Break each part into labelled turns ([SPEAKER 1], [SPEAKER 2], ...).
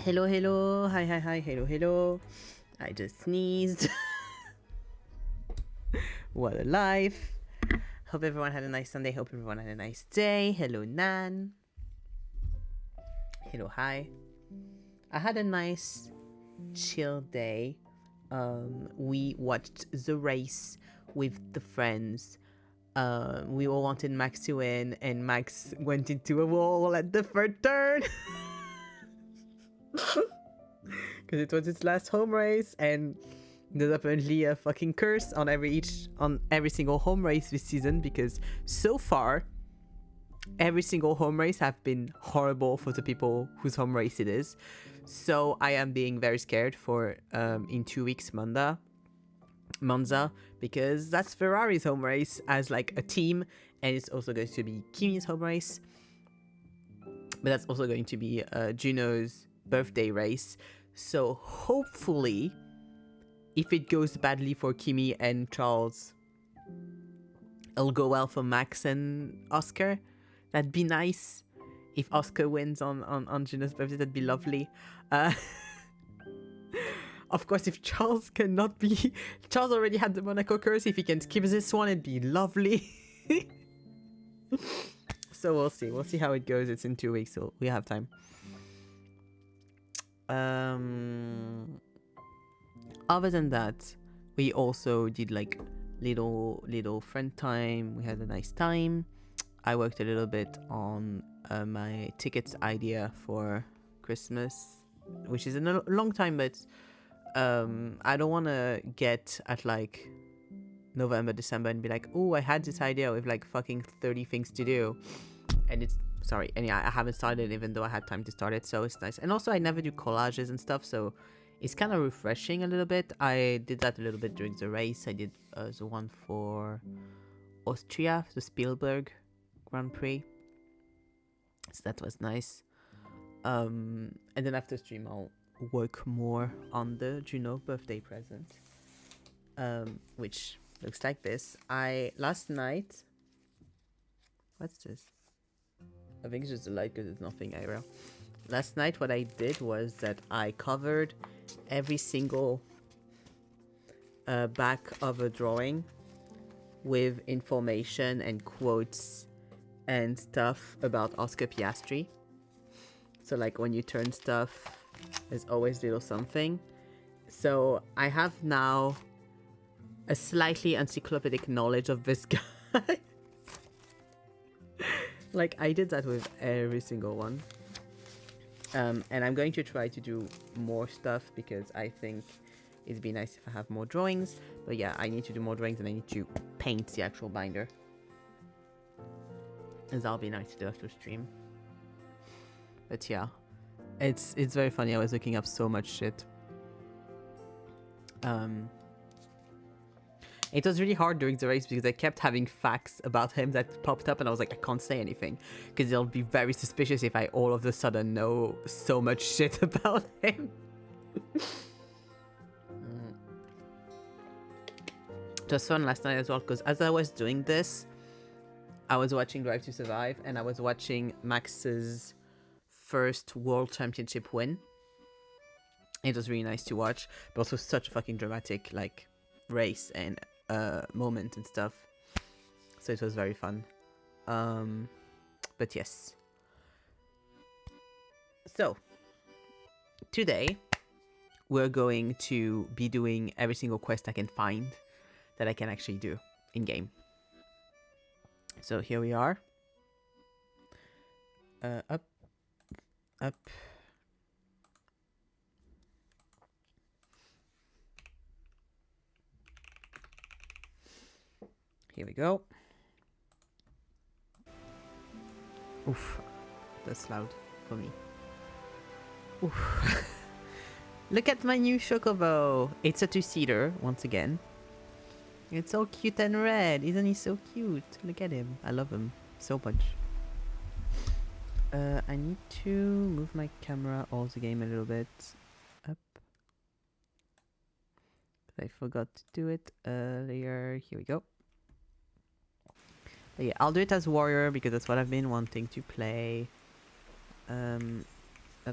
[SPEAKER 1] Hello, hello. Hi, hi, hi. Hello, hello. I just sneezed. What a life. Hope everyone had a nice Sunday. Hope everyone had a nice day. Hello, Nan. Hello, hi. I had a nice chill day. We watched the race with the friends. We all wanted Max to win, and Max went into a wall at the third turn. Because it was its last home race, and there's apparently a fucking curse on every single home race this season, because so far every single home race have been horrible for the people whose home race it is. So I am being very scared for in 2 weeks Monza, because that's Ferrari's home race as like a team, and it's also going to be Kimi's home race, but that's also going to be Juno's birthday race. So hopefully, if it goes badly for Kimi and Charles, it'll go well for Max and Oscar. That'd be nice. If Oscar wins on Juno's birthday, that'd be lovely. Of course, if Charles cannot be... Charles already had the Monaco curse. If he can skip this one, it'd be lovely. So we'll see. We'll see how it goes. It's in 2 weeks, so we have time. Other than that, we also did like little friend time. We had a nice time. I worked a little bit on my tickets idea for Christmas, which is a long time, but I don't want to get at like November, December and be like, oh, I had this idea with like fucking 30 things to do, and it's I haven't started even though I had time to start it, so it's nice. And also I never do collages and stuff, so it's kind of refreshing a little bit. I did that a little bit during the race. I did the one for Austria, the Spielberg Grand Prix, so that was nice. And then after stream I'll work more on the Juno birthday present, which looks like this. Last night, what's this? I think it's just the light because it's nothing IRL. Last night what I did was that I covered every single back of a drawing with information and quotes and stuff about Oscar Piastri. So like when you turn stuff, there's always little something. So I have now a slightly encyclopedic knowledge of this guy. Like I did that with every single one. And I'm going to try to do more stuff because I think it'd be nice if I have more drawings. But yeah, I need to do more drawings and I need to paint the actual binder. And that'll be nice to do after stream. But yeah, it's very funny. I was looking up so much shit. It was really hard during the race because I kept having facts about him that popped up and I was like, I can't say anything because it'll be very suspicious if I all of a sudden know so much shit about him. It was fun last night as well because as I was doing this, I was watching Drive to Survive and I was watching Max's first World Championship win. It was really nice to watch, but also such a fucking dramatic like race and moment and stuff, so it was very fun. But yes, so today we're going to be doing every single quest I can find that I can actually do in game. So here we are. Up. Here we go. Oof, that's loud for me. Oof. Look at my new Chocobo. It's a 2-seater, once again. It's so cute and red. Isn't he so cute? Look at him. I love him so much. I need to move my camera all the game a little bit up. I forgot to do it earlier. Here we go. But yeah, I'll do it as warrior because that's what I've been wanting to play.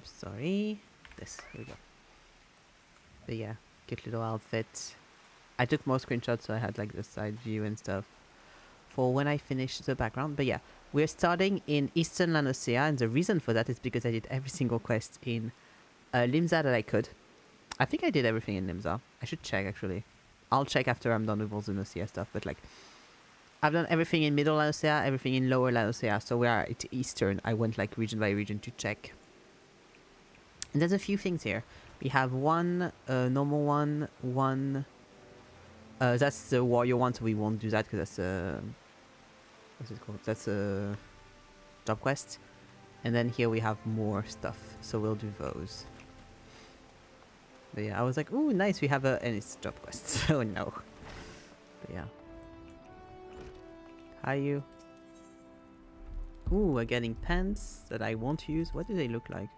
[SPEAKER 1] Sorry. this. Here we go. But yeah, cute little outfit. I took more screenshots so I had like the side view and stuff for when I finish the background. But yeah, we're starting in Eastern Noscea, and the reason for that is because I did every single quest in Limsa that I could. I think I did everything in Limsa. I should check actually. I'll check after I'm done with all the Noscea stuff, but like I've done everything in Middle Noscea, everything in Lower Noscea, so we are at Eastern. I went like region by region to check. And there's a few things here. We have one normal one, that's the warrior one, so we won't do that because that's a... What's it called? That's a job quest. And then here we have more stuff, so we'll do those. But yeah, I was like, ooh, nice, we have a... And it's job quest, so no. But yeah. Hi, you. Ooh, we're getting pants that I won't use. What do they look like?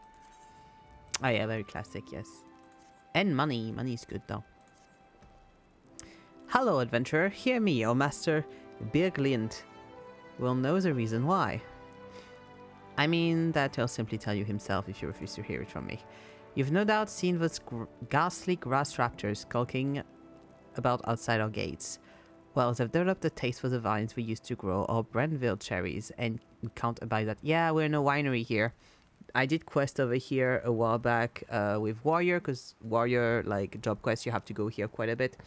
[SPEAKER 1] Oh yeah, very classic, yes. And money. Money is good, though. Hello, adventurer. Hear me, your master, Birglind, will know the reason why. I mean, that he'll simply tell you himself if you refuse to hear it from me. You've no doubt seen those ghastly grass raptors skulking about outside our gates. Well, they've developed a taste for the vines we used to grow, our Brentville cherries, and we can't abide that. Yeah, we're in a winery here. I did quest over here a while back with Warrior, because Warrior, like, job quests, you have to go here quite a bit.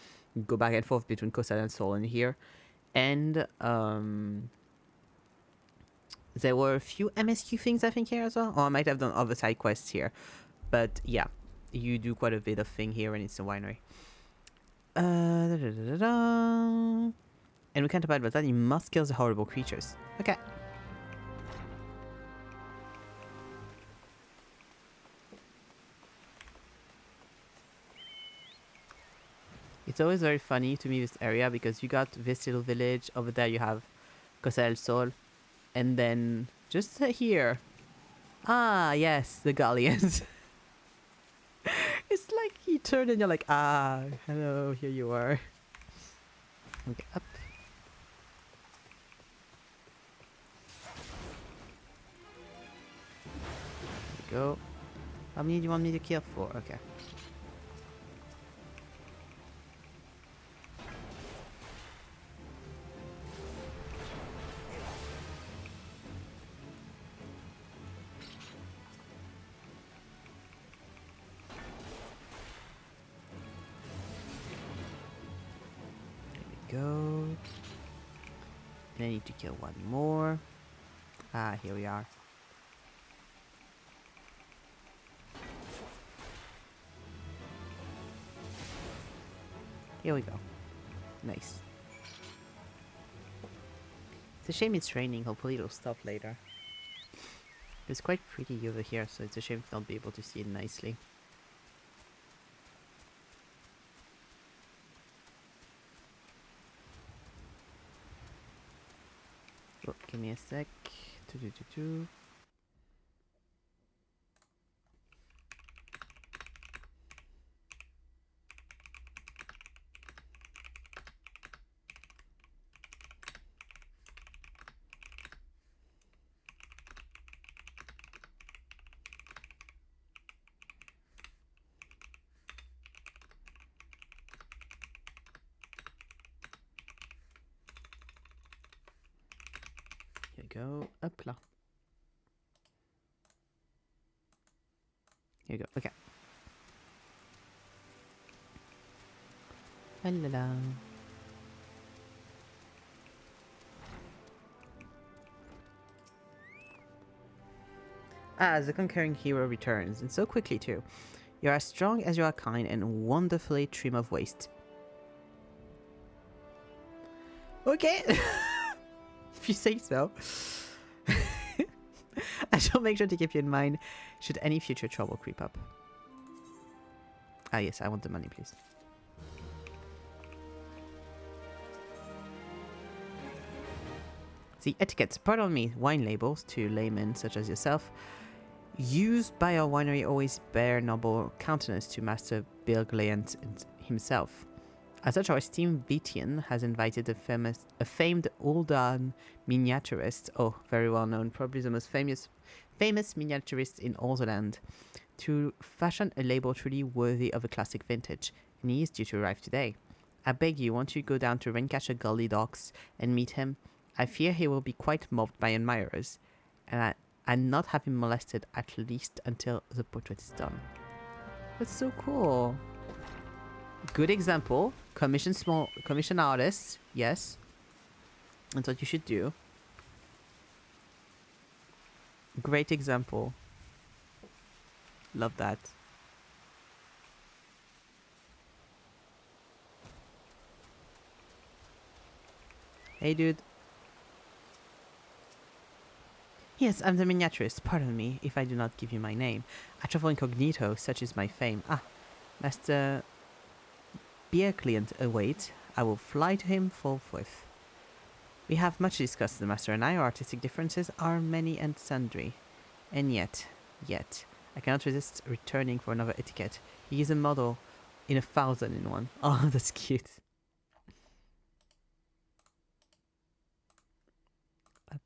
[SPEAKER 1] Go back and forth between Coastal and Sol and here. And there were a few MSQ things, I think, here as well. Or I might have done other side quests here. But, yeah, you do quite a bit of thing here, and it's a winery. And we can't abide by that. You must kill the horrible creatures. Okay. It's always very funny to me, this area, because you got this little village. Over there you have Costa del Sol. And then just here. Ah, yes, the galleons. It's like you turn and you're like, ah, hello, here you are. Okay, up. There we go. How many do you want me to kill for? Okay. Go. And I need to kill one more. Ah, here we are. Here we go. Nice. It's a shame it's raining. Hopefully it'll stop later. It's quite pretty over here, so it's a shame to not be able to see it nicely. Oh, give me a sec. Here we go. Hop là. Here we go. Okay. La la la. Ah, the conquering hero returns, and so quickly too. You are as strong as you are kind and wonderfully trim of waist. Okay. If you say so. I shall make sure to keep you in mind should any future trouble creep up. Ah yes, I want the money, please. The etiquette, pardon me, wine labels to laymen such as yourself, used by our winery always bear noble countenance to Master Birglind himself. As such, our esteemed Vitian has invited a famed Uldan miniaturist, oh, very well known, probably the most famous miniaturist in all the land, to fashion a label truly worthy of a classic vintage, and he is due to arrive today. I beg you, won't you go down to Raincatcher Gully docks and meet him? I fear he will be quite mobbed by admirers, and not have him molested at least until the portrait is done. That's so cool. Good example. Commission artists. Yes. That's what you should do. Great example. Love that. Hey, dude. Yes, I'm the miniaturist. Pardon me if I do not give you my name. I travel incognito, such is my fame. Ah, Master Beer client await. I will fly to him forthwith. We have much discussed, the master and I. Our artistic differences are many and sundry. And yet, I cannot resist returning for another etiquette. He is a model in 1,001. Oh, that's cute. Up.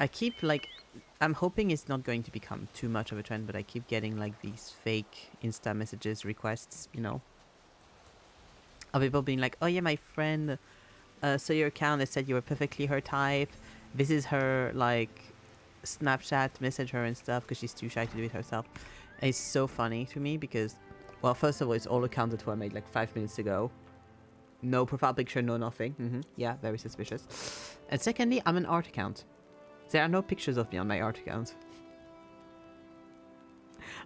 [SPEAKER 1] I keep, like, I'm hoping it's not going to become too much of a trend, but I keep getting, like, these fake Insta messages, requests, you know, of people being like, oh yeah, my friend saw your account, they said you were perfectly her type. This is her, like, Snapchat, message her and stuff, because she's too shy to do it herself. And it's so funny to me because, well, first of all, it's all accounts that were made, like, 5 minutes ago. No profile picture, no nothing. Yeah, very suspicious. And secondly, I'm an art account. There are no pictures of me on my art account.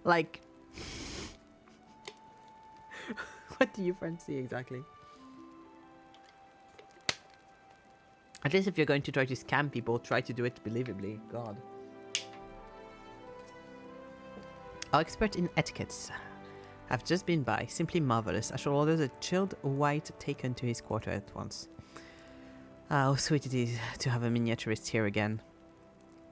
[SPEAKER 1] Like, what do you friends see exactly? At least if you're going to try to scam people, try to do it believably. God. Our expert in etiquettes have just been by. Simply marvelous. I shall order the chilled white taken to his quarter at once. Ah, how sweet it is to have a miniaturist here again.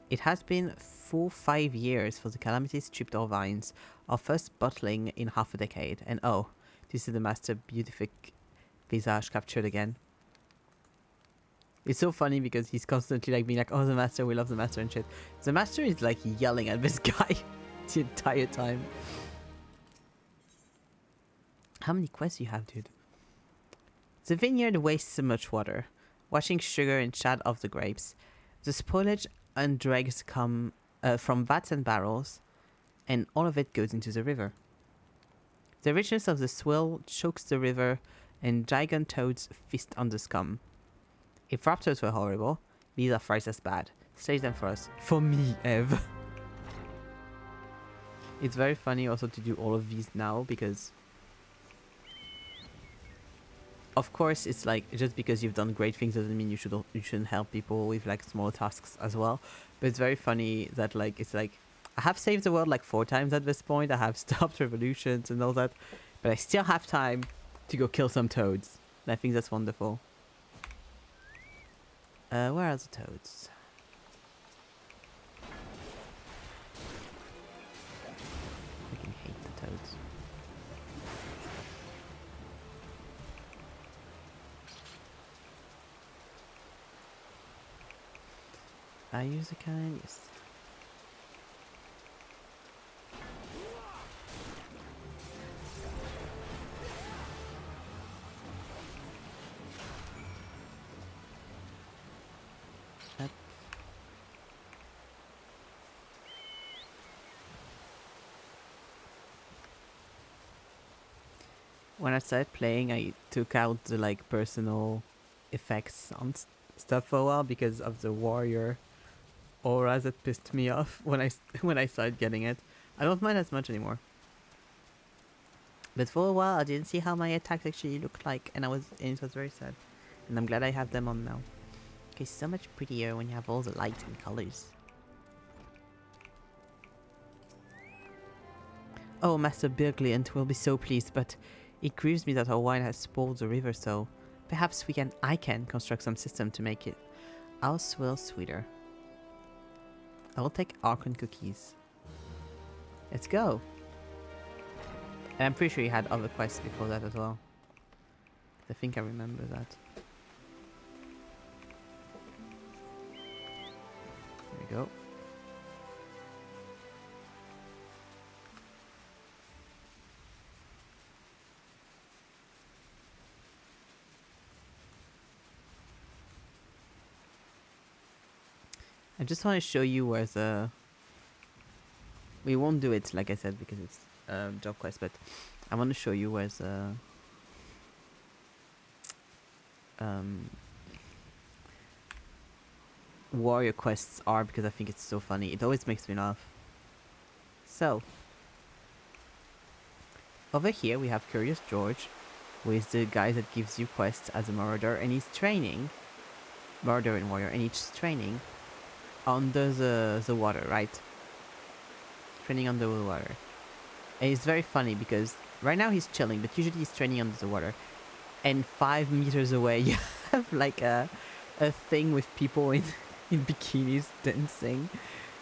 [SPEAKER 1] It has been 5 years for the Calamities stripped our vines, our first bottling in half a decade, and oh, this is the master beautific visage captured again. It's so funny because he's constantly like being like, oh, the master, we love the master and shit. The master is like yelling at this guy the entire time. How many quests you have, dude? The vineyard wastes so much water, washing sugar and shad off the grapes. The spoilage and dregs come from vats and barrels, and all of it goes into the river. The richness of the swill chokes the river, and gigant toads feast on the scum. If raptors were horrible, these are thrice as bad. Save them for us. For me, Ev. It's very funny also to do all of these now, because of course, it's like, just because you've done great things doesn't mean you shouldn't help people with like small tasks as well. But it's very funny that like, it's like, I have saved the world like 4 times at this point. I have stopped revolutions and all that, but I still have time to go kill some toads. And I think that's wonderful. Where are the toads? I fucking hate the toads. I use a cannon, yes. Up. When I started playing, I took out the like personal effects on stuff for a while because of the warrior auras that pissed me off when I started getting it. I don't mind as much anymore. But for a while I didn't see how my attacks actually looked like, and it was very sad. And I'm glad I have them on now. Okay, so much prettier when you have all the light and colors. Oh, Master Birgliant will be so pleased, but it grieves me that our wine has spoiled the river, so perhaps I can construct some system to make it our swill sweeter. I will take Archon cookies. Let's go. And I'm pretty sure you had other quests before that as well. I think I remember that. There we go. I just want to show you where the... We won't do it, like I said, because it's job quest, but I want to show you where the... warrior quests are, because I think it's so funny. It always makes me laugh. So, over here we have Curious George, who is the guy that gives you quests as a marauder, and he's training, marauder and warrior, and he's training under the water, right? Training under the water. And it's very funny because right now he's chilling, but usually he's training under the water. And 5 meters away you have like a thing with people in bikinis dancing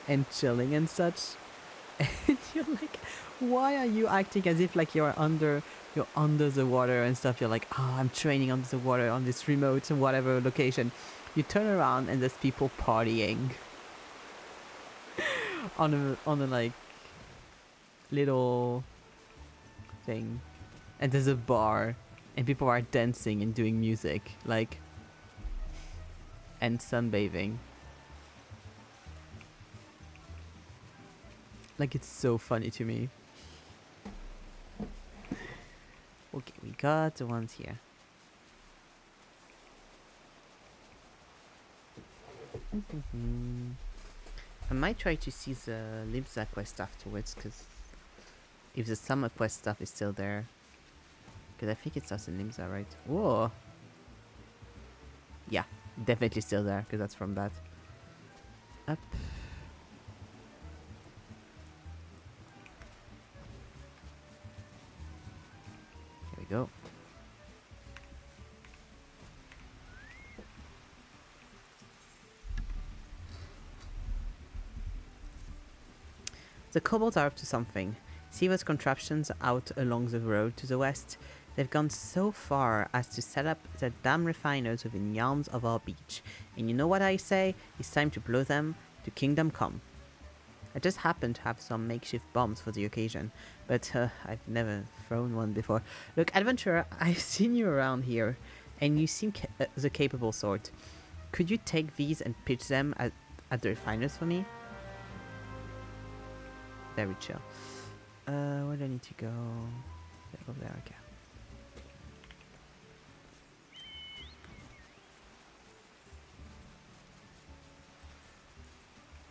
[SPEAKER 1] and chilling and such. And you're like, why are you acting as if like you're under the water and stuff? You're like, oh, I'm training under the water on this remote and whatever location. You turn around and there's people partying on a like little thing, and there's a bar and people are dancing and doing music, like, and sunbathing. Like, it's so funny to me. Okay, we got the ones here. I might try to see the Limsa quest afterwards, because if the summer quest stuff is still there. Because I think it's us in Limsa, right? Whoa! Yeah, definitely still there, because that's from that. Up. Here we go. The kobolds are up to something. See those contraptions out along the road to the west? They've gone so far as to set up their damn refiners within yards of our beach. And you know what I say? It's time to blow them to Kingdom Come. I just happen to have some makeshift bombs for the occasion, but I've never thrown one before. Look, adventurer, I've seen you around here, and you seem the capable sort. Could you take these and pitch them at the refiners for me? Very chill. Where do I need to go? Over there, okay.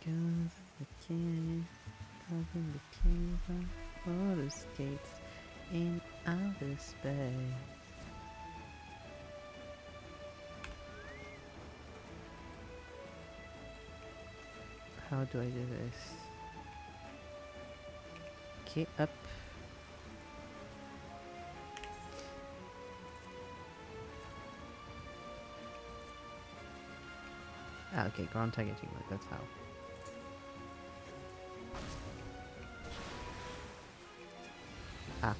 [SPEAKER 1] Goes the king, causing the kingdom, water skates in outer space. How do I do this? Okay, up. Ah, okay, ground targeting, that's how. Ah.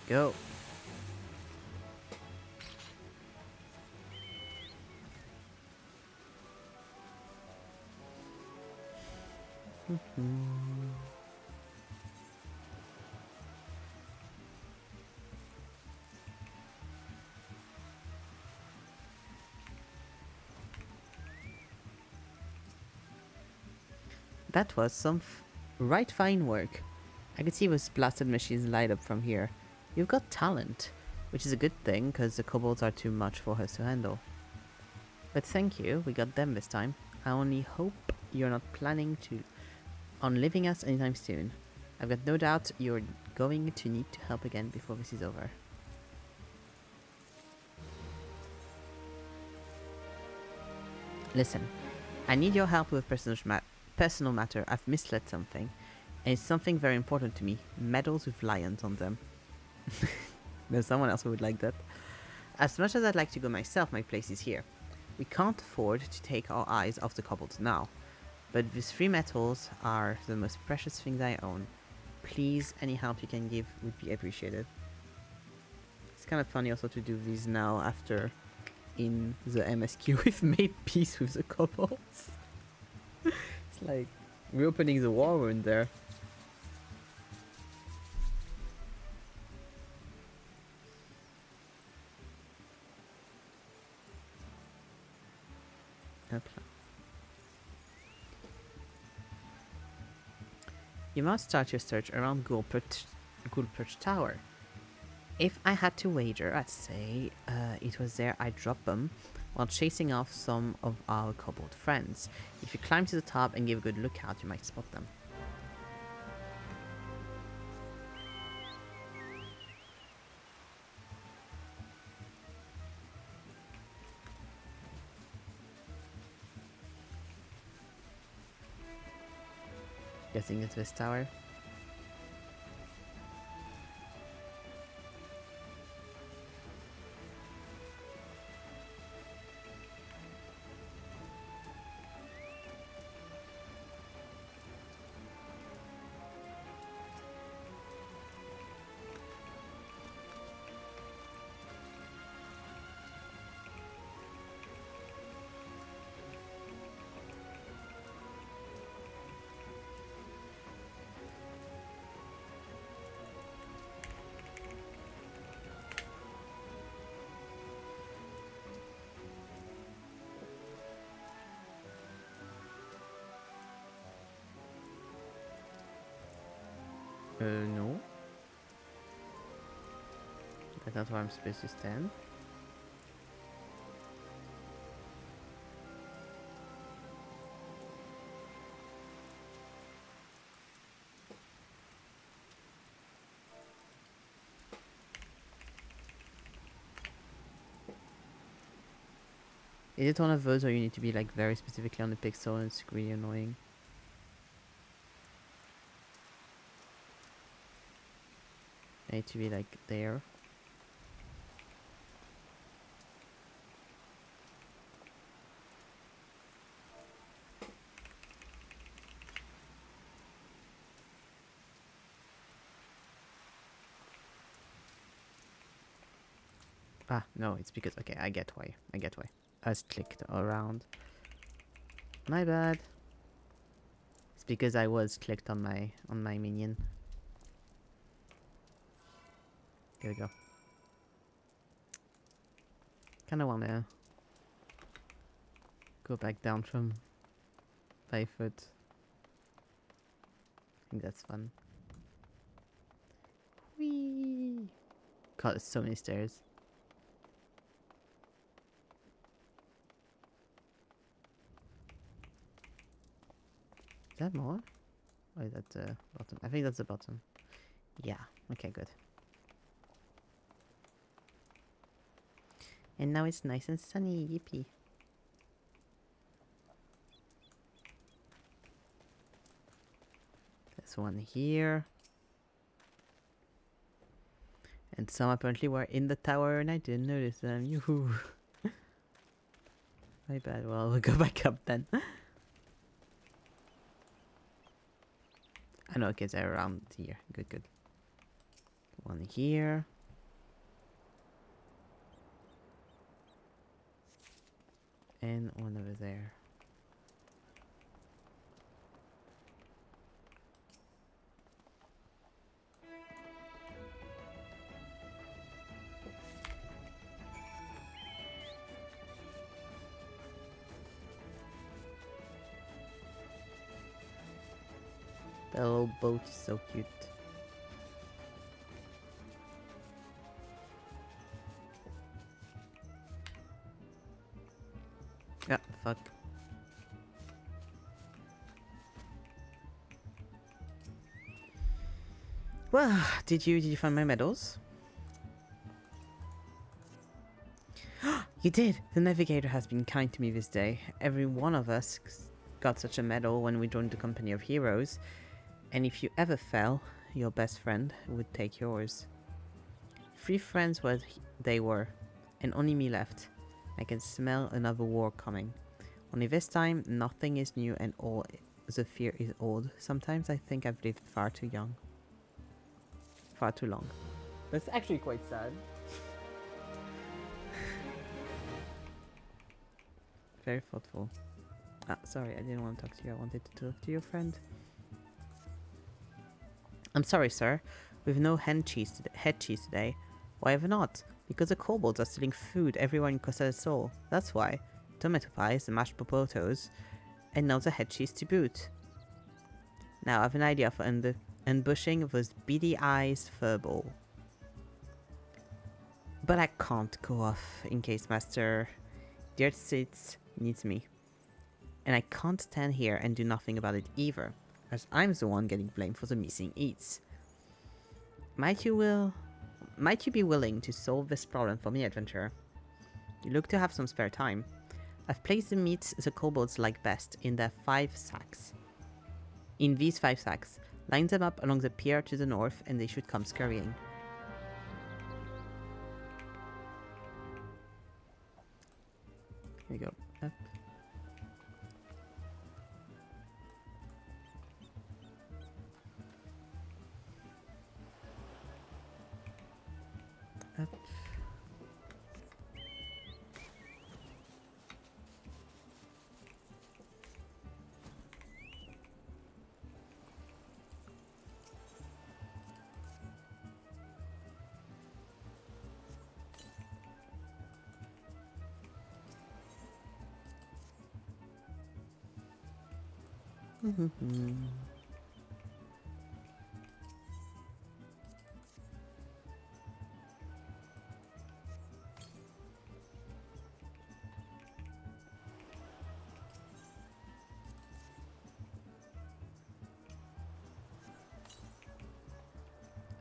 [SPEAKER 1] Go. That was some right fine work. I could see those blasted machines light up from here. You've got talent, which is a good thing, because the kobolds are too much for us to handle. But thank you, we got them this time. I only hope you're not planning on leaving us anytime soon. I've got no doubt you're going to need to help again before this is over. Listen, I need your help with personal matter. I've misled something, and it's something very important to me. Medals with lions on them. There's someone else who would like that. As much as I'd like to go myself, my place is here. We can't afford to take our eyes off the kobolds now, but these 3 metals are the most precious things I own. Please, any help you can give would be appreciated. It's kind of funny also to do this now after in the MSQ we've made peace with the kobolds. It's like reopening the war wound there. You must start your search around Ghoulperch Tower. If I had to wager, I'd say it was there I dropped them while chasing off some of our kobold friends. If you climb to the top and give a good lookout, you might spot them. Guessing it's this tower. No. That's not where I'm supposed to stand. Is it one of those where you need to be like very specifically on the pixel and it's really annoying? I need to be like there. Ah, no, it's because, okay, I get why. I was clicked around. My bad. It's because I was clicked on my minion. Here we go. Kinda wanna go back down from 5 foot. I think that's fun. Whee! God, there's so many stairs. Is that more? Or is that the bottom? I think that's the bottom. Yeah, okay, good. And now it's nice and sunny, yippee. There's one here. And some apparently were in the tower and I didn't notice them. Yoo-hoo. My bad. Well, we'll go back up then. I know, okay, they're around here. Good, good. One here. And one over there. The little boat is so cute. Yeah, fuck. Well, did you find my medals? You did! The navigator has been kind to me this day. Every one of us got such a medal when we joined the company of heroes. And if you ever fell, your best friend would take yours. 3 friends what they were, and only me left. I can smell another war coming. Only this time, nothing is new and all the fear is old. Sometimes I think I've lived far too young. Far too long. That's actually quite sad. Very thoughtful. Ah, sorry, I didn't want to talk to you. I wanted to talk to your friend. I'm sorry, sir. We've no head cheese today. Why ever not? Because the kobolds are stealing food everyone in Costa del Sol. That's why. Tomato pies, the mashed potatoes, and now the head cheese to boot. Now I have an idea for ambushing those beady eyes furball. But I can't go off in case Master Dirtsitz needs me. And I can't stand here and do nothing about it either, as I'm the one getting blamed for the missing eats. Might you be willing to solve this problem for me, adventurer? You look to have some spare time. I've placed the meats the kobolds like best in their 5 sacks. In these 5 sacks, line them up along the pier to the north and they should come scurrying. Here we go. Up. Up.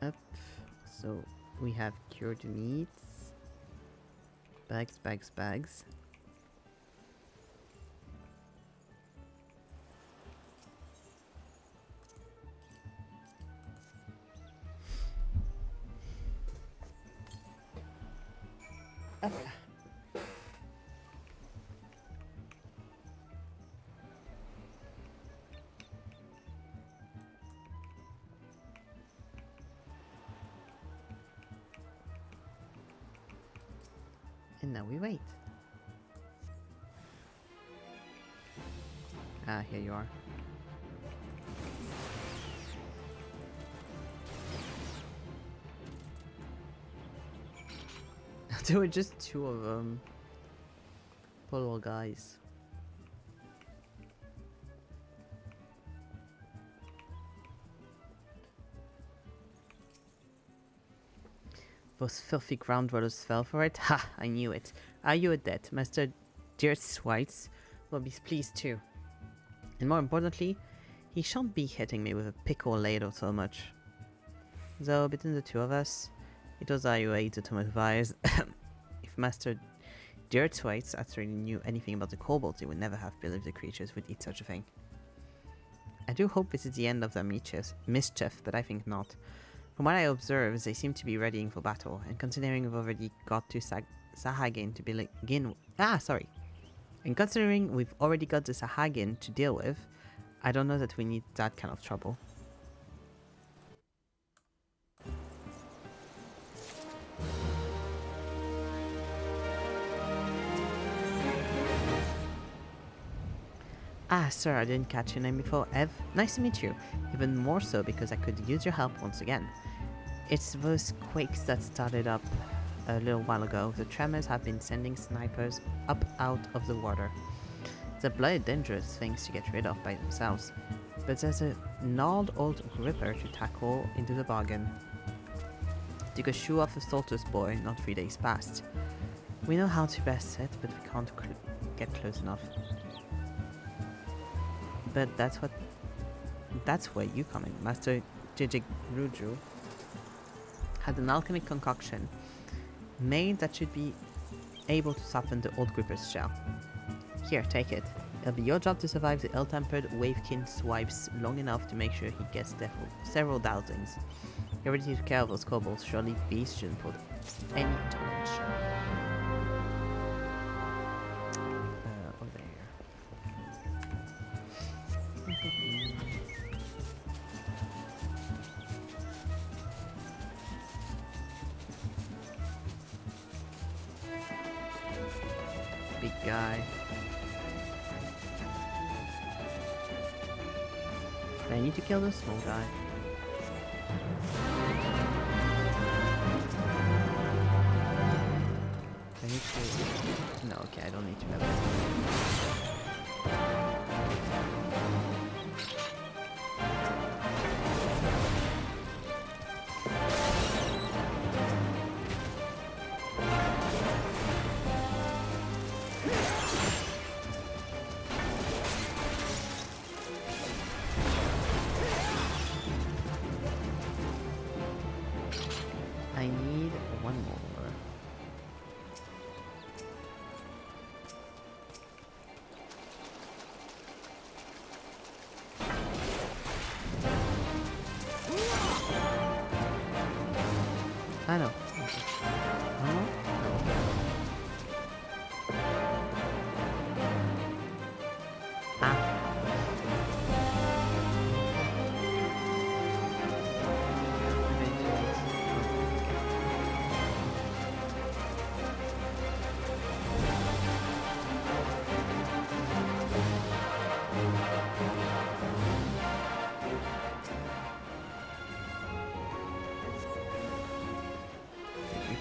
[SPEAKER 1] Up. So we have cured meats. Bags, bags, bags. Up. And now we wait. Ah, here you are. There were just 2 of them. Poor little guys. Those filthy ground dwellers fell for it? Ha! I knew it. Are you a debt? Master Dirtswitz will be pleased too. And more importantly, he shan't be hitting me with a pick or ladle so much. Though between the 2 of us, it was I who ate the tomato pies. If Master Dirtswitz actually knew anything about the kobolds, he would never have believed the creatures would eat such a thing. I do hope this is the end of their mischief, but I think not. From what I observe, they seem to be readying for battle, and considering we've already got to Sahagin to begin. And considering we've already got the Sahagin to deal with, I don't know that we need that kind of trouble. Ah, sir, I didn't catch your name before. Ev, nice to meet you. Even more so because I could use your help once again. It's those quakes that started up a little while ago. The tremors have been sending snipers up out of the water. They're bloody dangerous things to get rid of by themselves. But there's a gnarled old gripper to tackle into the bargain. Took a shoe off a Saltus boy not 3 days past. We know how to best it, but we can't get close enough. But that's where you come in, Master Jijigruju. had an alchemic concoction made that should be able to soften the old Gripper's shell. Here, take it. It'll be your job to survive the ill-tempered Wavekin swipes long enough to make sure he gets several dousings. You're ready to take care of those kobolds. Surely beasts shouldn't put any challenge. Over there. Big guy. I need to kill the small guy. I need to... No, okay, I don't need to have this. I need one more. I know.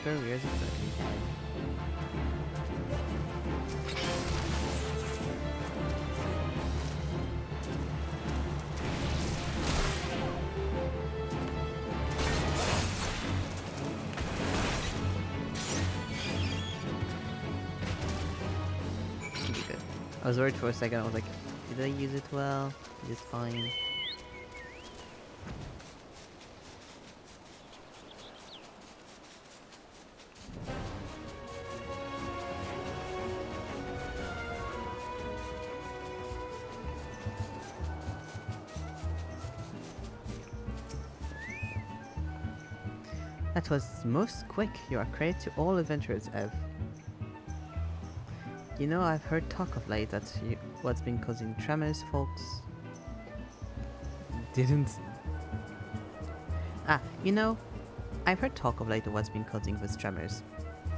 [SPEAKER 1] Where is it exactly? Should be good. I was worried for a second. I was like, did I use it well? Is it fine? That was most quick. You are credit to all adventurers, Ev. You know, I've heard talk of late that what's been causing tremors, folks. Didn't. You know, I've heard talk of late of what's been causing these tremors.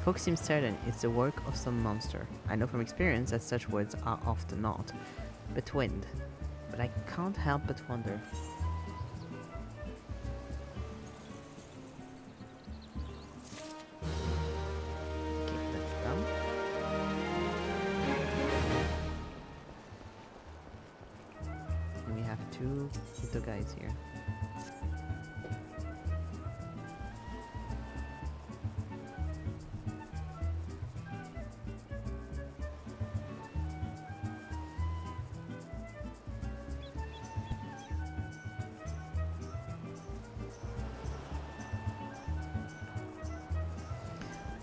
[SPEAKER 1] Folks seem certain it's the work of some monster. I know from experience that such words are often not betwinned, but I can't help but wonder. Two little guys here.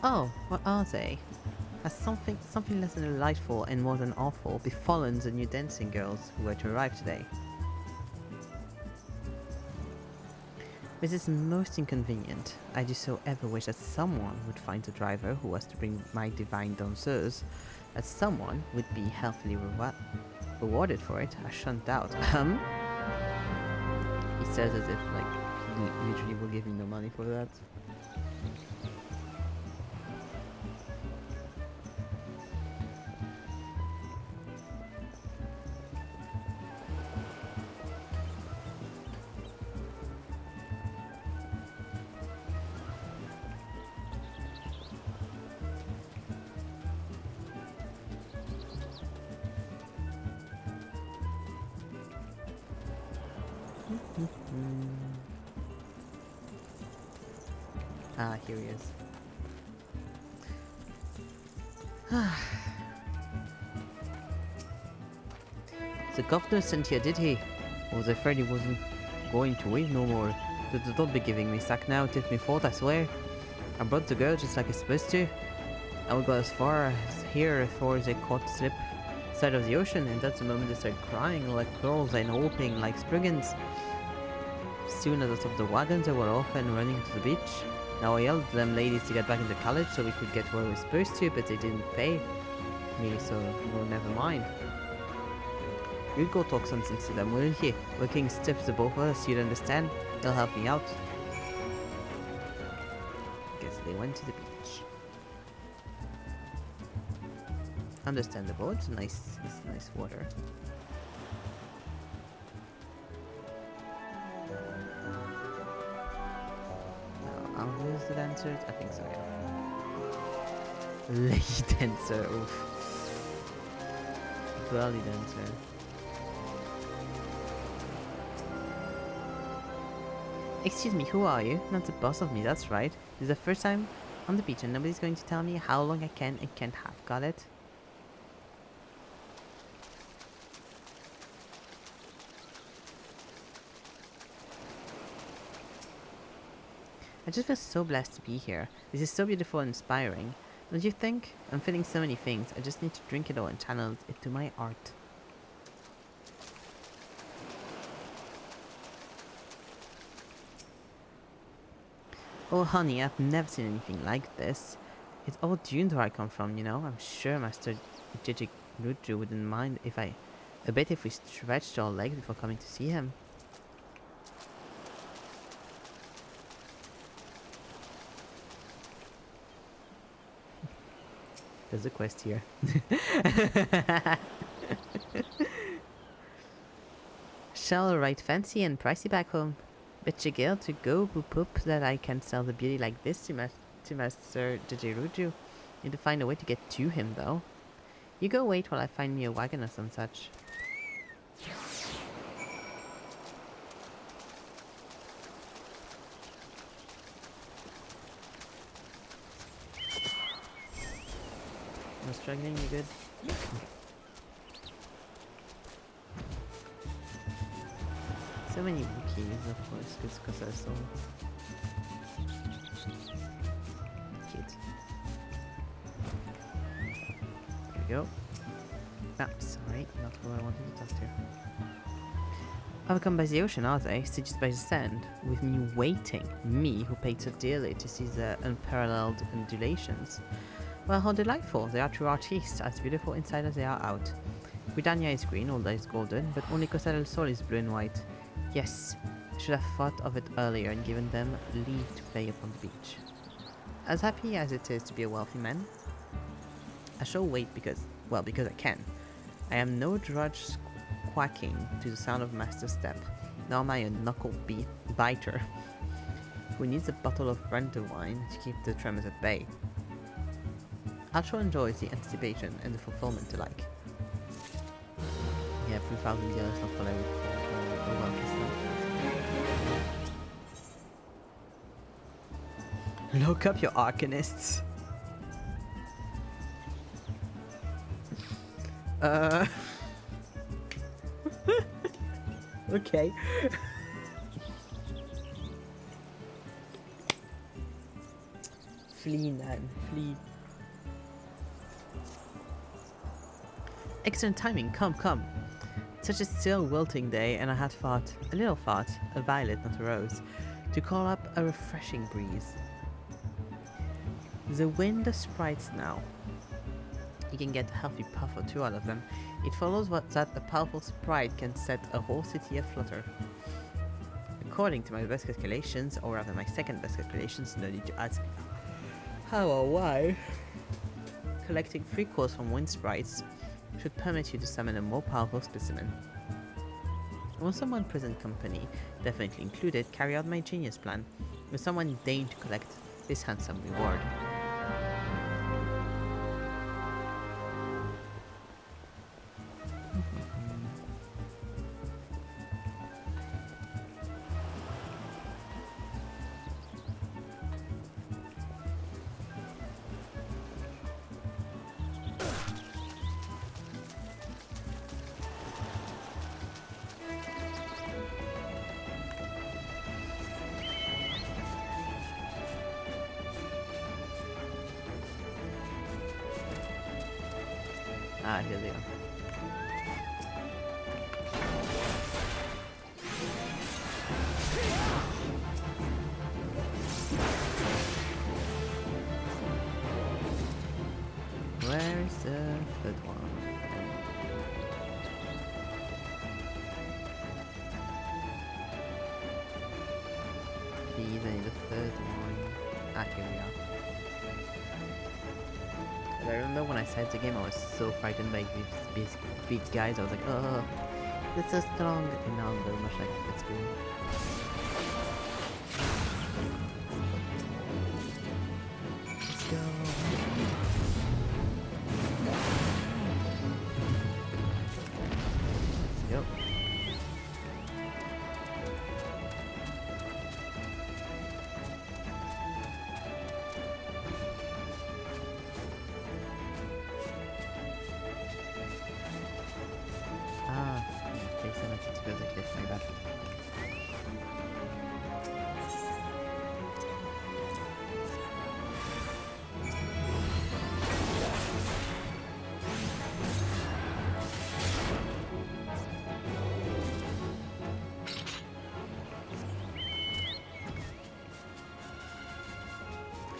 [SPEAKER 1] Oh, what are they? Has something less than delightful and more than awful befallen the new dancing girls who were to arrive today? This is most inconvenient. I do so ever wish that someone would find the driver who was to bring my divine danseuse. That someone would be healthily rewarded for it, I shan't doubt. He says as if, like, he literally will give me no money for that. Ah, here he is. The governor sent here, did he? I was afraid he wasn't going to wait no more. Don't be giving me sack now, take me fault, I swear. I brought the girl just like I'm supposed to. I would go as far as here before they caught slip side of the ocean, and that's the moment they started crying like girls and whooping like spriggans. Soon as I stopped the wagons, they were off and running to the beach. Now I yelled at them ladies to get back into college so we could get where we were supposed to, but they didn't pay me, so no, never mind. You'd go talk some sense to them, wouldn't you? Working stiff to both of us, you'd understand. They'll help me out. Guess they went to the beach. Understandable, it's nice water. Are those the dancers? I think so, yeah. Lady dancer, oof. Girly dancer. Excuse me, who are you? Not the boss of me, that's right. This is the first time on the beach and nobody's going to tell me how long I can and can't have. Got it? I just feel so blessed to be here. This is so beautiful and inspiring. Don't you think? I'm feeling so many things. I just need to drink it all and channel it into my art. Oh honey, I've never seen anything like this. It's all dunes where I come from, you know. I'm sure Master Jiji Ruju wouldn't mind if I bet if we stretched our legs before coming to see him. There's a quest here. Shall write fancy and pricey back home. Bet you girl to go boop boop that I can sell the beauty like this to Master Jijiruju. Need to find a way to get to him though. You go wait while I find me a wagon or some such. I'm struggling, you good? So many Wookiees, of course, because they're so cute. There we go. Ah, sorry, not who I wanted to talk to. Overcome by the ocean, are they? Stitched by the sand, with me waiting. Me, who paid so dearly to see the unparalleled undulations. Well, how delightful. They are true artists, as beautiful inside as they are out. Britannia is green, Olda is golden, but only Costa del Sol is blue and white. Yes, I should have thought of it earlier and given them leave to play upon the beach. As happy as it is to be a wealthy man, I shall wait because I can. I am no drudge quacking to the sound of master's step, nor am I a knuckle biter who needs a bottle of brandy wine to keep the tremors at bay. I shall enjoy the anticipation and the fulfillment alike. Yeah, 3,000 years is not what I would call a wealthy son. Look up your arcanists. Okay. Flee, man, flee. Excellent timing, come. Such a still wilting day, and I had thought, a violet, not a rose, to call up a refreshing breeze. The wind of sprites now. You can get a healthy puff or two out of them. It follows that a powerful sprite can set a whole city aflutter. According to my best calculations, or rather my second best calculations, no need to ask how or why, collecting 3 cores from wind sprites should permit you to summon a more powerful specimen. Will someone present company, definitely included, carry out my genius plan? Will someone deign to collect this handsome reward? Ah, here they are. Where's the third one? Please, I need the third one. Ah, here we are. And I remember when I started the game, I was so frightened by these big guys. I was like, oh, they're so strong. And now I'm very much like, let's go. Let's go. Yep. Ah, okay, so let's go to the cliff, my bad.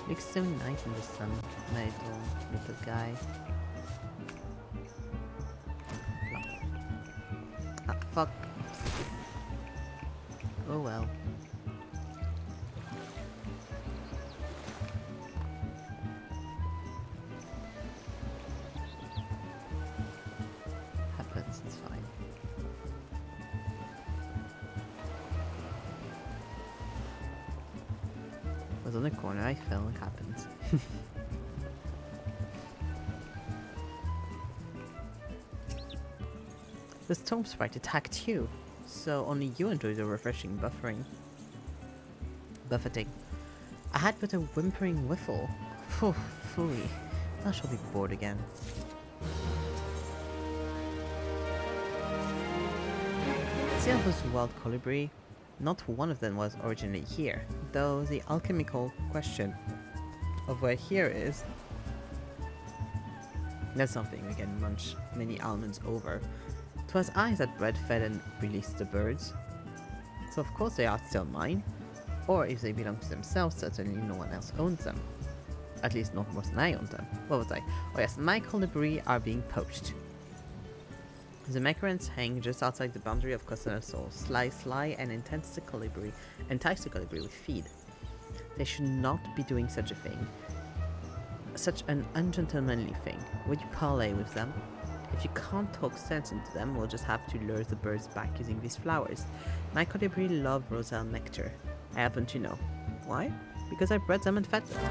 [SPEAKER 1] Looks so nice in the sun, my little guy. Ah, fuck. Oh well. Happens, it's fine. Was on the corner, I fell, it happens. The storm sprite attacked you, so only you enjoy the refreshing buffeting. I had but a whimpering whiffle. Phew, phooey. I shall be bored again. See all those wild colibri? Not one of them was originally here, though the alchemical question of where here is, that's something we can munch many almonds over. 'Twas I that bread-fed and released the birds, so of course they are still mine, or if they belong to themselves, certainly no one else owns them. At least not more than I own them. What was I? Oh yes, my colibri are being poached. The macarons hang just outside the boundary of Costanel Soul. Sly and entice the colibri with feed. They should not be doing such a thing. Such an ungentlemanly thing. Would you parley with them? If you can't talk sense into them, we'll just have to lure the birds back using these flowers. My colibri love roselle nectar. I happen to know. Why? Because I bred them and fed them.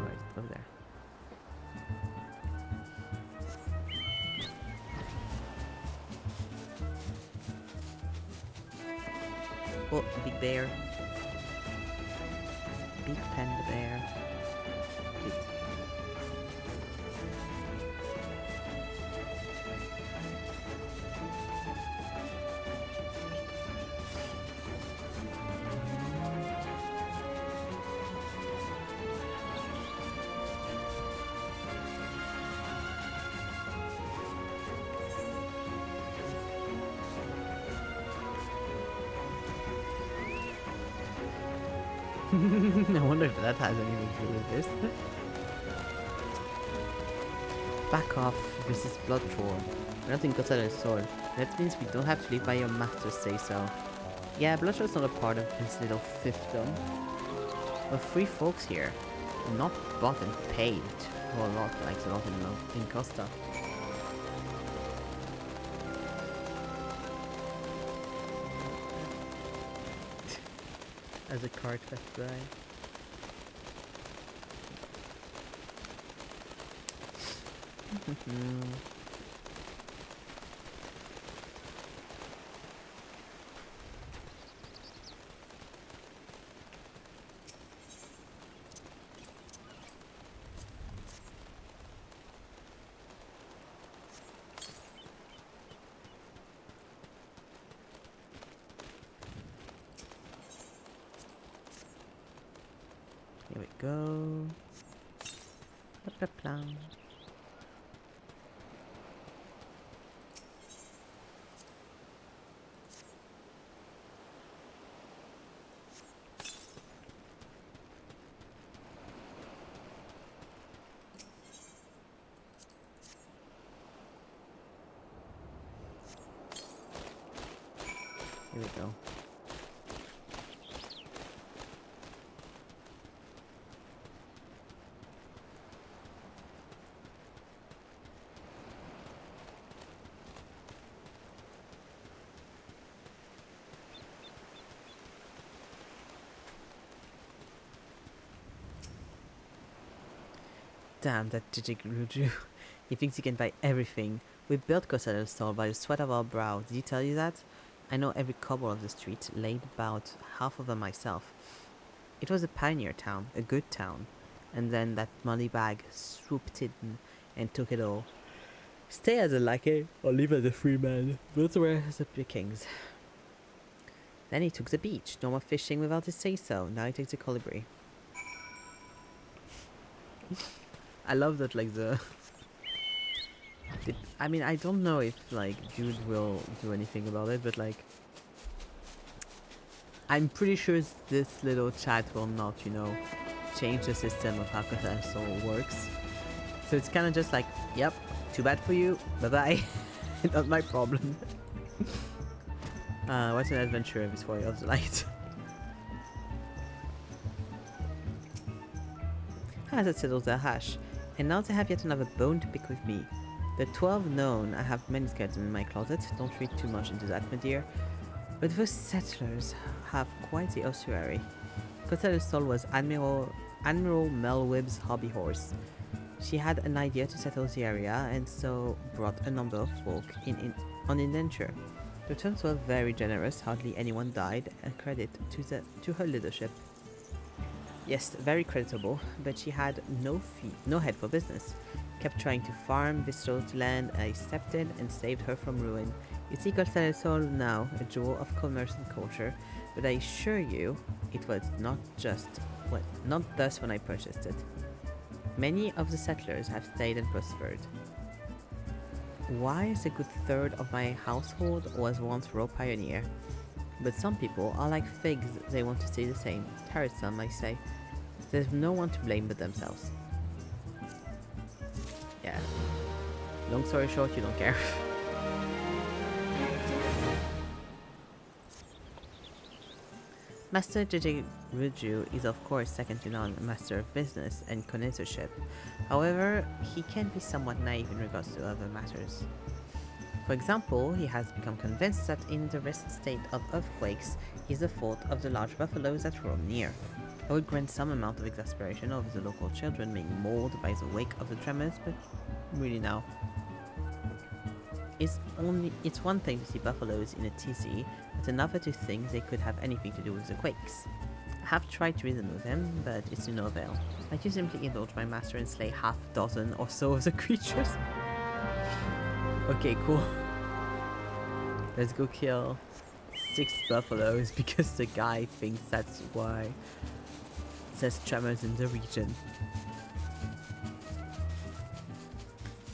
[SPEAKER 1] Right, over there. Oh, big bear. Big panda bear. Cute. I wonder if that has anything to do with this. Back off, this is blood troll. We're not in Costa Sol. That means we don't have to live by your master's say so. Yeah, blood troll's not a part of this little fiefdom. We're free folks here. Not bought and paid for a lot like a lot in Costa. As a cart passed by. Here we go. Pla-pla. Here we go. Damn, that Jijigruju. He thinks he can buy everything. We built Costa del Sol by the sweat of our brow. Did he tell you that? I know every cobble of the street, laid about half of them myself. It was a pioneer town, a good town. And then that money bag swooped in and took it all. Stay as a lackey or live as a free man. Those were the pickings. Then he took the beach. No more fishing without his say-so. Now he takes the colibri. I love that, like, I mean, I don't know if, like, Jude will do anything about it, but, like, I'm pretty sure this little chat will not, you know, change the system of how Cathedral works. So it's kind of just like, yep, too bad for you, bye-bye. Not my problem. What's an adventure before you of the light? That settles the hash. And now they have yet another bone to pick with me. The 12 known, I have many skeletons in my closet. Don't read too much into that, my dear. But those settlers have quite the ossuary. Costa del Sol was Admiral Melwib's hobby horse. She had an idea to settle the area, and so brought a number of folk on indenture. The terms were very generous, hardly anyone died, a credit to her leadership. Yes, very creditable, but she had no head for business. Kept trying to farm, destroyed land. I stepped in and saved her from ruin. You see Costa del Sol now, a jewel of commerce and culture, but I assure you, it was not thus when I purchased it. Many of the settlers have stayed and prospered. Why is a good third of my household was once raw pioneer? But some people are like figs, they want to stay the same. Tiresome, I say. There's no one to blame but themselves. Yeah. Long story short, you don't care. Master J.J. Ruju is of course second to none, a master of business and connoisseurship. However, he can be somewhat naive in regards to other matters. For example, he has become convinced that in the recent state of earthquakes is the fault of the large buffaloes that roam near. I would grant some amount of exasperation over the local children being mauled by the wake of the tremors, but really now. It's one thing to see buffaloes in a tizzy, but another to think they could have anything to do with the quakes. I have tried to reason with him, but it's to no avail. I do simply indulge my master and slay half a dozen or so of the creatures. Okay, cool. Let's go kill 6 buffaloes because the guy thinks that's why there's tremors in the region.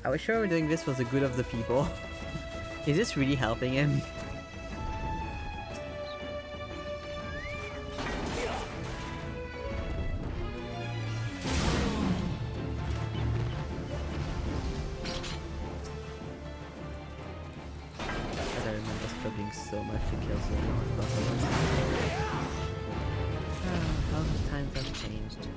[SPEAKER 1] Are we sure we're doing this for the good of the people? Is this really helping him? So much to kill so long buffaloes. How the times have changed.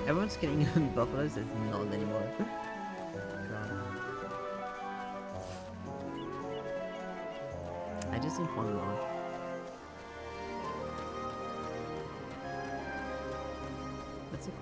[SPEAKER 1] Everyone's killing buffaloes. It's not anymore. God. I just need one more. That's it.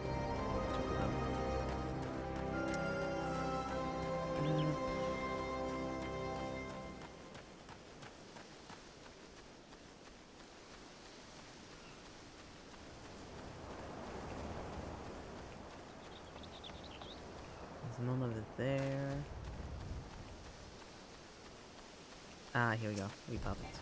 [SPEAKER 1] There's none of it there. Ah, here we go. We got it.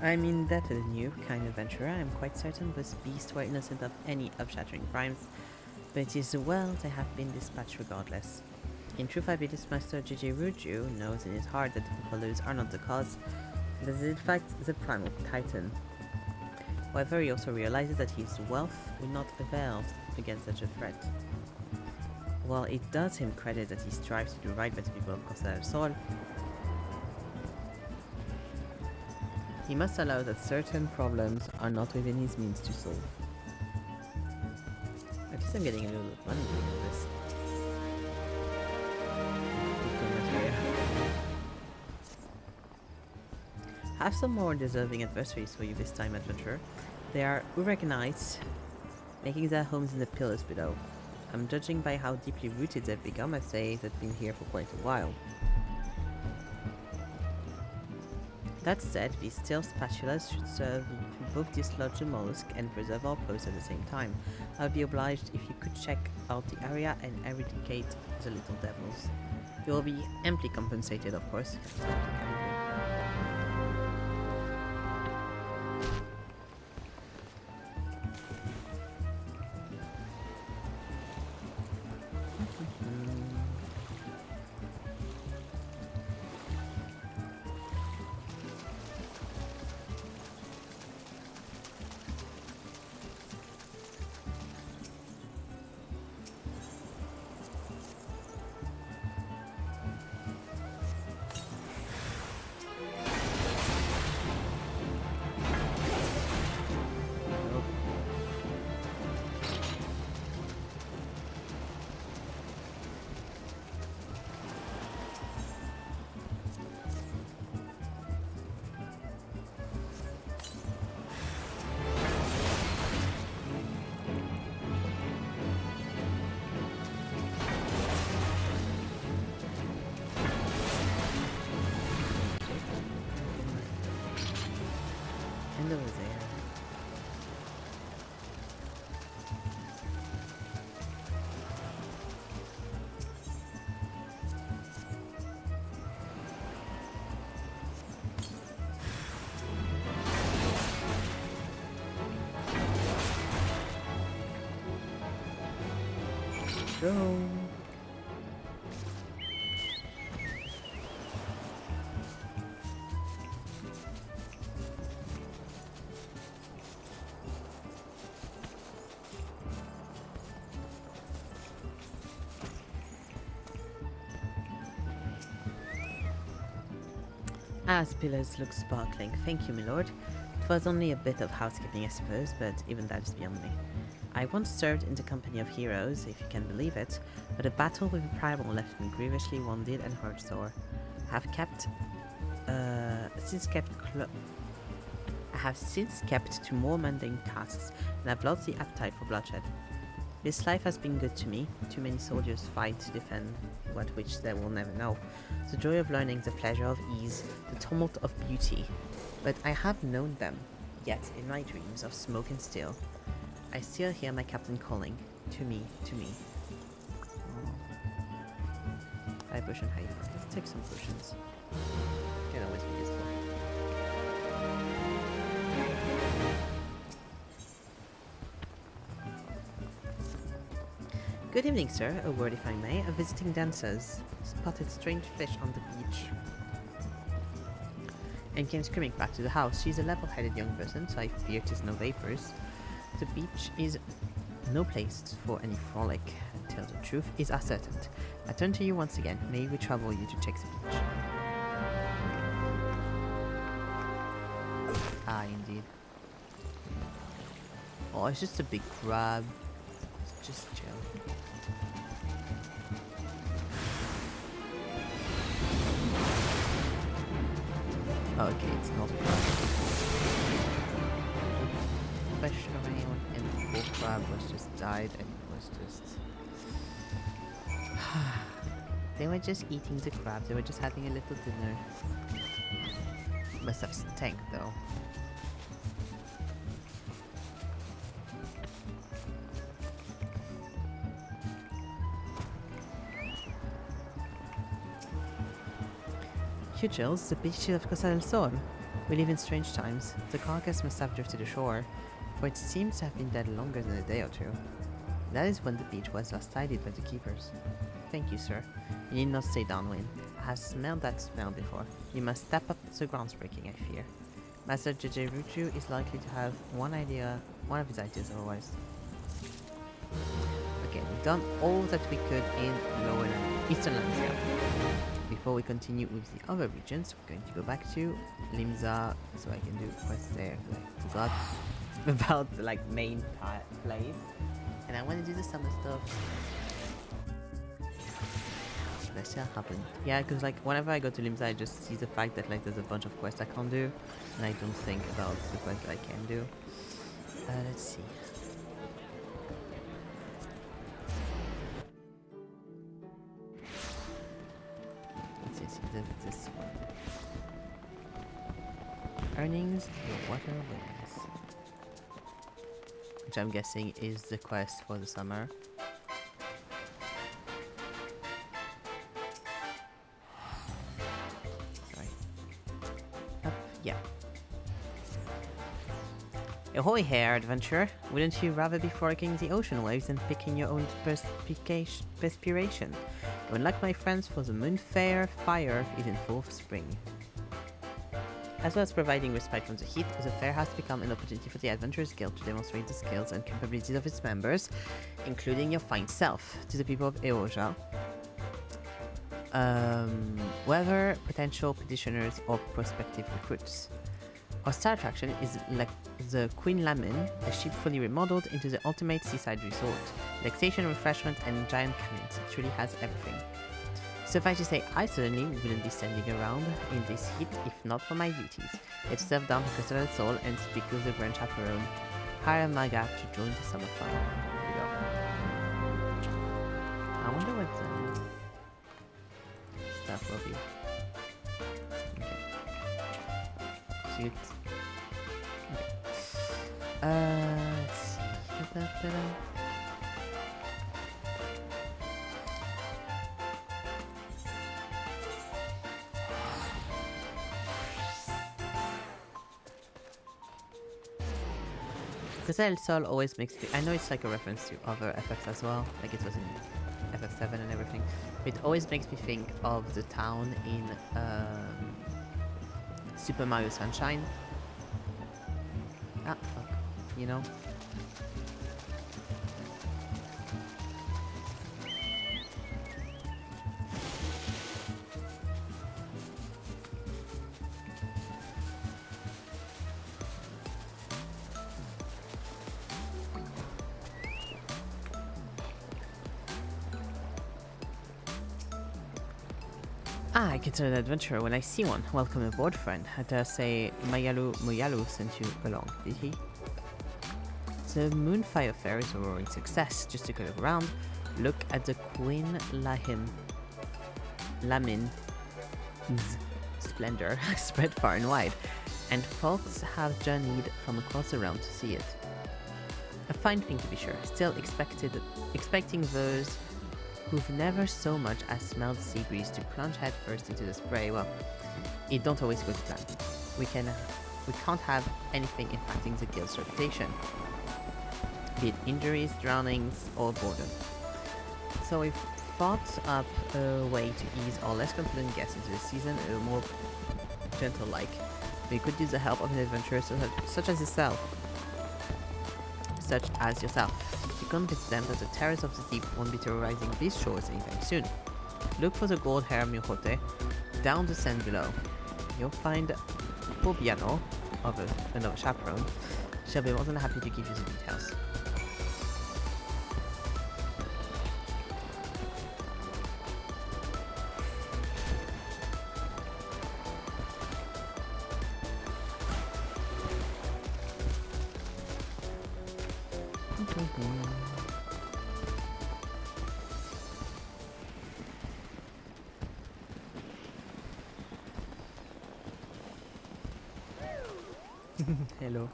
[SPEAKER 1] I mean, that is a new kind of adventurer. I'm quite certain this beast were innocent of any earth-shattering crimes, but it is well they have been dispatched regardless. In truth, I believe Master J.J. Ruju knows in his heart that the buffaloes are not the cause, and that is in fact the primal titan. However, he also realizes that his wealth will not avail against such a threat. While it does him credit that he strives to do right by the people of Costa del Sol, he must allow that certain problems are not within his means to solve. At least I'm getting a little bit of money doing this. Have some more deserving adversaries for you this time, adventurer. They are Urek Knights, making their homes in the pillars below. I'm judging by how deeply rooted they've become, I'd say they've been here for quite a while. That said, these steel spatulas should serve to both dislodge the mollusk and preserve our post at the same time. I'd be obliged if you could check out the area and eradicate the little devils. You will be amply compensated, of course. And over there. Go. As pillars look sparkling. Thank you, my lord. It was only a bit of housekeeping, I suppose, but even that is beyond me. I once served in the company of heroes, if you can believe it, but a battle with a primal left me grievously wounded and hurt sore. I have since kept to more mundane tasks, and I've lost the appetite for bloodshed. This life has been good to me. Too many soldiers fight to defend what which they will never know. The joy of learning, the pleasure of ease, the tumult of beauty. But I have known them. Yet, in my dreams of smoke and steel, I still hear my captain calling, to me, to me. Oh. High potion, high heals. Let's take some potions. Can always be useful. Good evening, sir. A word if I may. A visiting dancers spotted strange fish on the beach and came screaming back to the house. She's a level-headed young person, so I fear 'tis no vapors. The beach is no place for any frolic until the truth is ascertained. I turn to you once again. May we trouble you to check the beach? Ah, indeed. Oh, it's just a big crab. It's just chill. Oh, okay, it's not a crab. Fish around and the poor crab was just died and it was just... They were just eating the crab, they were just having a little dinner. Must have stank though. Chills, the beach of Costa del Sol. We live in strange times. The carcass must have drifted ashore, for it seems to have been dead longer than a day or two. That is when the beach was last tidied by the keepers. Thank you, sir. You need not stay downwind. I have smelled that smell before. You must step up the groundsbreaking, I fear. Master JJ Ruchu is likely to have one of his ideas otherwise. Okay, we've done all that we could in Lower Eastern Lamsia. Before we continue with the other regions, we're going to go back to Limsa so I can do quests there. I forgot about the main place, and I want to do the summer stuff. Noscea happened. Yeah, because whenever I go to Limsa, I just see the fact that there's a bunch of quests I can't do, and I don't think about the quests that I can do. Let's see. This one. Earnings, the water wings. Which I'm guessing is the quest for the summer. Sorry. Up, yeah. Ahoy here, adventurer. Wouldn't you rather be frolicking the ocean waves than picking your own perspiration? Unlike my friends, for the moon fair, fire is in full spring. As well as providing respite from the heat, the fair has become an opportunity for the Adventurers Guild to demonstrate the skills and capabilities of its members, including your fine self, to the people of Eoja. Whether potential petitioners or prospective recruits. Our star attraction is the Queen Lamin, a ship fully remodeled into the ultimate seaside resort. Relaxation, refreshment, and giant cannons. It truly has everything. Suffice to say, I certainly wouldn't be standing around in this heat if not for my duties. Let's step down to Costa del Sol and speak with the branch chaperone. Hire Maga to join the summer fun. Here we go. I wonder what the stuff will be. Okay. Suit. Let's see. Costa del Sol always makes me... I know it's a reference to other FX as well, like it was in FF7 and everything, but it always makes me think of the town in Super Mario Sunshine. Ah, fuck. You know? Ah, I consider an adventurer when I see one. Welcome aboard, friend. I dare say Moyalu sent you along, did he? The Moonfire Fair is a roaring success. Just to go around, look at the Queen Lamin's splendor spread far and wide. and folks have journeyed from across the realm to see it. A fine thing to be sure, still expecting those who've never so much as smelled the sea breeze to plunge headfirst into the spray. Well, it don't always go to plan. We can't have anything impacting the guild's reputation, be it injuries, drownings, or boredom. So we've thought up a way to ease our less confident guests into the season a more gentle-like. We could use the help of an adventurer such as yourself, to convince them that the terrors of the deep won't be terrorizing these shores anytime soon. Look for the gold hair Mijote down the sand below. You'll find Pobiano, another chaperone. She'll be more than happy to give you the details. Hello.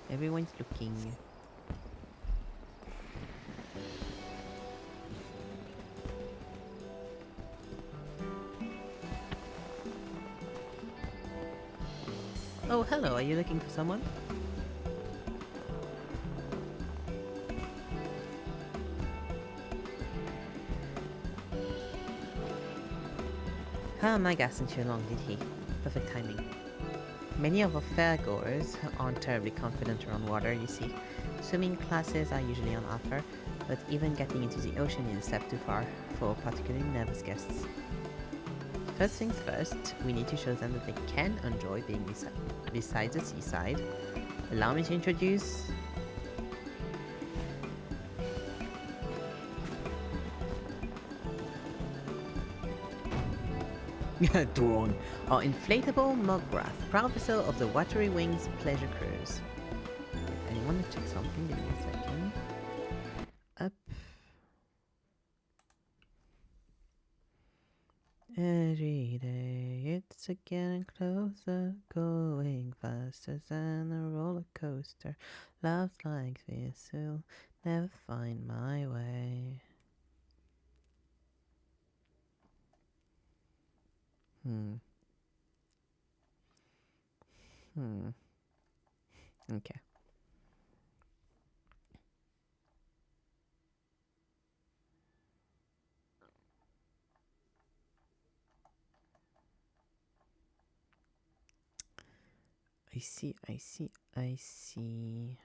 [SPEAKER 1] Everyone's looking. Oh, hello. Are you looking for someone? My guy sent you along, did he? Perfect timing. Many of our fairgoers aren't terribly confident around water, you see. Swimming classes are usually on offer, but even getting into the ocean is a step too far for particularly nervous guests. First things first, we need to show them that they can enjoy being beside the seaside. Allow me to introduce... Dawn, our inflatable Muggrath, proud vessel of the Watery Wings Pleasure Cruise. Anyone to check something? Give me a second. Up. Every day it's getting closer, going faster than a roller coaster. Love's like this, will never find my way. Okay. I see.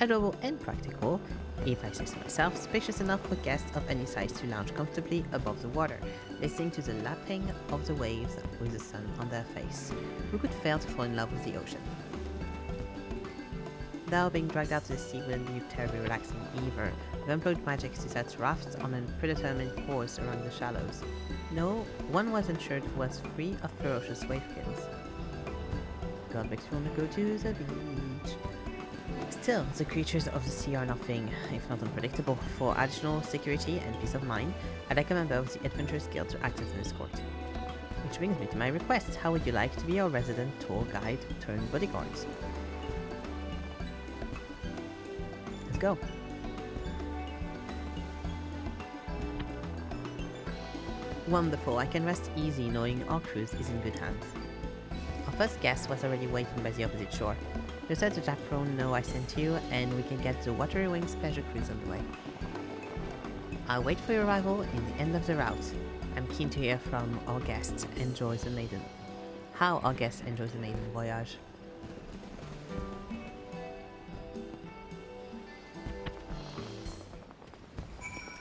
[SPEAKER 1] Adorable and practical, if I say so myself, spacious enough for guests of any size to lounge comfortably above the water, listening to the lapping of the waves with the sun on their face. Who could fail to fall in love with the ocean? Though being dragged out to the sea wouldn't be terribly relaxing either. We've employed magic to set rafts on a predetermined course around the shallows. No, one was ensured who was free of ferocious wavekins. God makes me want to go to the beach. Still, the creatures of the sea are nothing, if not unpredictable. For additional security and peace of mind, I'd like a member of the Adventurers Guild to act as an escort. Which brings me to my request. How would you like to be our resident tour guide turned bodyguards? Let's go. Wonderful, I can rest easy knowing our cruise is in good hands. Our first guest was already waiting by the opposite shore. Just let the chaperone know I sent you, and we can get the Watery Wings Pleasure Cruise underway. I'll wait for your arrival in the end of the route. I'm keen to hear from our guests how our guests enjoy the maiden voyage.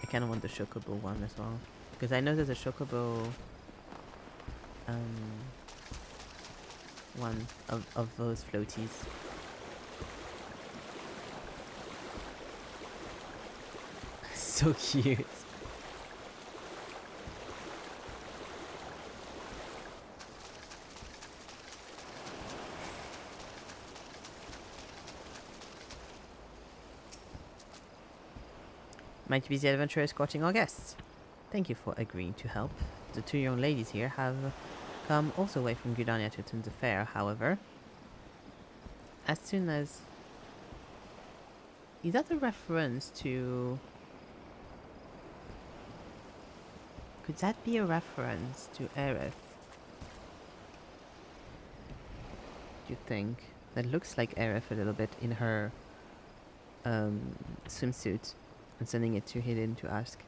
[SPEAKER 1] I kind of want the Chocobo one as well, because I know there's a Chocobo one of those floaties. So cute. Might be the adventurer escorting our guests. Thank you for agreeing to help. The two young ladies here have come all the way from Gridania to attend the fair, however. As soon as... Is that a reference to... Could that be a reference to Aerith? Do you think? That looks like Aerith a little bit in her swimsuit. I'm sending it to Hidden to ask.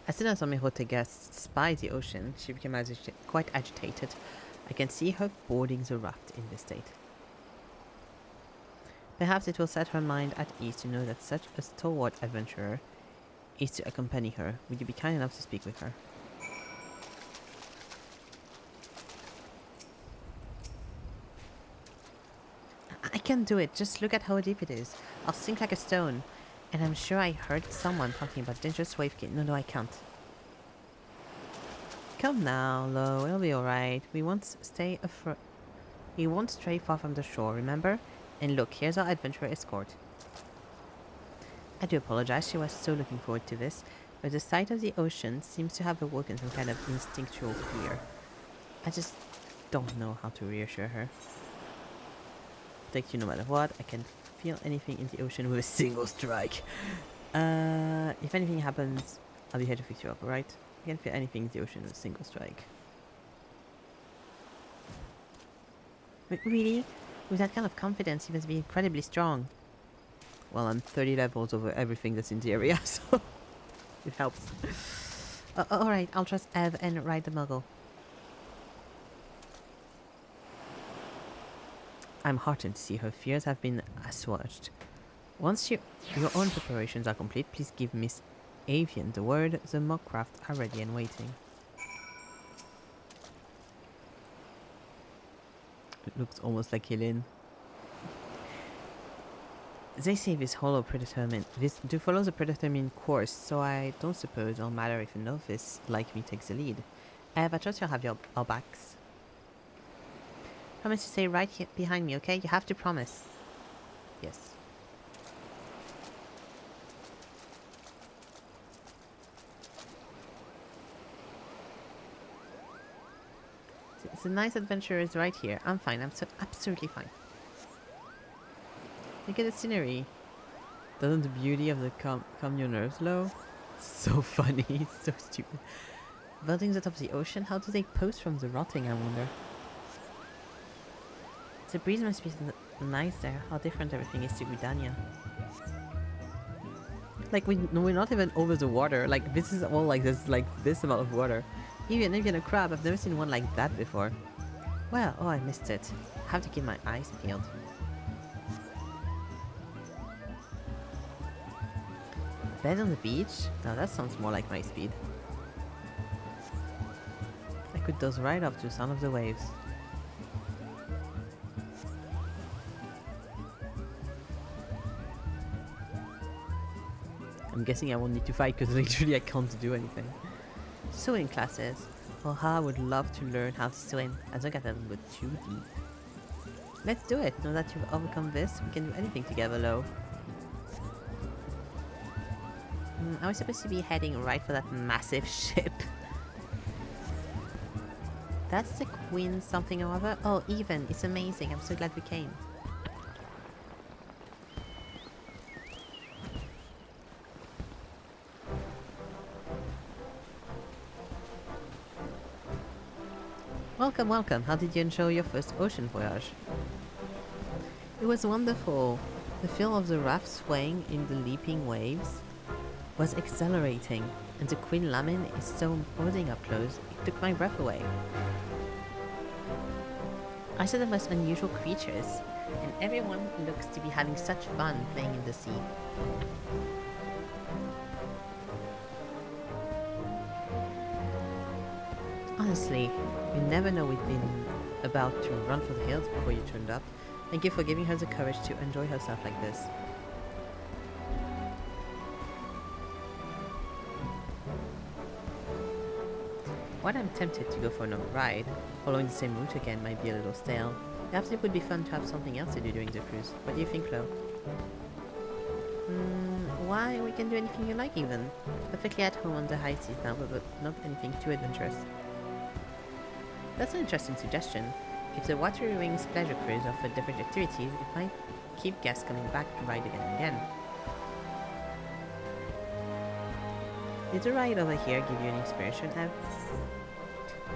[SPEAKER 1] As soon as Amihote guests spy the ocean, she became quite agitated. I can see her boarding the raft in this state. Perhaps it will set her mind at ease to know that such a stalwart adventurer is to accompany her. Would you be kind enough to speak with her? I can do it. Just look at how deep it is. I'll sink like a stone. And I'm sure I heard someone talking about dangerous wave kit. No, I can't. Come now, Lo. It'll be alright. We won't stray far from the shore, remember? And look, here's our adventurer escort. I do apologize. She was so looking forward to this. But the sight of the ocean seems to have awoken some kind of instinctual fear. I just don't know how to reassure her. Take you no matter what. I can feel anything in the ocean with a single strike. If anything happens, I'll be here to fix you up, alright? I can feel anything in the ocean with a single strike. But really? With that kind of confidence, you must be incredibly strong. Well, I'm 30 levels over everything that's in the area, so it helps. Alright, I'll trust Ev and ride the Muggle. I'm heartened to see her fears have been assuaged. Once your own preparations are complete, please give Miss Avian the word. The Mugcraft are ready and waiting. It looks almost like Helene. They say this follows a predetermined course, so I don't suppose it'll matter if a novice like me takes the lead. I trust you'll have our backs. Promise to stay right here behind me, okay? You have to promise. Yes. The nice adventure is right here. I'm fine. I'm so absolutely fine. Look at the scenery. Doesn't the beauty of the calm your nerves low? So funny. So stupid. Buildings atop the ocean? How do they pose from the rotting, I wonder? The breeze must be nice there. How different everything is to Gridania. Like we're not even over the water. Like this is all like this amount of water. Even a crab. I've never seen one like that before. Well, oh, I missed it. I have to keep my eyes peeled. Bed on the beach? Now that sounds more like my speed. I could doze right off to the sound of the waves. I'm guessing I won't need to fight because literally I can't do anything. Swimming classes. Oh, how I would love to learn how to swim. I don't get them with too deep. Let's do it. Now that you've overcome this, we can do anything together, Lo. I was supposed to be heading right for that massive ship. That's the Queen something or other. Oh, Even. It's amazing. I'm so glad we came. Welcome, welcome. How did you enjoy your first ocean voyage? It was wonderful. The feel of the raft swaying in the leaping waves was exhilarating, and the Queen Lamin is so imposing up close, it took my breath away. Ice are the most unusual creatures, and everyone looks to be having such fun playing in the sea. Honestly, you never know we'd been about to run for the hills before you turned up. Thank you for giving her the courage to enjoy herself like this. While I'm tempted to go for another ride, following the same route again might be a little stale. Perhaps it would be fun to have something else to do during the cruise. What do you think, Chloe? Why? We can do anything you like even. Perfectly at home on the high seas now, but not anything too adventurous. That's an interesting suggestion. If the Watery Wings pleasure cruise offered different activities, it might keep guests coming back to ride again and again. Did the ride over here give you any inspiration, Ev?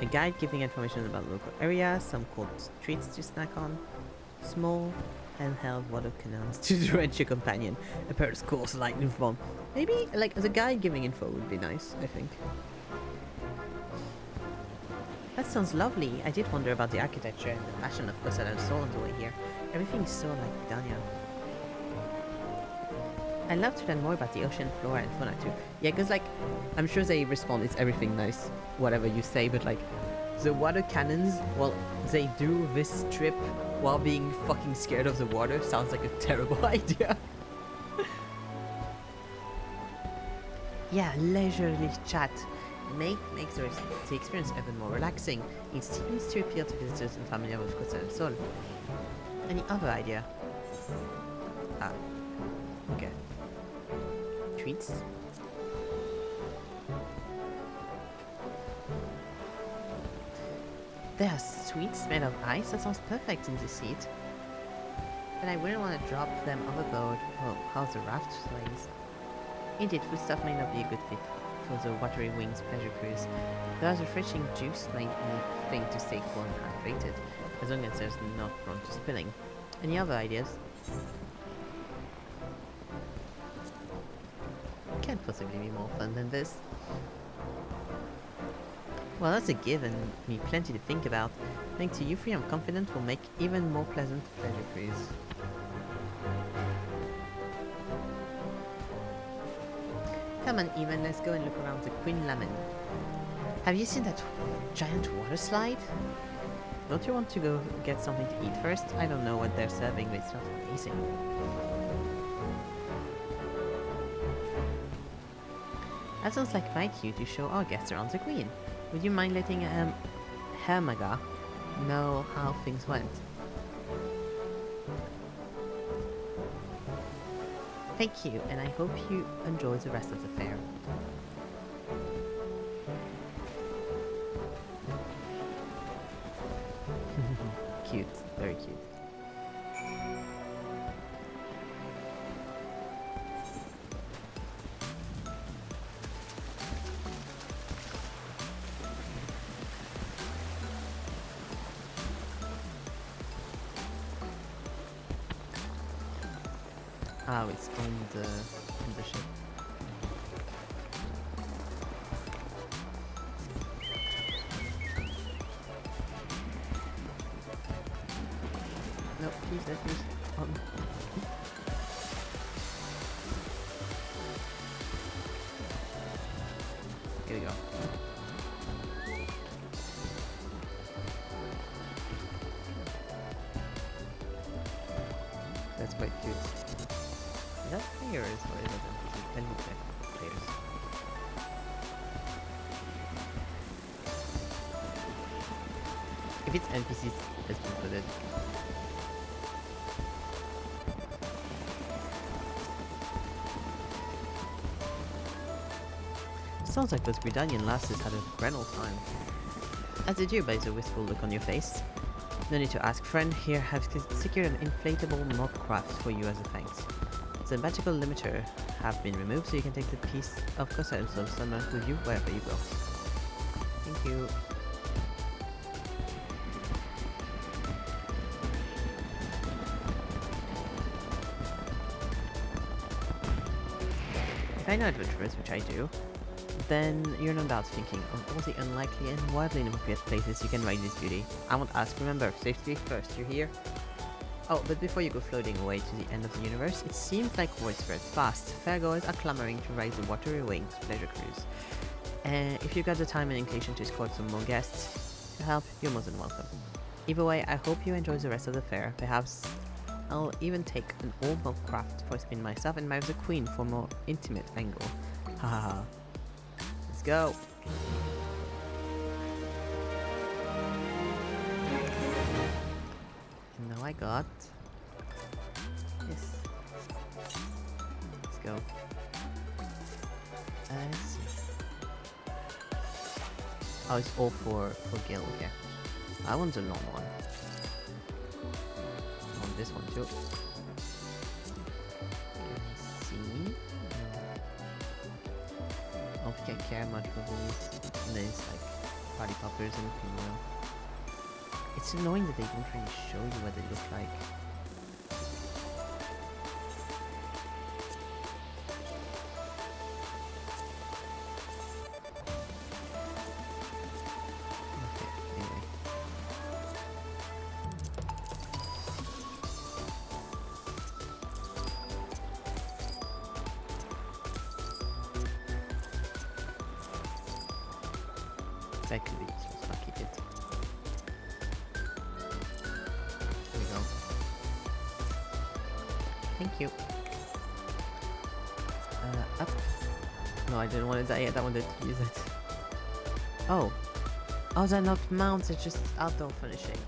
[SPEAKER 1] A guide giving information about local areas, some cool treats to snack on, small handheld water cannons to drench your companion, a pair of schools lightning bomb. Maybe like the guide giving info would be nice, I think. That sounds lovely. I did wonder about the architecture and the fashion of Noscea and so on the way here. Everything is so like Dania. I'd love to learn more about the ocean, flora and fauna too. Yeah, because like, I'm sure they respond, it's everything nice, whatever you say, but like, the water cannons, well, they do this trip while being fucking scared of the water. Sounds like a terrible idea. Yeah, leisurely chat. Makes the experience even more relaxing. It seems to appeal to visitors and familiar with Costa del Sol. Any other idea? Ah, okay. Treats? There are sweets made of ice? That sounds perfect in this heat. But I wouldn't want to drop them overboard. Oh, how's the raft sways? Indeed, foodstuff may not be a good fit for the Watery Wings pleasure cruise. There's refreshing juice made anything to stay cool and hydrated, as long as there's not prone to spilling. Any other ideas? Can't possibly be more fun than this. Well, that's a given me plenty to think about. Thanks to you three, I'm confident we'll make even more pleasant pleasure cruise. Come on, Evan, let's go and look around the Queen Lemon. Have you seen that giant water slide? Don't you want to go get something to eat first? I don't know what they're serving, but it's not amazing. That sounds like my cue to show our guests around the Queen. Would you mind letting Hermaga know how things went? Thank you, and I hope you enjoy the rest of the fair. Cute, very cute. Oh, it's on the ship. No, please let me on. Here we go. That's quite cute. Is that players or is that NPCs? Can we check players? If it's NPCs, let's move with it. Sounds like those Gridanian lasses had a grand old time. As did you by the wistful look on your face. No need to ask, friend. Here, have secured an inflatable mod craft for you as a thanks. The magical limiter have been removed, so you can take the piece of Noscea and Summer with you wherever you go. Thank you. If I know adventurers, which I do, then you're no doubt thinking of all the unlikely and wildly inappropriate places you can ride this beauty. I won't ask, remember, safety first, you hear? Oh, but before you go floating away to the end of the universe, it seems like word spreads fast. Fairgoers are clamoring to ride the watery wings pleasure cruise. And if you've got the time and inclination to escort some more guests to help, you're more than welcome. Either way, I hope you enjoy the rest of the fair. Perhaps I'll even take an old milk craft for a spin myself and marry the queen for a more intimate angle. Ha ha ha. Let's go. And now I got this. Let's go. Let's see. Oh, it's all for Gil, okay. I want the long one. I want this one too. Can I see? I don't think I care much for these. And then it's like party poppers and female. It's annoying that they don't really show you what they look like. That could be useful, so I'll keep it. There we go. Thank you. Up. No, I didn't want to die yet. I wanted to use it. Oh. Oh, they're not mounts, it's just outdoor finishing.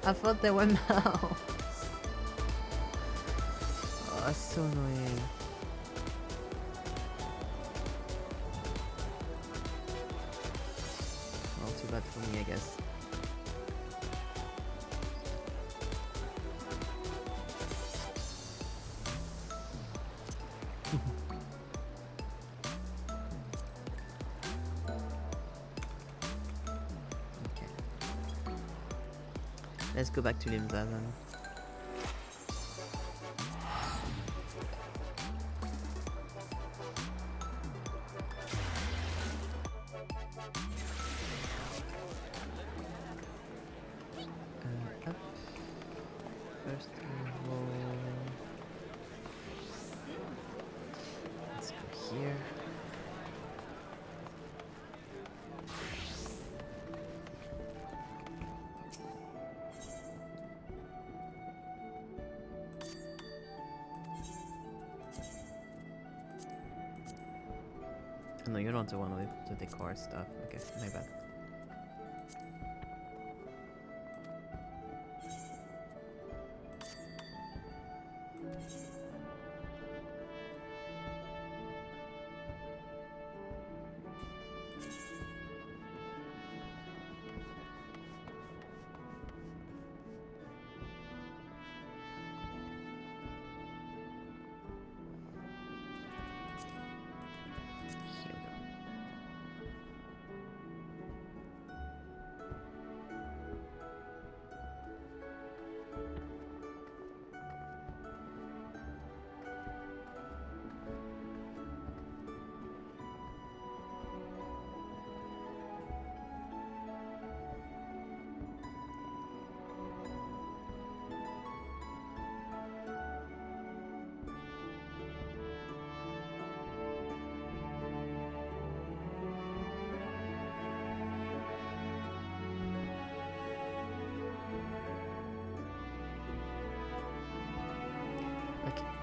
[SPEAKER 1] I thought they were mounts. Oh, that's so annoying. Too bad for me, I guess. Okay. Let's go back to Limza then. Up. First level. Let's go here. No, you're not the one with the decor stuff. Okay, my bad.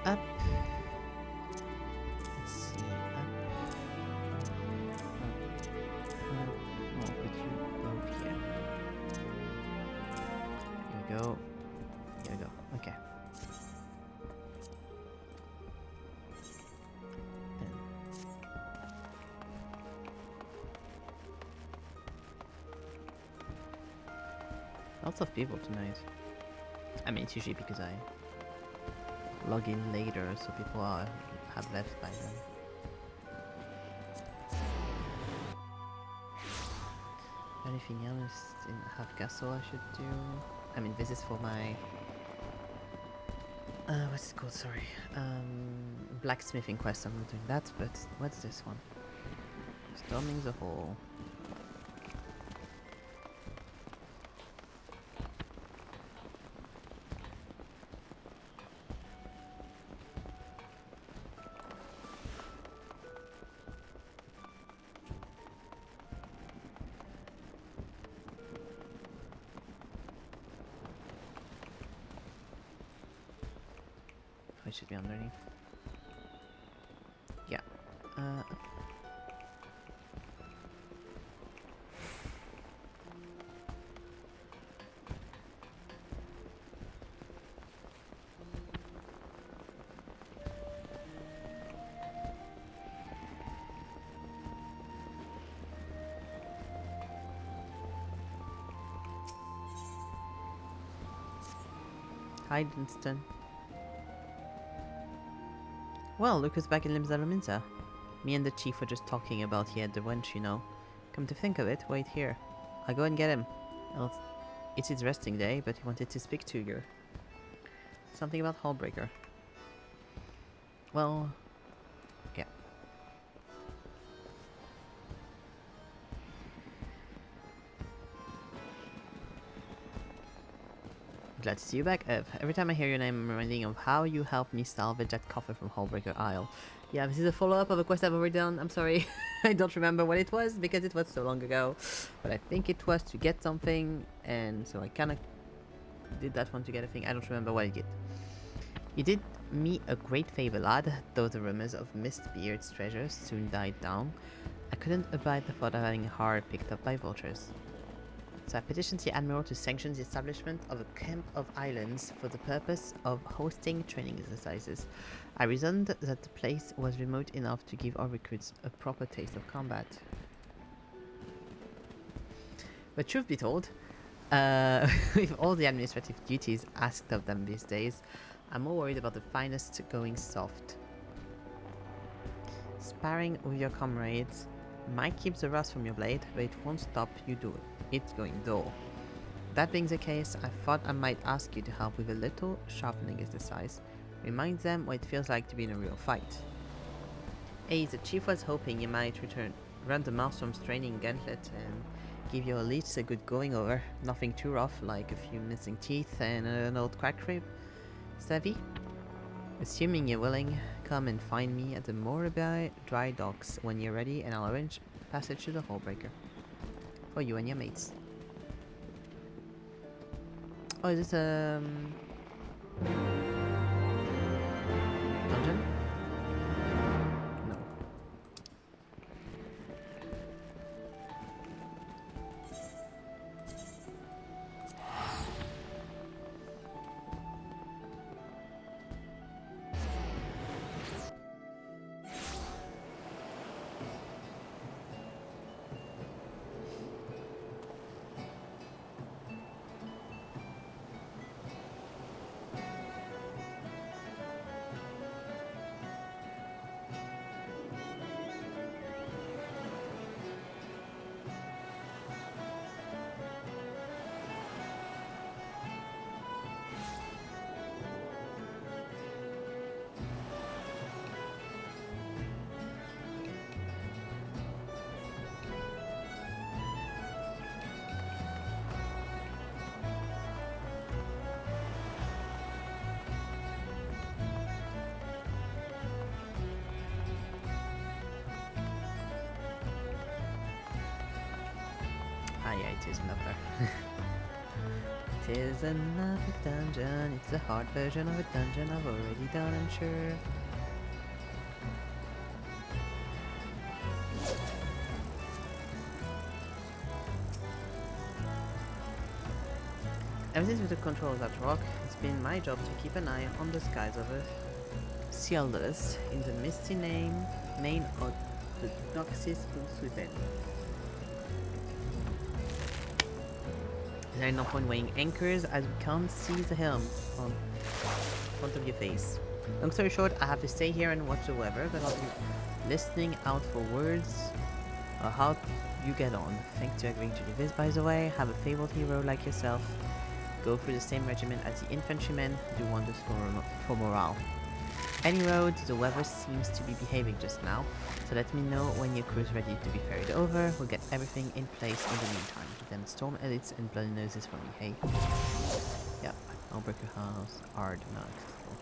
[SPEAKER 1] Up. Let's see. Up. I'll put you both here. Here we go. Here we go. Okay. Then. Lots of people tonight. I mean, it's usually because I log in later, so people have left by then. Anything else in Half Castle I should do? I mean, this is for my what's it called? Sorry, blacksmithing quest. I'm not doing that, but what's this one? Storming the hall. Oh, it should be underneath. Yeah. Hi, Dunstan. Well, look who's back in Limsa. Me and the chief were just talking about he had the wench, you know. Come to think of it, wait here. I'll go and get him. It's his resting day, but he wanted to speak to you. Something about Hallbreaker. Well, yeah. Glad to see you back, Ev. Every time I hear your name, I'm reminding of how you helped me salvage that coffer from Hallbreaker Isle. Yeah, this is a follow-up of a quest I've already done. I'm sorry, I don't remember what it was because it was so long ago. But I think it was to get something, and so I kinda did that one to get a thing. I don't remember what I did. You did me a great favor, lad, though the rumors of Mistbeard's treasures soon died down. I couldn't abide the thought of having a heart picked up by vultures. So I petitioned the Admiral to sanction the establishment of a camp of islands for the purpose of hosting training exercises. I reasoned that the place was remote enough to give our recruits a proper taste of combat. But truth be told, with all the administrative duties asked of them these days, I'm more worried about the finest going soft. Sparring with your comrades might keep the rust from your blade, but it won't stop you doing it going dull. That being the case, I thought I might ask you to help with a little sharpening exercise. Remind them what it feels like to be in a real fight. Hey, the chief was hoping you might run the Maelstrom's training gauntlet and give your elites a good going over. Nothing too rough, like a few missing teeth and an old crack rib. Savvy? Assuming you're willing, come and find me at the Morabai dry docks when you're ready, and I'll arrange passage to the Hallbreaker for you and your mates. Oh, is this dungeon? No. Ah yeah, it is another. It is another dungeon. It's a hard version of a dungeon I've already done, I'm sure. Ever since we took control of that rock, it's been my job to keep an eye on the skies of Sealdus in the misty main of the Noxis Swithen. There ain't no point weighing anchors as we can't see the helm on front of your face. Long story short, I have to stay here and watch the weather, but I'll be listening out for words or how you get on. Thanks to agreeing to do this, by the way. Have a fabled hero like yourself go through the same regiment as the infantrymen, do wonders for morale. Any roads, the weather seems to be behaving just now, so let me know when your crew's ready to be ferried over. We'll get everything in place in the meantime. Then storm elites and bloody noses for me, hey? Yeah, I'll break your house. Hard, not accessible.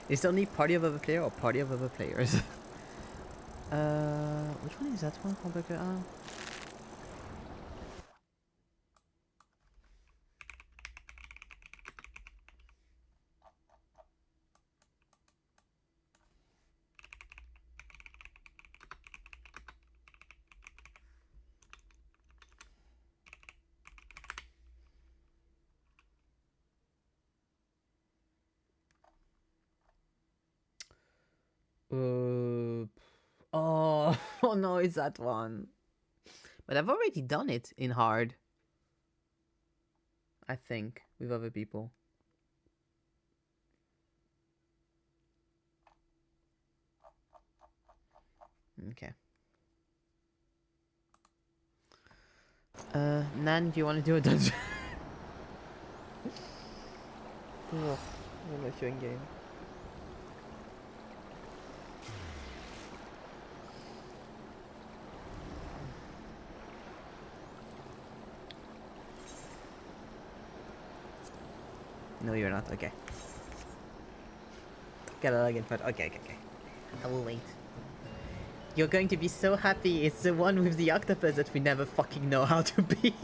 [SPEAKER 1] It's only party of other player or party of other players? Which one is that one? Hamburger? Oh, oh no, it's that one. But I've already done it in hard. I think, with other people. Okay. Nan, do you want to do a dungeon? Oh, I don't know if you're in game. No, you're not. Okay. Gotta log in, but okay. I will wait. You're going to be so happy. It's the one with the octopus that we never fucking know how to beat.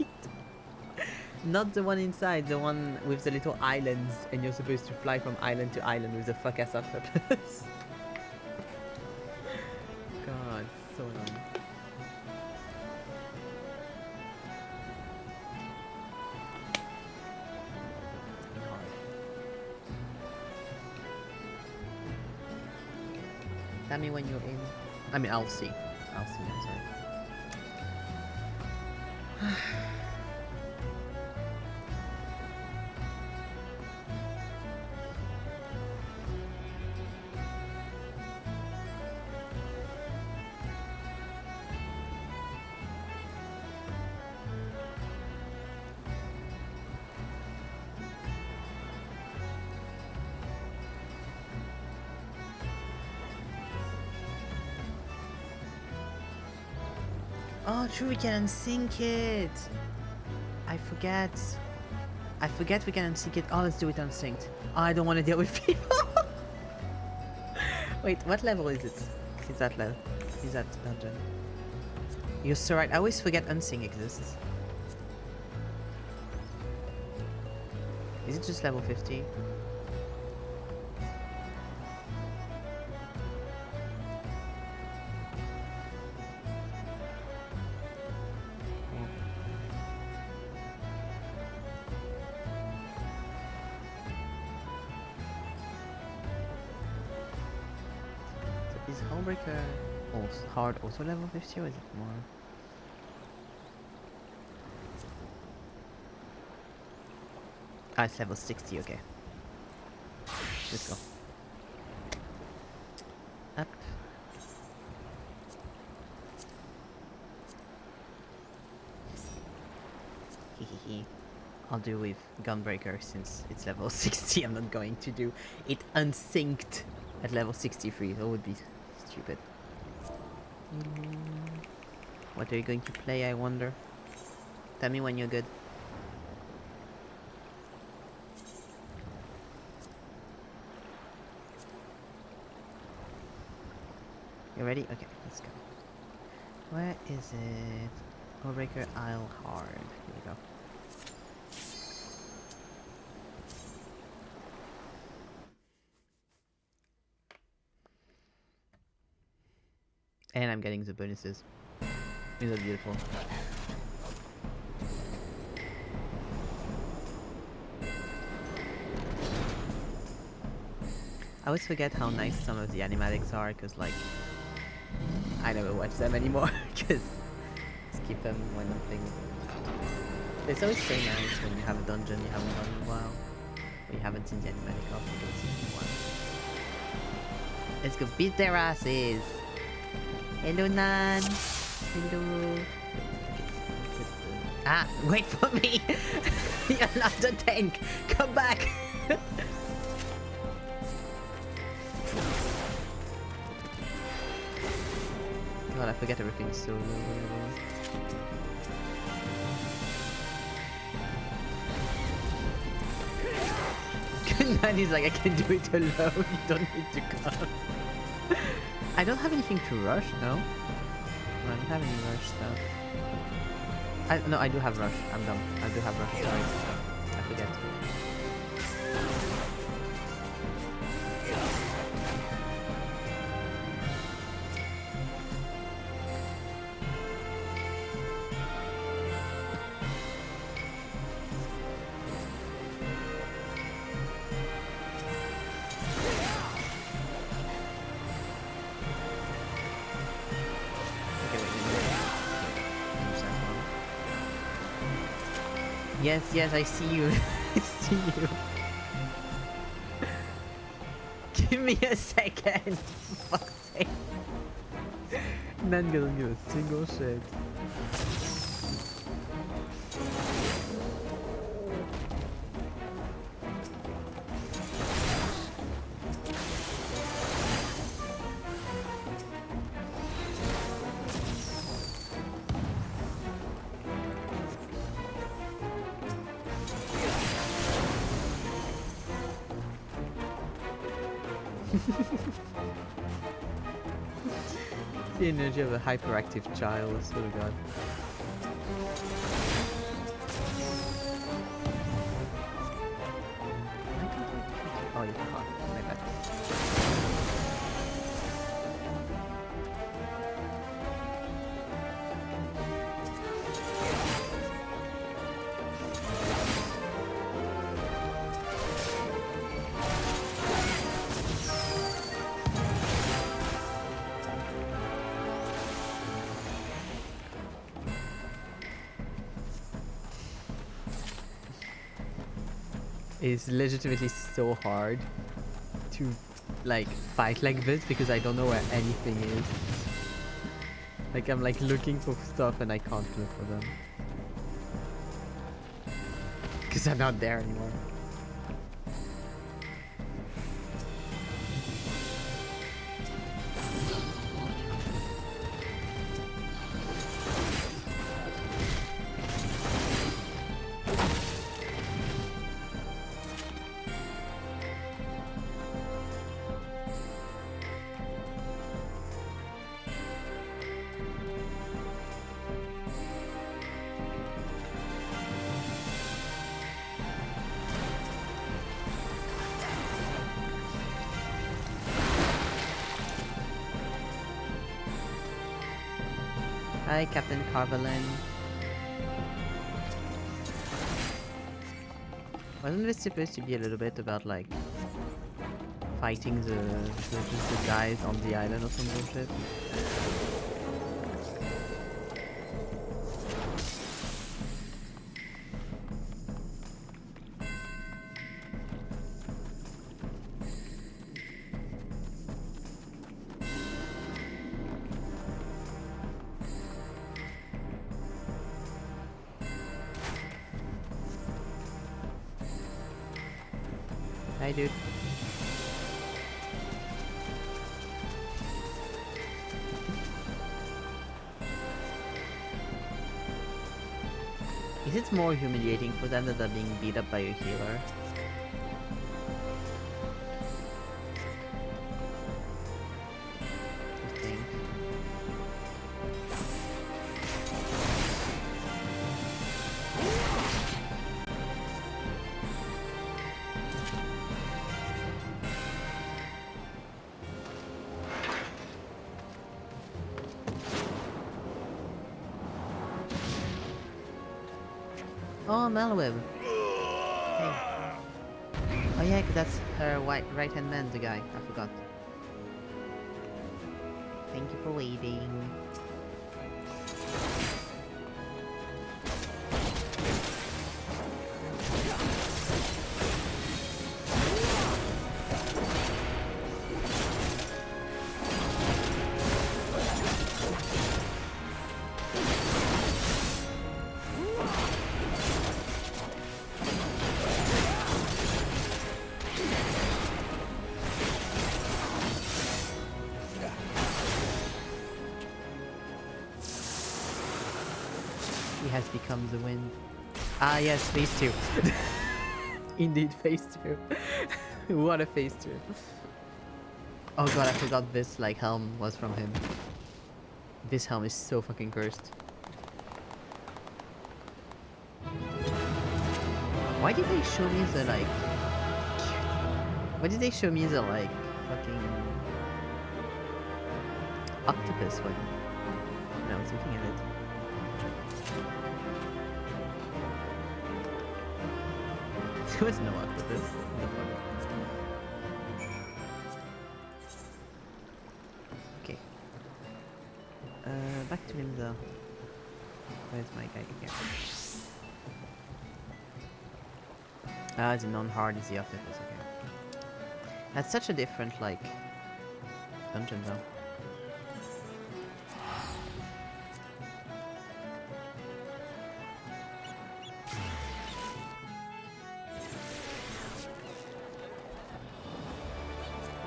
[SPEAKER 1] Not the one inside, the one with the little islands, and you're supposed to fly from island to island with the fuck-ass octopus. God, so annoying. Tell me when you're in. I mean, I'll see. I'm sorry. Oh, true, we can unsync it. I forget we can unsync it. Oh, let's do it unsynced. Oh, I don't want to deal with people. Wait, what level is it? Is that level? Is that dungeon? You're so right. I always forget unsync exists. Is it just level 50? Is Homebreaker hard also level 50 or is it more? Ah, it's level 60, okay. Let's go. Up. Hehehe. I'll do with Gunbreaker since it's level 60. I'm not going to do it unsynced at level 63. That would be stupid. What are you going to play, I wonder? Tell me when you're good. You ready? Okay, let's go. Where is it? Homebreaker Isle Hard. Here we go. And I'm getting the bonuses. Isn't that beautiful? I always forget how nice some of the animatics are, because like I never watch them anymore, because skip them when I'm playing. It's always so nice when you have a dungeon you haven't done in a while, or you haven't seen the animatic of in a while. Let's go beat their asses! Hello, Nan! Hello! Ah, wait for me! You're not a tank! Come back! God, I forget everything so low. And he's like, I can do it alone, you don't need to come. I don't have anything to rush, no? No, I don't have any rush stuff. No, I do have rush. I'm dumb. I do have rush. Sorry. I forget. Yes, yes, I see you. I see you. Give me a second. For fuck's sake. Man doesn't give a single shit. The energy of a hyperactive child, I swear to God. Oh, you can't. My bad. It's legitimately so hard to like fight like this because I don't know where anything is. Like I'm like looking for stuff and I can't look for them because I'm not there anymore. Hi, Captain Carvelin. Wasn't this supposed to be a little bit about like fighting the guys on the island or some bullshit? Hi, dude. Is it more humiliating for them that they're being beat up by a healer? I think. Oh, Malweb. Hey. Oh yeah, 'cause that's her right-hand man, the guy. I forgot. Thank you for waiting. He has become the wind. Ah yes, phase 2. Indeed, phase 2. What a phase 2. Oh god, I forgot this like helm was from him. This helm is so fucking cursed. Why did they show me the like... Why did they show me the like fucking octopus when I was looking at it? There was no octopus. What the fuck? Okay. Back to Limsa. Where's my guy here? Ah, the non-hard is the octopus, okay. That's such a different, like, dungeon though.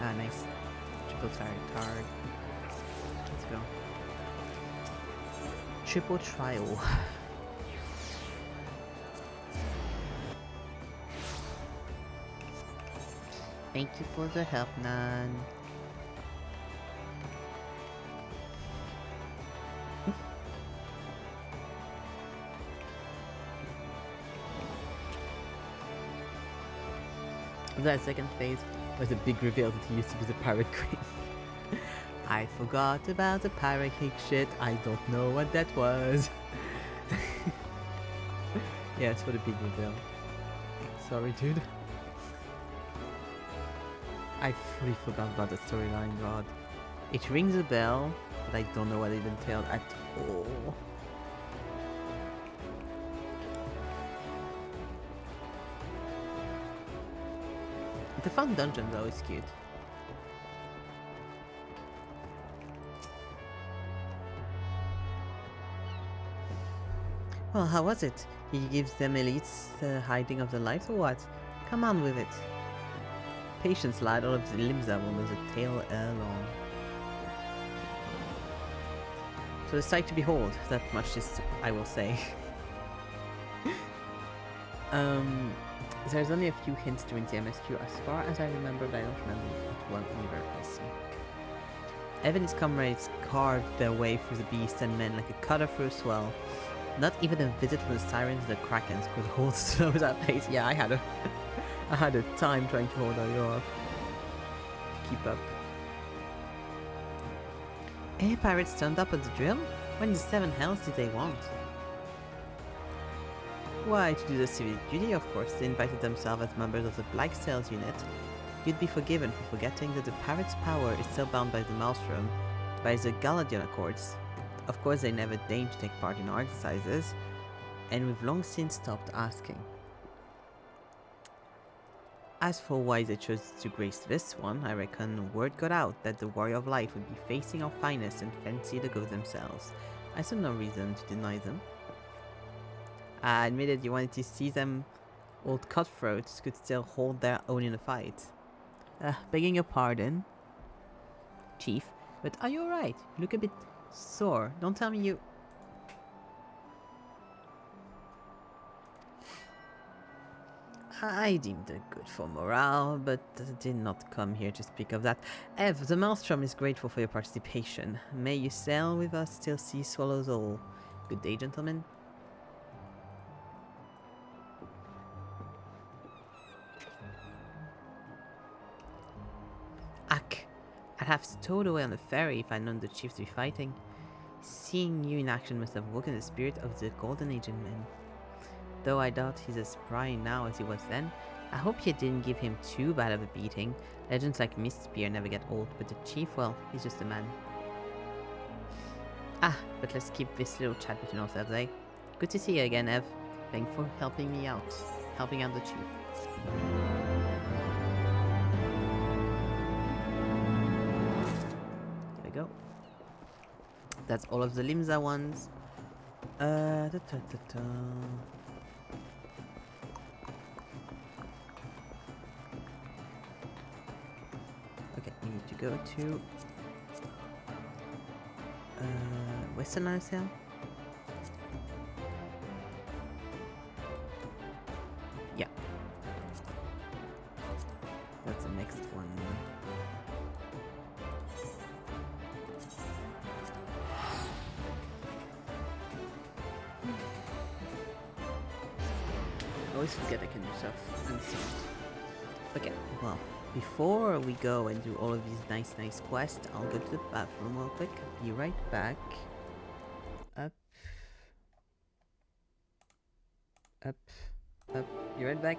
[SPEAKER 1] Ah, nice. Triple card. Let's go. Triple trial. Thank you for the help, Nan. That second phase was a big reveal that he used to be the pirate queen. I forgot about the pirate king shit. I don't know what that was. Yeah, it's for the big reveal. Sorry, dude. I fully forgot about the storyline, God. It rings a bell, but I don't know what it entailed at all. The fun dungeon though is cute. Well, how was it? He gives them elites the hiding of their lives or what? Come on with it. Patience, lad, all of the Limsa will lose a tail ere long. So a sight to behold, that much is I will say. There's only a few hints during the MSQ as far as I remember, but I don't remember it well either, I see. Ev and his comrades carved their way through the beasts and men like a cutter through a swell. Not even a visit from the sirens or the krakens could hold slow that pace. Yeah, I had a time trying to hold her off. Keep up. Eh, pirates turned up at the drill? What in the seven hells did they want? Why, to do the civic duty, of course. They invited themselves as members of the Black Sails unit. You'd be forgiven for forgetting that the pirates' power is still bound by the Maelstrom, by the Galadian Accords. Of course, they never deigned to take part in our exercises, and we've long since stopped asking. As for why they chose to grace this one, I reckon word got out that the Warrior of Light would be facing our finest and fancy the go themselves. I saw no reason to deny them. I admitted you wanted to see them old cutthroats could still hold their own in a fight. Begging your pardon, Chief, but are you alright? You look a bit sore. Don't tell me you... I deemed it good for morale, but did not come here to speak of that. Ev, the Maelstrom is grateful for your participation. May you sail with us till sea swallows all. Good day, gentlemen. Ack, I'd have stowed away on the ferry if I'd known the chiefs to be fighting. Seeing you in action must have woken the spirit of the Golden Age in men. Though I doubt he's as spry now as he was then, I hope you didn't give him too bad of a beating. Legends like Mistspear never get old, but the chief, well, he's just a man. Ah, but let's keep this little chat between ourselves, eh? Good to see you again, Ev. Thanks for helping me out. Helping out the chief. There we go. That's all of the Limsa ones. Okay, we need to go to Western Noscea. That's the next one. I always forget I can do stuff unseen. Okay, well, before we go and do all of these nice quests, I'll go to the bathroom real quick. Be right back. Up. Up. Up. Be right back.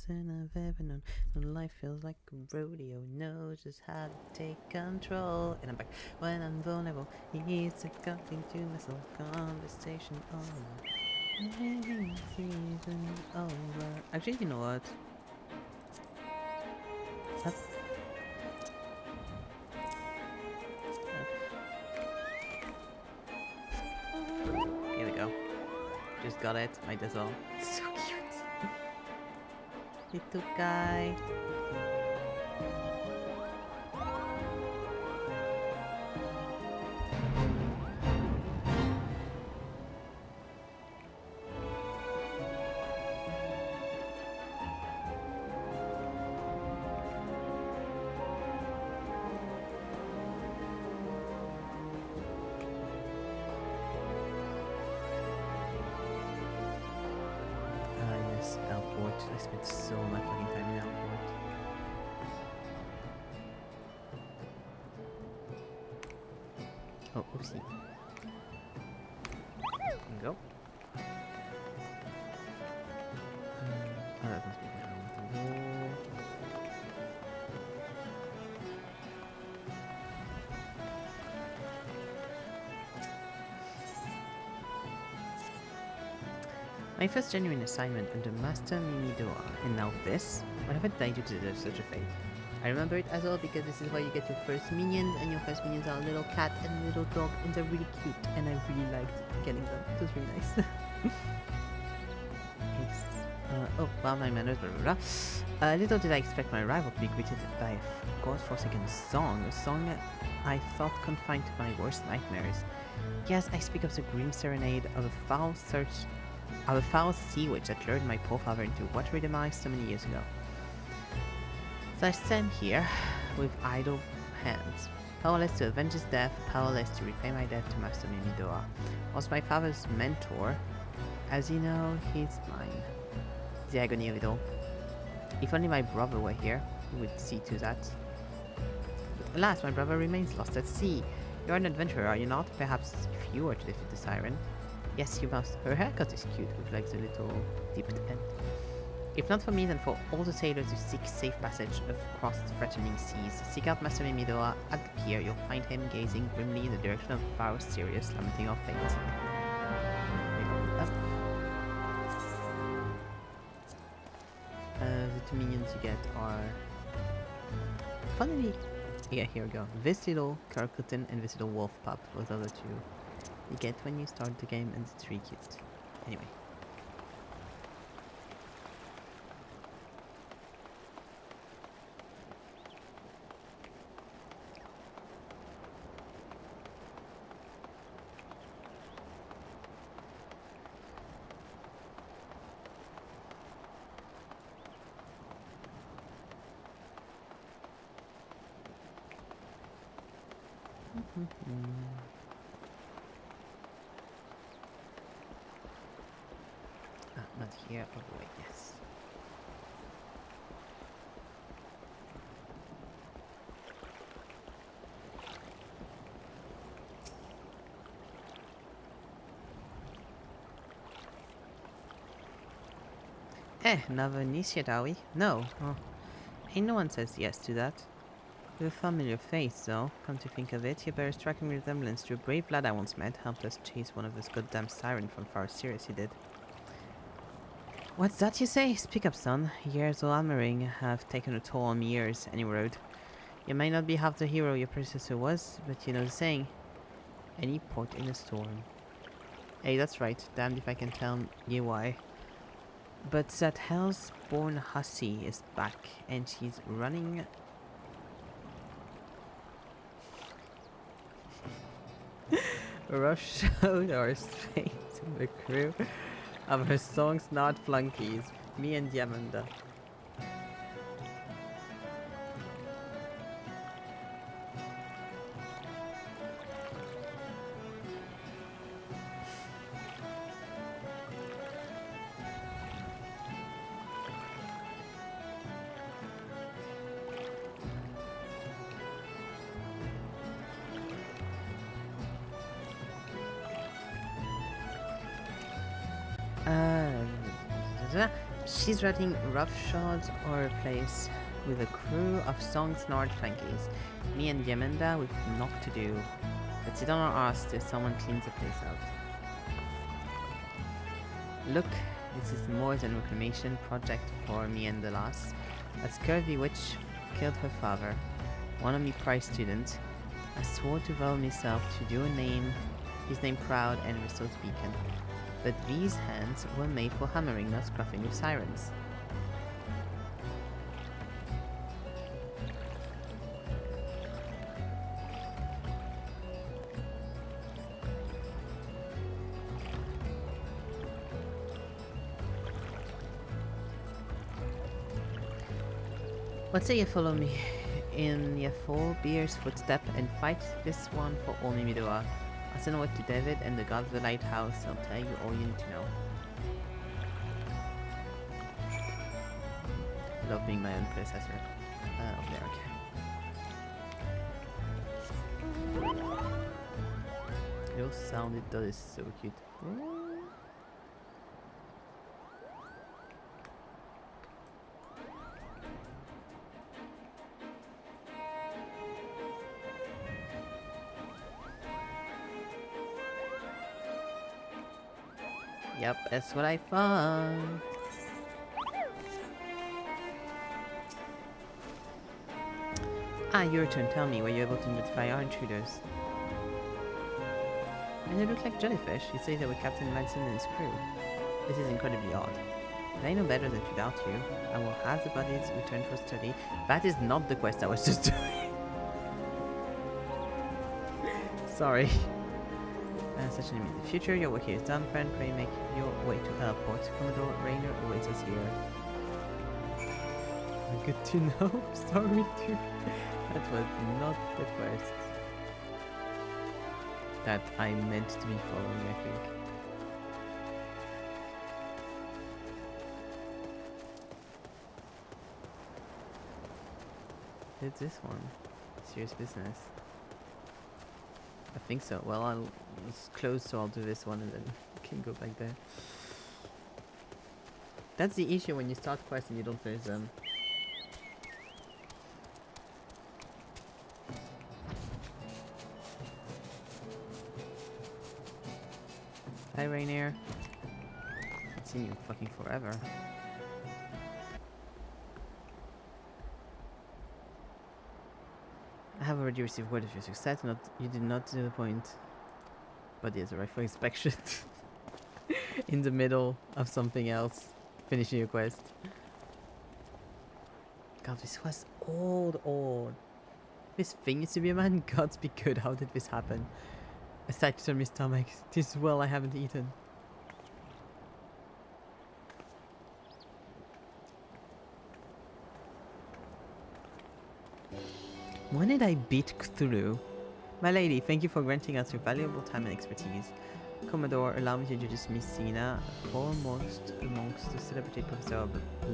[SPEAKER 1] Than I've ever known. Life feels like a rodeo, knows just how to take control. And I'm back. When I'm vulnerable, he needs to come into my soul. Conversation on. Season over. Actually, you know what? Up. Here we go. Just got it. Might as well. So cute. Little guy. Airport. I spent so much fucking time in airport. Oh, oopsie. There we go. Oh, that must be down the wall. My first genuine assignment under Master Mimidoa, and now this? Whatever did I do to deserve such a fate? I remember it as well because this is where you get your first minions, and your first minions are a little cat and a little dog, and they're really cute, and I really liked getting them. It was really nice. It's, oh, well, my manners, blah blah blah. Little did I expect my arrival to be greeted by a godforsaken song, a song I thought confined to my worst nightmares. Yes, I speak of the grim serenade of a foul sea witch that lured my poor father into watery demise so many years ago. So I stand here with idle hands, powerless to avenge his death, powerless to repay my debt to Master Mimidoa. Was my father's mentor. As you know, he's mine. The agony of it all. If only my brother were here, he would see to that. But alas, my brother remains lost at sea. You're an adventurer, are you not? Perhaps if you were to defeat the siren. Yes, you must. Her haircut is cute, with like the little dipped end. If not for me, then for all the sailors who seek safe passage across threatening seas. Seek out Master Mimidoa at the pier. You'll find him gazing grimly in the direction of Pharaoh Sirius, lamenting our fate. The two minions you get are... Funnily... Yeah, here we go. This little Kirkutin and this little wolf pup. Those are the two you get when you start the game, and it's really cute. Anyway. Not here. Oh wait, yes. Another Noscea, are we? No. Oh. Ain't no one says yes to that. With a familiar face, though. Come to think of it, you bear a striking resemblance to a brave lad I once met, helped us chase one of those goddamn sirens from Pharaoh Sirius, he did. What's that you say? Speak up, son. Years of armoring have taken a toll on me years, any road. You may not be half the hero your predecessor was, but you know the saying. Any port in a storm. Hey, that's right. Damned if I can tell you why. But that hell's-born hussy is back, and she's running... roughshod our space in the crew of her song's not flunkies, me and Diamanda. She's riding roughshod or a place with a crew of song-snarled Frankies. Me and Diamanda with knock to do. But sit on our ass till someone cleans the place out. Look, this is more than a reclamation project for me and the lass. A scurvy witch killed her father, one of me prize students. I swore to vow myself to do his name proud and restore the beacon. But these hands were made for hammering, not scruffing with sirens. What say you follow me in your 4 beers footstep and fight this one for only Midora? I'll send word to David and the god of the lighthouse. I'll tell you all you need to know. Love being my own predecessor. Up there, okay. Your sound it does is so cute. Yep, that's what I found. Ah, your turn. Tell me, were you able to notify our intruders? And they look like jellyfish. You say they were Captain Madsen and his crew. This is incredibly odd. But I know better than to doubt you. I will have the bodies returned for study. That is not the quest I was just doing. Sorry. Such an immediate future. Your work here is done, friend. Pray make your way to airport. Commodore Rainer awaits us here. Good to know. Sorry, dude. That was not the quest that I meant to be following, I think. It's this one. Serious business. I think so. Well, it's close, so I'll do this one and then can go back there. That's the issue when you start quests and you don't finish them. Hi, Rainier. I've seen you fucking forever. I have already received word of your success. You did not disappoint. But yes, right for inspection. In the middle of something else. Finishing your quest. God, this was old. This thing used to be a man. Gods be good, how did this happen? A sight to my stomach. This well I haven't eaten. When did I beat Cthulhu? My lady, thank you for granting us your valuable time and expertise. Commodore, allow me to introduce Miss Sina, foremost amongst the celebrated professor of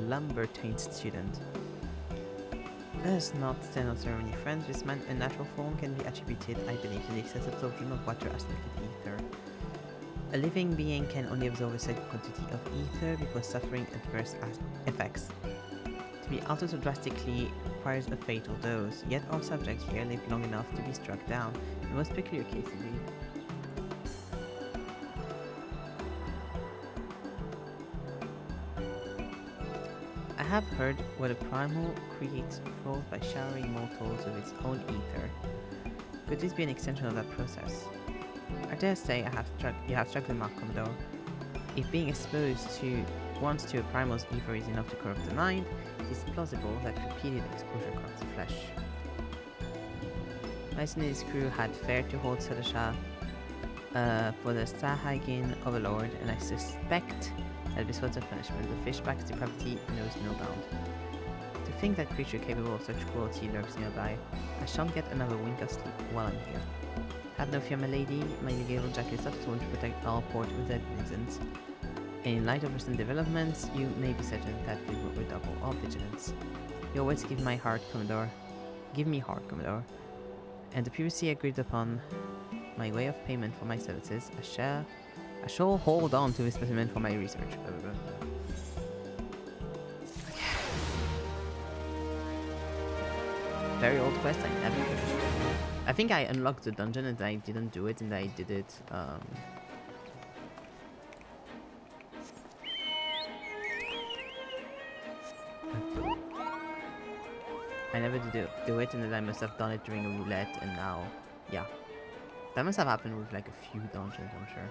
[SPEAKER 1] Lambertain's student. Let us not stand on ceremony, friends. This man's unnatural form can be attributed, I believe, to the excessive absorption of water aspected ether. A living being can only absorb a certain quantity of ether before suffering adverse effects. To be altered so drastically requires a fatal dose, yet our subject here lived long enough to be struck down, in most peculiar case indeed. I have heard what a primal creates falls by showering mortals with its own ether. Could this be an extension of that process? I dare say you have struck the mark, Commodore. If being exposed once to a primal's ether is enough to corrupt the mind, it is plausible that repeated exposure corrupts the flesh. Mason and his crew had fared to hold Sadasha for the Sahagin overlord, and I suspect that this was the punishment. The fishback's depravity knows no bound. To think that creature capable of such cruelty lurks nearby, I shan't get another wink of sleep while I'm here. Have no fear, my lady. My legal jack is sworn to protect our port with their reasons. In light of recent developments, you may be certain that we will redouble our vigilance. Your words give me heart, Commodore. And the previously agreed upon my way of payment for my services. I shall hold on to this specimen for my research. Okay. Very old quest I never finished. I think I unlocked the dungeon and I didn't do it, and I did it I never do it, and then I must have done it during a roulette, and now, yeah. That must have happened with like a few dungeons, I'm sure.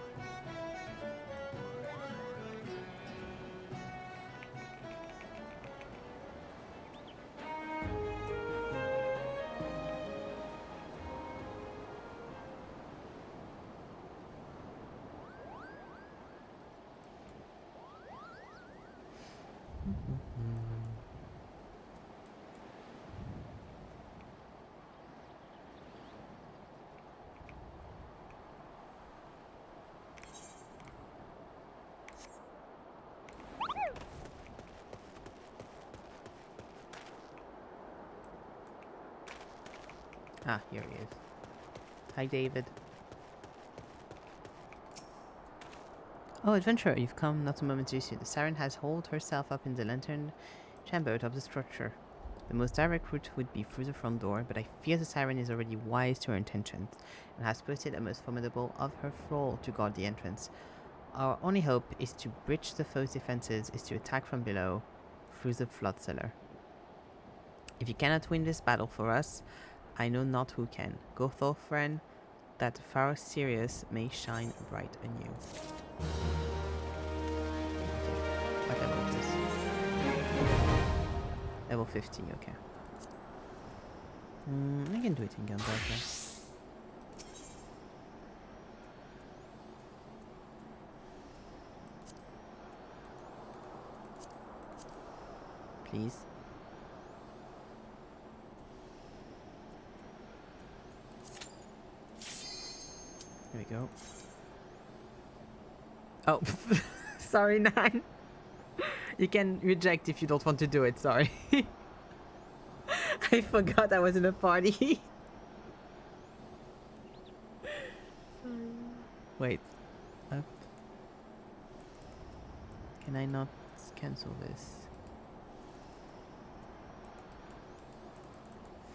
[SPEAKER 1] Ah, here he is. Hi, David. Oh, adventurer, you've come not a moment too soon. The siren has hauled herself up in the lantern chamber atop the structure. The most direct route would be through the front door, but I fear the siren is already wise to her intentions and has posted a most formidable of her thrall to guard the entrance. Our only hope is to breach the foe's defenses, is to attack from below through the flood cellar. If you cannot win this battle for us, I know not who can. Go forth, friend, that Pharaoh Sirius may shine bright anew. What level is this? Level 50, okay. I can do it in Gundark. Please. There we go. Oh, sorry, Nine. You can reject if you don't want to do it, sorry. I forgot I was in a party. Wait. Up. Can I not cancel this?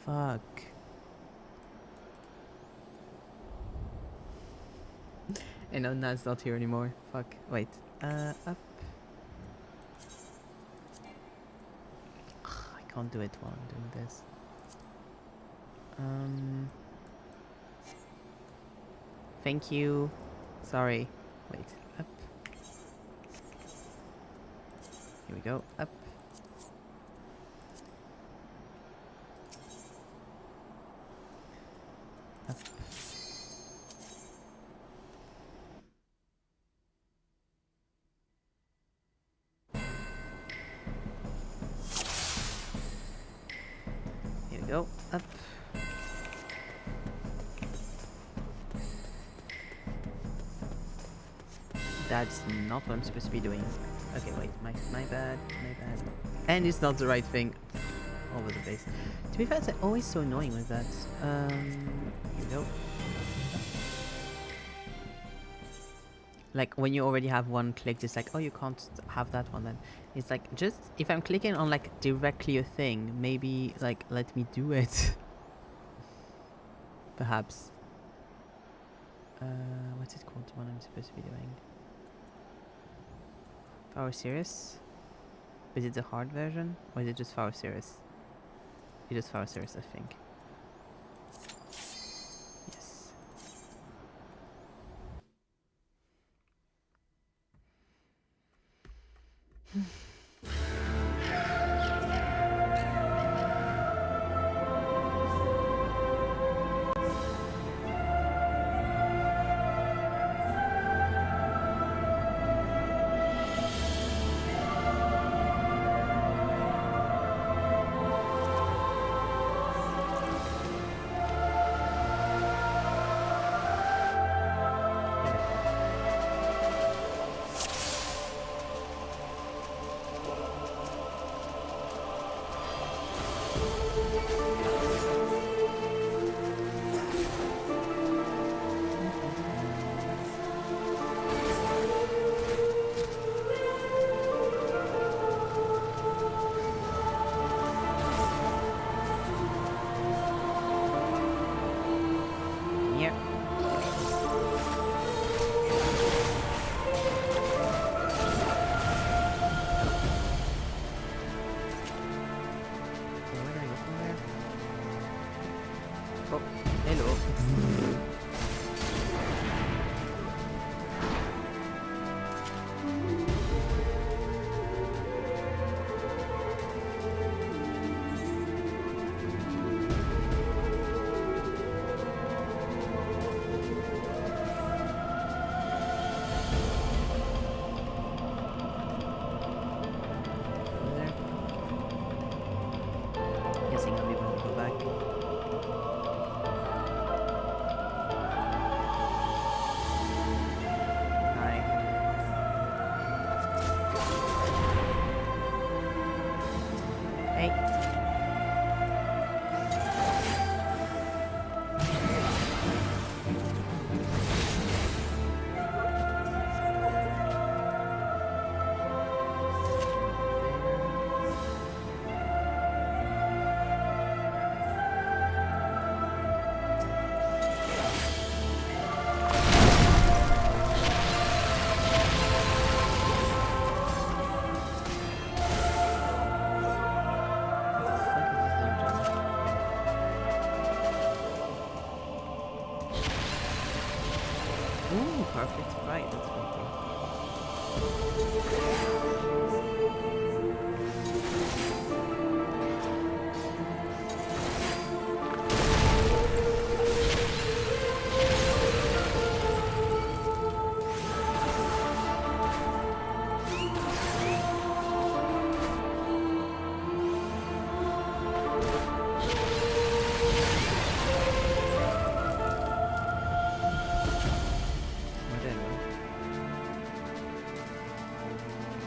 [SPEAKER 1] Fuck. I know Nad's not here anymore. Fuck. Wait. Up. Ugh, I can't do it while I'm doing this. Thank you. Sorry. Wait. Up. Here we go. Up. Up. Here we go. Up. That's not what I'm supposed to be doing. Okay, wait, my bad, my bad. And it's not the right thing. All over the place. To be fair, it's always so annoying with that. Here we go. Like, when you already have one clicked, it's like, oh, you can't have that one then. It's like, just, if I'm clicking on, like, directly a thing, maybe, like, let me do it. Perhaps. What's it called, the one I'm supposed to be doing? Pharaoh Sirius? Is it the hard version? Or is it just Pharaoh Sirius? It's just Pharaoh Sirius, I think. Yes. Ooh, perfect. Right, that's really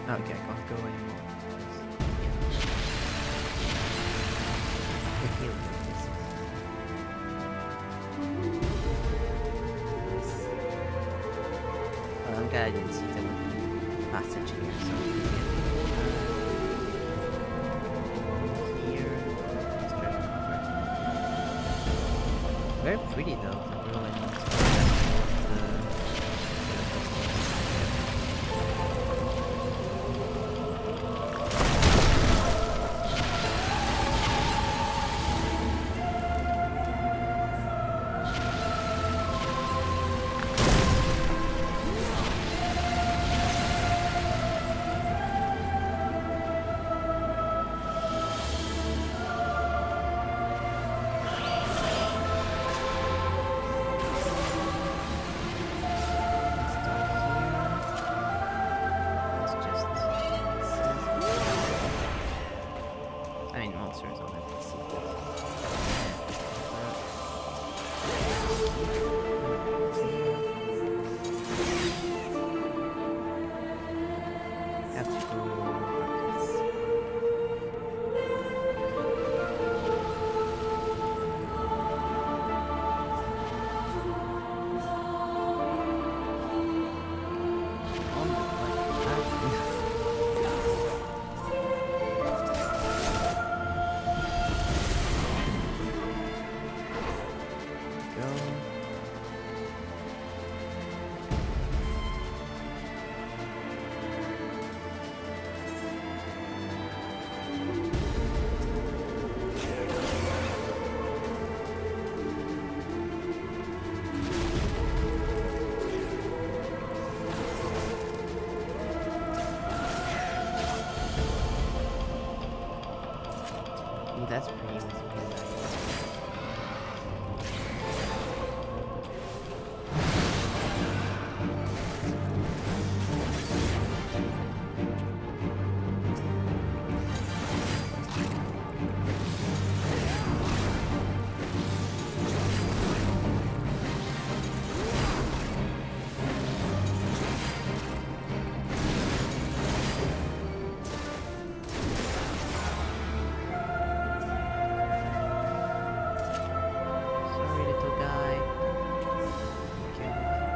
[SPEAKER 1] Okay, I can't go anymore. The heal this. Nice. Well, I'm glad I didn't see the passage here, so we can get here. Let's try to cover. Very pretty though, the ruins. That's pretty easy.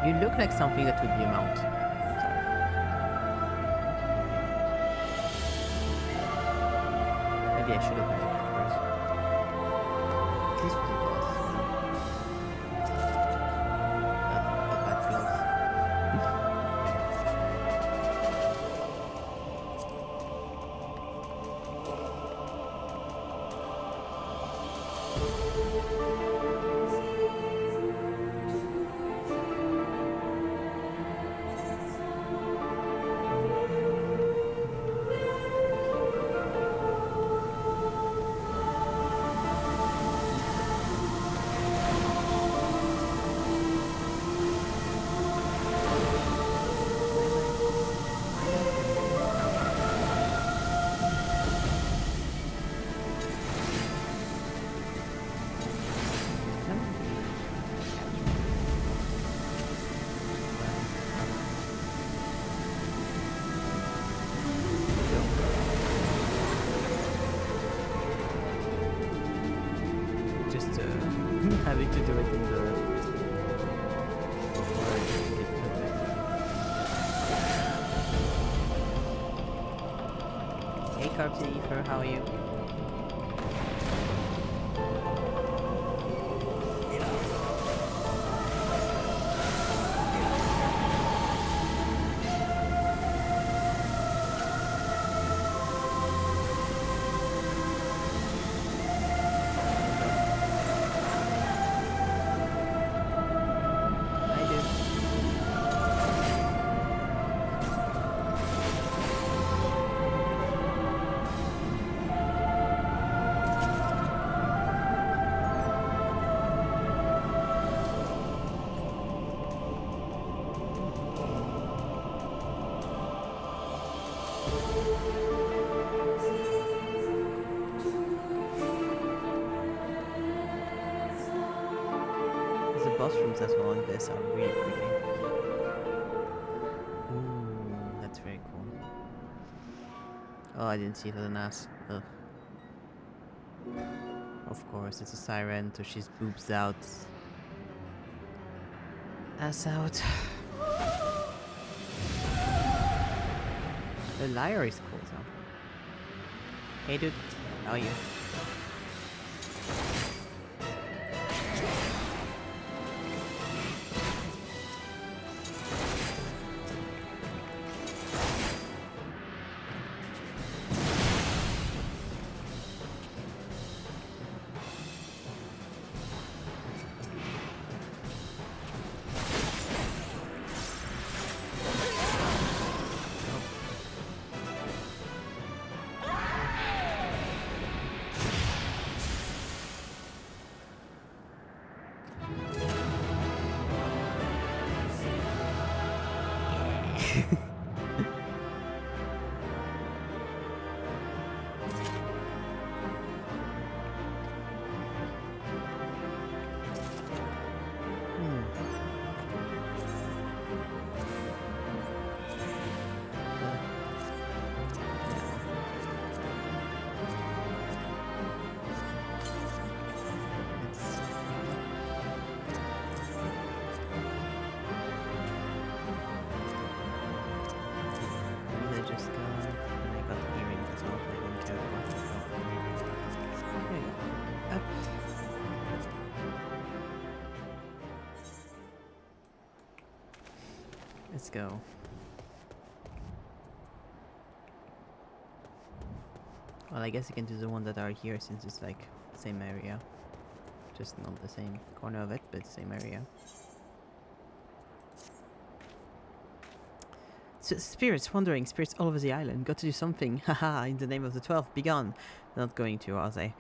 [SPEAKER 1] You look like something that would be a mount. Maybe I should open the car first. At least for the boss. Got bad feels. Having to do it in the before I get to it. Hey Carpsy Ether, how are you? mushrooms as well in this are really pretty. Ooh, that's very cool. Oh, I didn't see the NAS. Ugh. Of course, it's a siren, so she's boobs out. Ass out. The lyre is cool, though. Hey, dude. How are you? Let's go. Well, I guess you can do the one that are here since it's like same area. Just not the same corner of it, but same area. So, spirits wandering, spirits all over the island. Got to do something. Haha, in the name of the 12, be gone. Not going to, are they?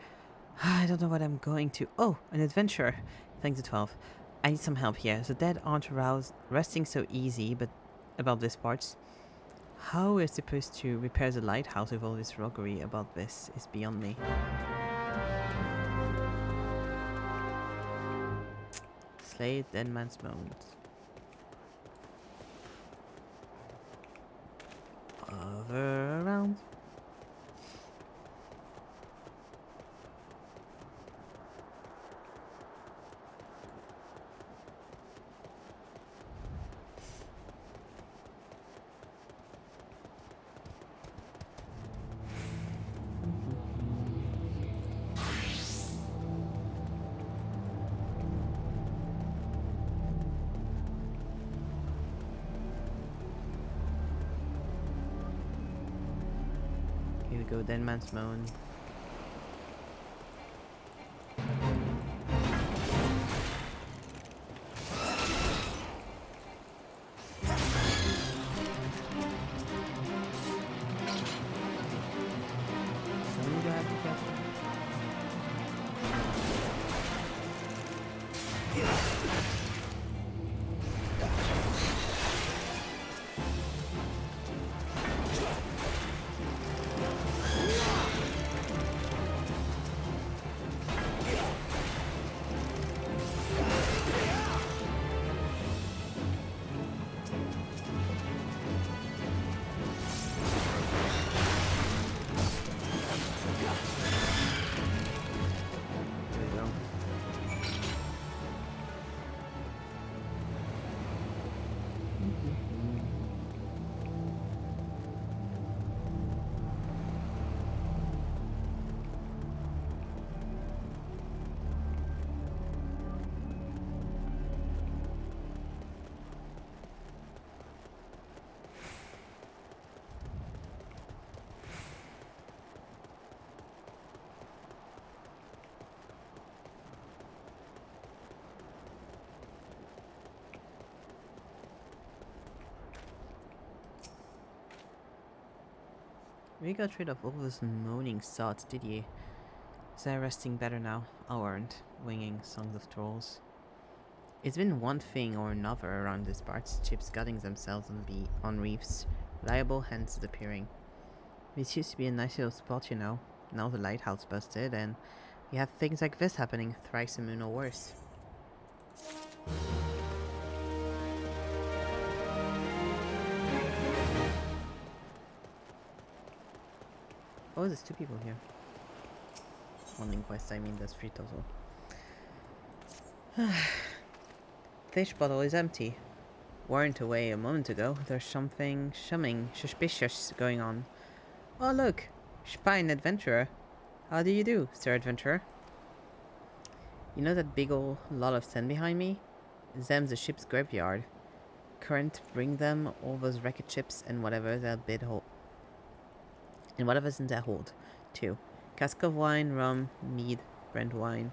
[SPEAKER 1] I don't know what I'm going to. Oh, an adventure. Thanks the 12. I need some help here. The dead aren't resting so easy, but about this parts. How we're supposed to repair the lighthouse with all this roguery about this is beyond me. Slay dead man's bones. Over around. Here we go, Dead Man's Moan. Something do I have to cast? There we go. We got rid of all those moaning sots, did ye? Is I resting better now? I weren't. Winging songs of trolls. It's been one thing or another around these parts, ships gutting themselves on reefs, reliable hands disappearing. This used to be a nice little spot, you know. Now the lighthouse busted, and we have things like this happening thrice a moon or worse. Oh, there's 2 people here. One inquest, I mean, there's 3 total. Fish bottle is empty. Weren't away a moment ago. There's something suspicious going on. Oh look! Spine adventurer. How do you do, sir adventurer? You know that big ol' lot of sand behind me? Them's the ship's graveyard. Current bring them all those wrecked ships and whatever their bid hold. And whatever's in their hold, too. Cask of wine, rum, mead, Brent wine.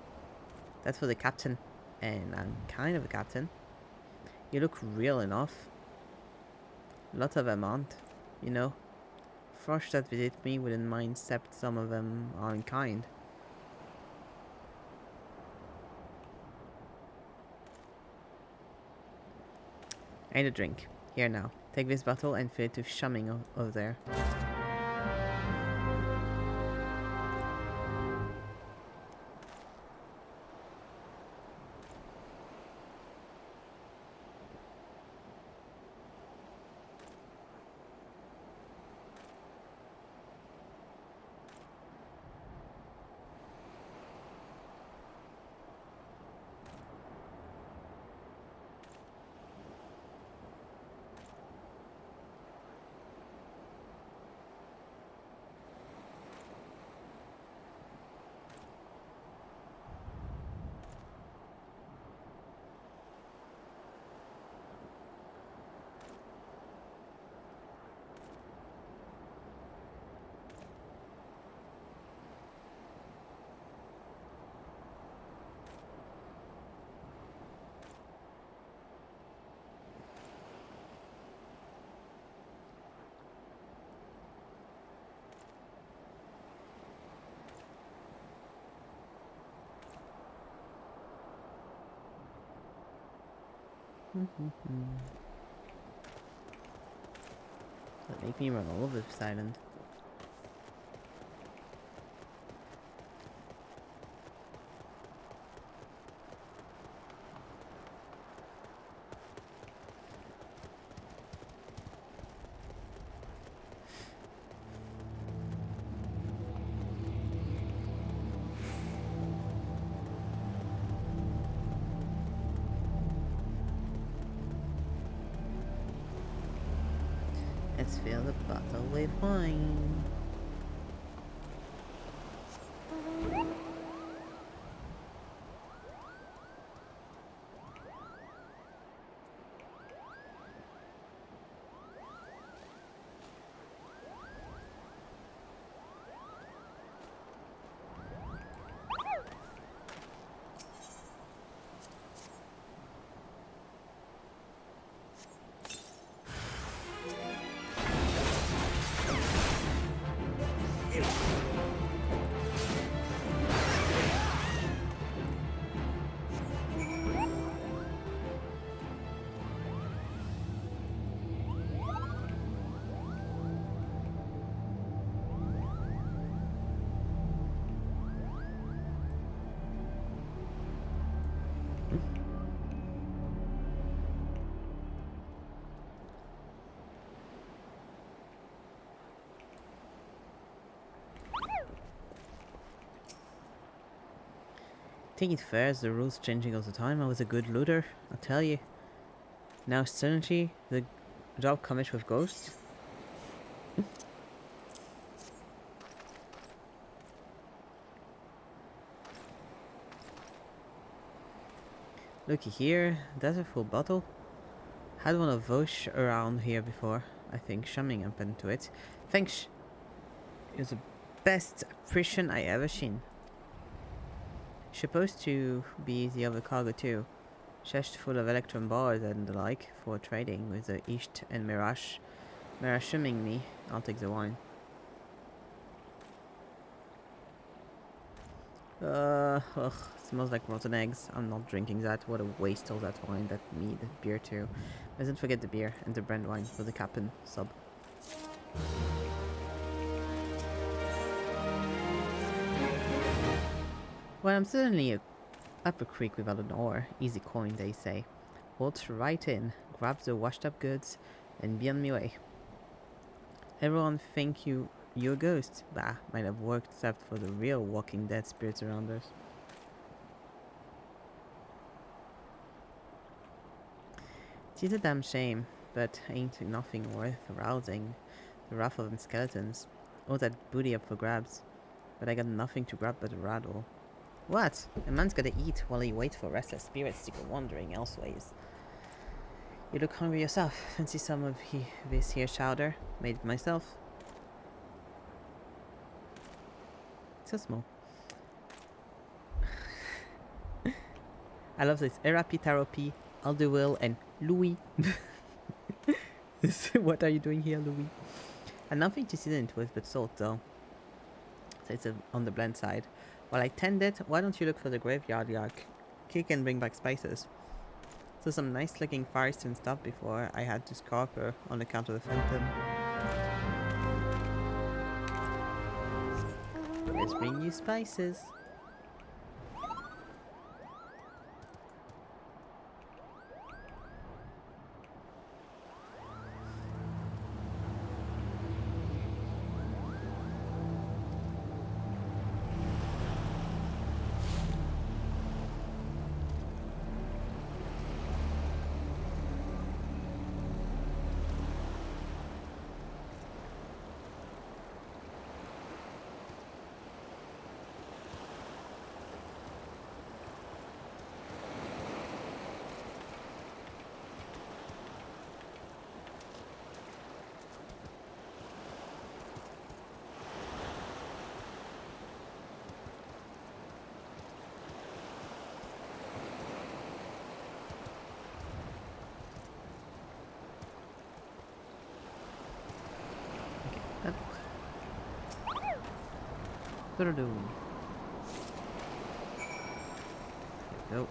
[SPEAKER 1] That's for the captain. And I'm kind of a captain. You look real enough. Lots of them aren't, you know. Frosh that visit me wouldn't mind, except some of them aren't kind. I need a drink. Here now. Take this bottle and fill it to shumming over there. That make me run all over this island. Let's fill the bottle with wine. Take it fair, the rules changing all the time. I was a good looter, I'll tell you. Now suddenly the job comes with ghosts. Looky here, that's a full bottle. Had one of those around here before. I think shumming happened to it. Thanks. It was the best apparition I ever seen. Supposed to be the other cargo too. Chest full of electron bars and the like for trading with the East and Mirage. Mirage-shumming me. I'll take the wine. Ugh, smells like rotten eggs. I'm not drinking that. What a waste, all that wine, that mead, beer too. But don't forget the beer and the brand wine for the captain sub. Well, I'm Up a creek without an oar. Easy coin, they say. Waltz right in, grab the washed up goods, and be on my way. Everyone think you're a ghost. Bah, might have worked except for the real Walking Dead spirits around us. It is a damn shame, but ain't nothing worth arousing. The wrath of them skeletons. All that booty up for grabs. But I got nothing to grab but a rattle. What? A man's gotta eat while he waits for restless spirits to go wandering elseways. You look hungry yourself. Fancy some of this here chowder? Made it myself. So small. I love this. Erapi, Taropi, Aldewill, and Louis. What are you doing here, Louis? And nothing to season it with but salt, though. So it's on the bland side. While I tend it, why don't you look for the graveyard yak? Kick and bring back spices. So some nice looking Firestone stuff before I had to scarp her on account of the phantom. Let's bring you spices. Here we go.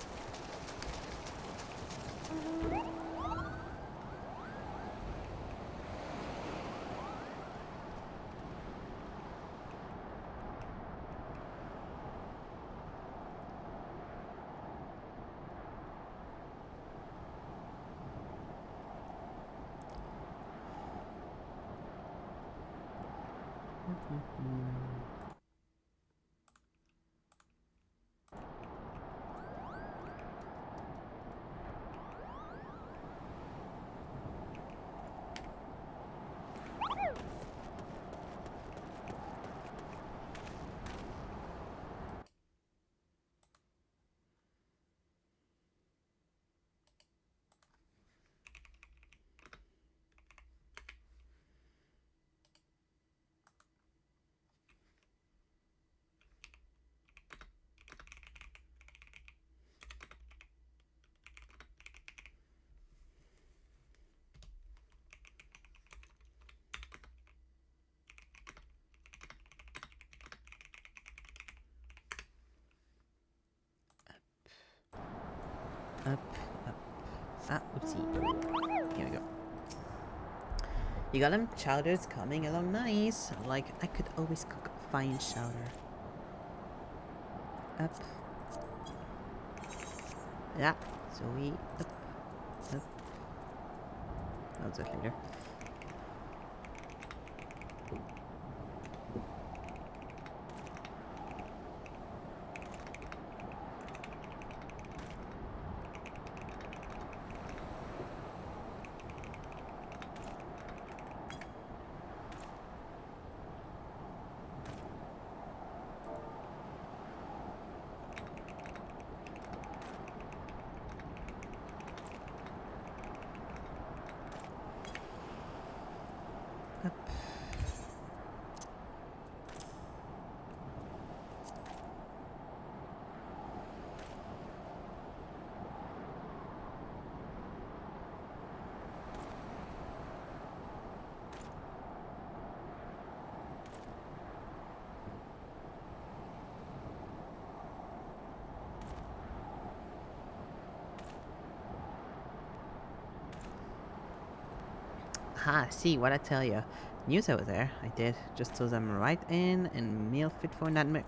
[SPEAKER 1] Up. Ah, oopsie. Here we go. You got them chowders coming along nice. Like, I could always cook fine chowder. Up. Yeah, so we up. I'll do it later. Ha, see what I tell you. News over there. I did. Just toss them right in and meal fit for a nightmare.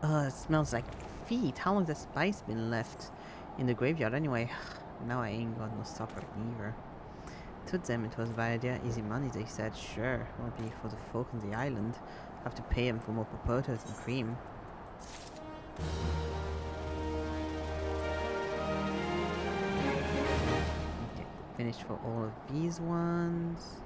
[SPEAKER 1] It smells like feet. How long has that spice been left in the graveyard anyway? Now I ain't got no supper either. To them it was a bad idea. Easy money, they said. Sure, won't be for the folk on the island. Have to pay them for more potatoes and cream. Okay, finished for all of these ones.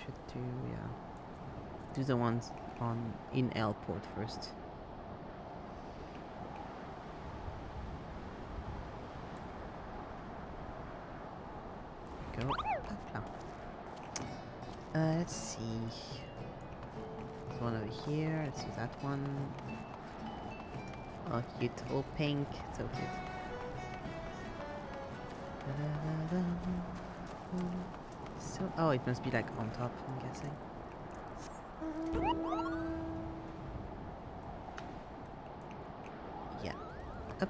[SPEAKER 1] Should do, yeah. Do the ones in airport first. Go. Let's see. There's one over here. Let's do that one. Oh, cute. All pink. So cute. So, oh, it must be like on top, I'm guessing. Yeah. Up.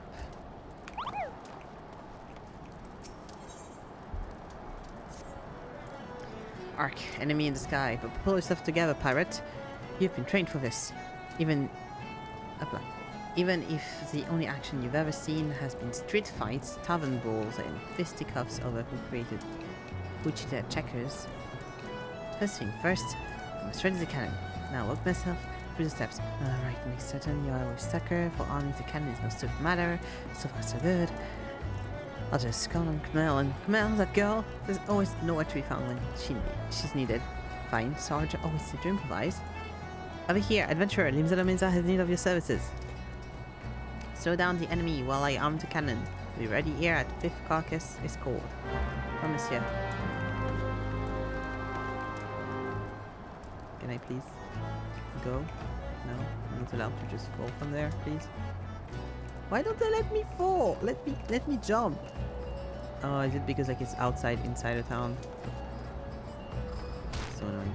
[SPEAKER 1] Ark, enemy in the sky. But pull yourself together, pirate. You've been trained for this. Even if the only action you've ever seen has been street fights, tavern brawls, and fisticuffs over who created Wichita checkers. First thing first, I must ready the cannon. Now walk myself through the steps. Alright, make certain you are always sucker, for arming the cannon is no swift matter. So far so good. I'll just call on Camille, and Camille, that girl, there's always nowhere to be found when she's needed. Fine, Sarge, always need to improvise. Over here, adventurer, Limzala Menza has need of your services. Slow down the enemy while I arm the cannon. Be ready here at 5th carcass is called. Promise you. Can I please go? No, I'm not allowed to just fall from there, please. Why don't they let me fall? Let me jump. Oh, is it because like it's inside of town? So annoying.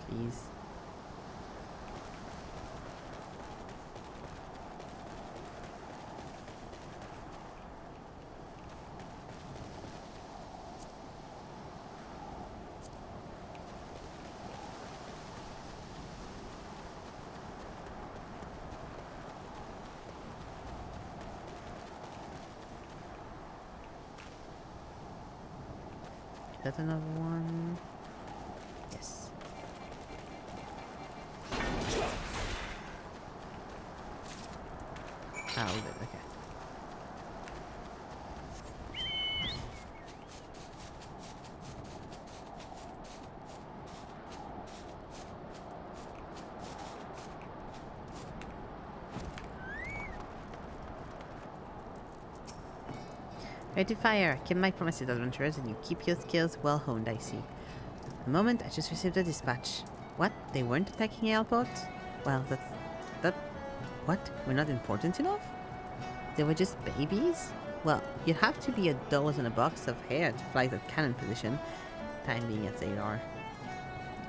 [SPEAKER 1] Please. Is that another one? Yes. Ah, we did, okay. Ready to fire. Keep my promises, adventurers, and you keep your skills well honed, I see. The moment I just received a dispatch. What? They weren't attacking the airport? Well, what? We're not important enough? They were just babies? Well, you'd have to be a doll in a box of hair to fly that cannon position, time being as they are.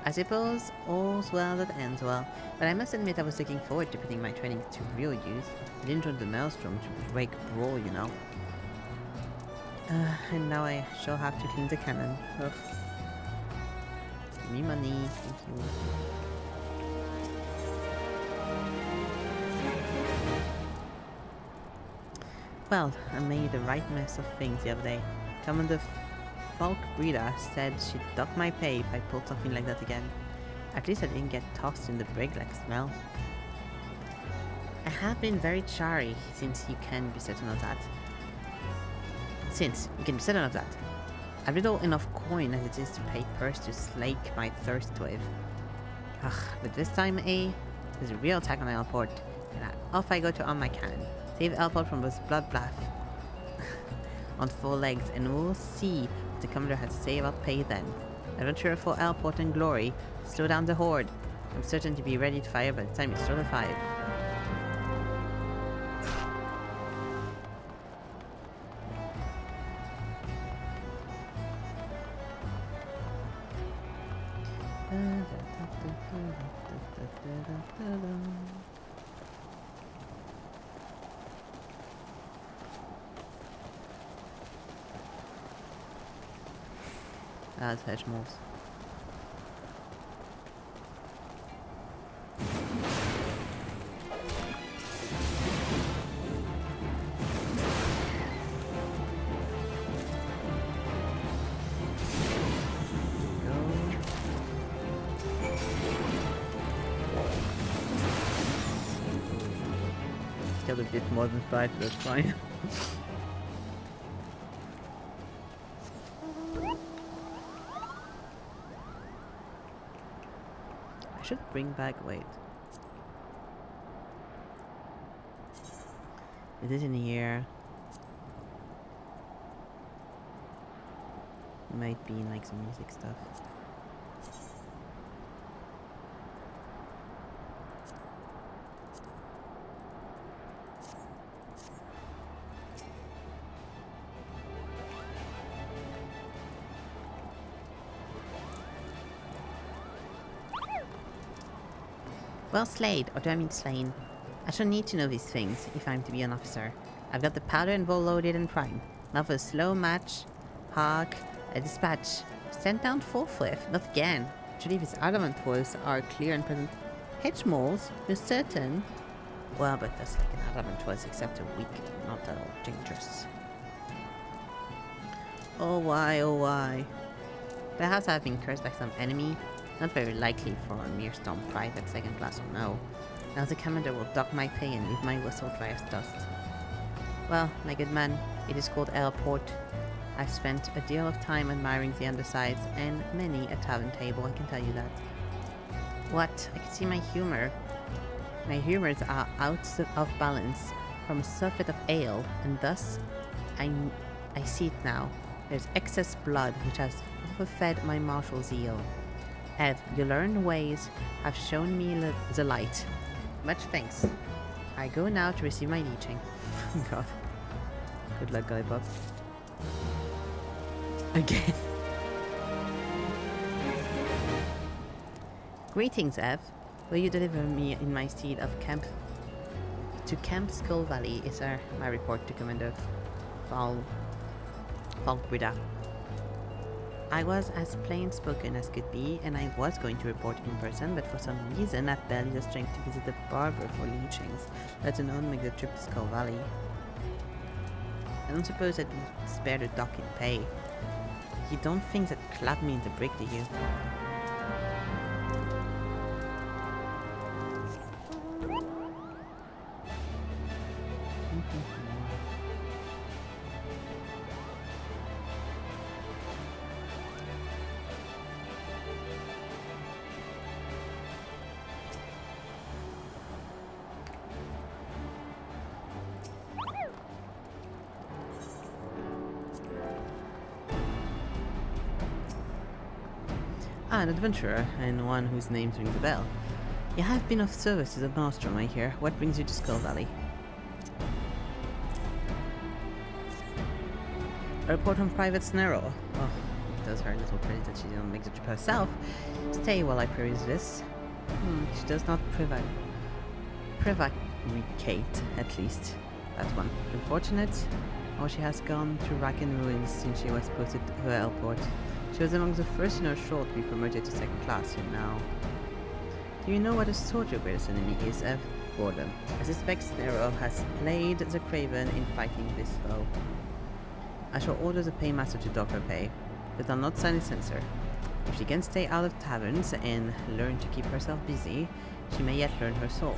[SPEAKER 1] I suppose all's well that ends well, but I must admit I was looking forward to putting my training to real use. I didn't join the maelstrom to break brawl, you know. And now I shall have to clean the cannon. Ugh. Give me money, thank you. Well, I made the right mess of things the other day. Commander Falk Breeder said she'd dock my pay if I pulled something like that again. At least I didn't get tossed in the brig like smell. I have been very chary since you can be certain of that. I've little enough coin as it is to pay purse to slake my thirst with. Ugh, but this time, there's a real attack on Elport, and off I go to arm my cannon. Save Elport from this bloodbath on 4 legs, and we'll see what the Commander has to say about pay then. Adventurer for Elport and glory, slow down the horde. I'm certain to be ready to fire by the time you stroll a 5. That's Hedgemores. Still a bit more than 5, that's fine. I should bring back, wait. It is in here. Might be in like some music stuff. Well slayed, or do I mean slain? I shall need to know these things, if I'm to be an officer. I've got the powder and bowl loaded and prime. Now for a slow match. Hark, a dispatch. Send down forthwith, not again. Actually, these adamant walls are clear and present. Hedgemores, you're certain? Well, but that's like an adamant was, except a weak, not at all dangerous. Oh why, oh why. Perhaps I've been cursed by some enemy. Not very likely for a mere storm private, second class or no. Now the commander will dock my pay and leave my whistle dry as dust. Well, my good man, it is called Elport. I've spent a deal of time admiring the undersides and many a tavern table, I can tell you that. What? I can see my humor. My humors are out of balance from a surfeit of ale, and thus I see it now. There's excess blood which has overfed my martial zeal. Ev, your learned ways have shown me the light. Much thanks. I go now to receive my leeching. Oh god. Good luck, Guybot. Again. Greetings, Ev. Will you deliver me in my steed of Camp Skull Valley? Is my report to Commander Falkbrida. I was as plain spoken as could be, and I was going to report in person, but for some reason I've barely the strength to visit the barber for leechings, let alone make the trip to Skull Valley. I don't suppose I'd be spared a dock in pay. You don't think that clap me in the brick, do you? An adventurer, and one whose name rings a bell. You have been of service to the maelstrom, I hear. What brings you to Skull Valley? A report from Private Snarrow. Oh, it does her little credit that she didn't make the trip herself. Stay while I peruse this. She does not prevaricate, at least. That one. Unfortunate. Oh, she has gone to rack and ruins since she was posted to her Elport. She was among the first in her short to be promoted to second class, you know. Do you know what a sword your greatest enemy is, Ev? Boredom. I suspect Snarrow has played the craven in fighting this foe. I shall order the paymaster to dock her pay, but I'll not sign a censor. If she can stay out of taverns and learn to keep herself busy, she may yet learn her salt.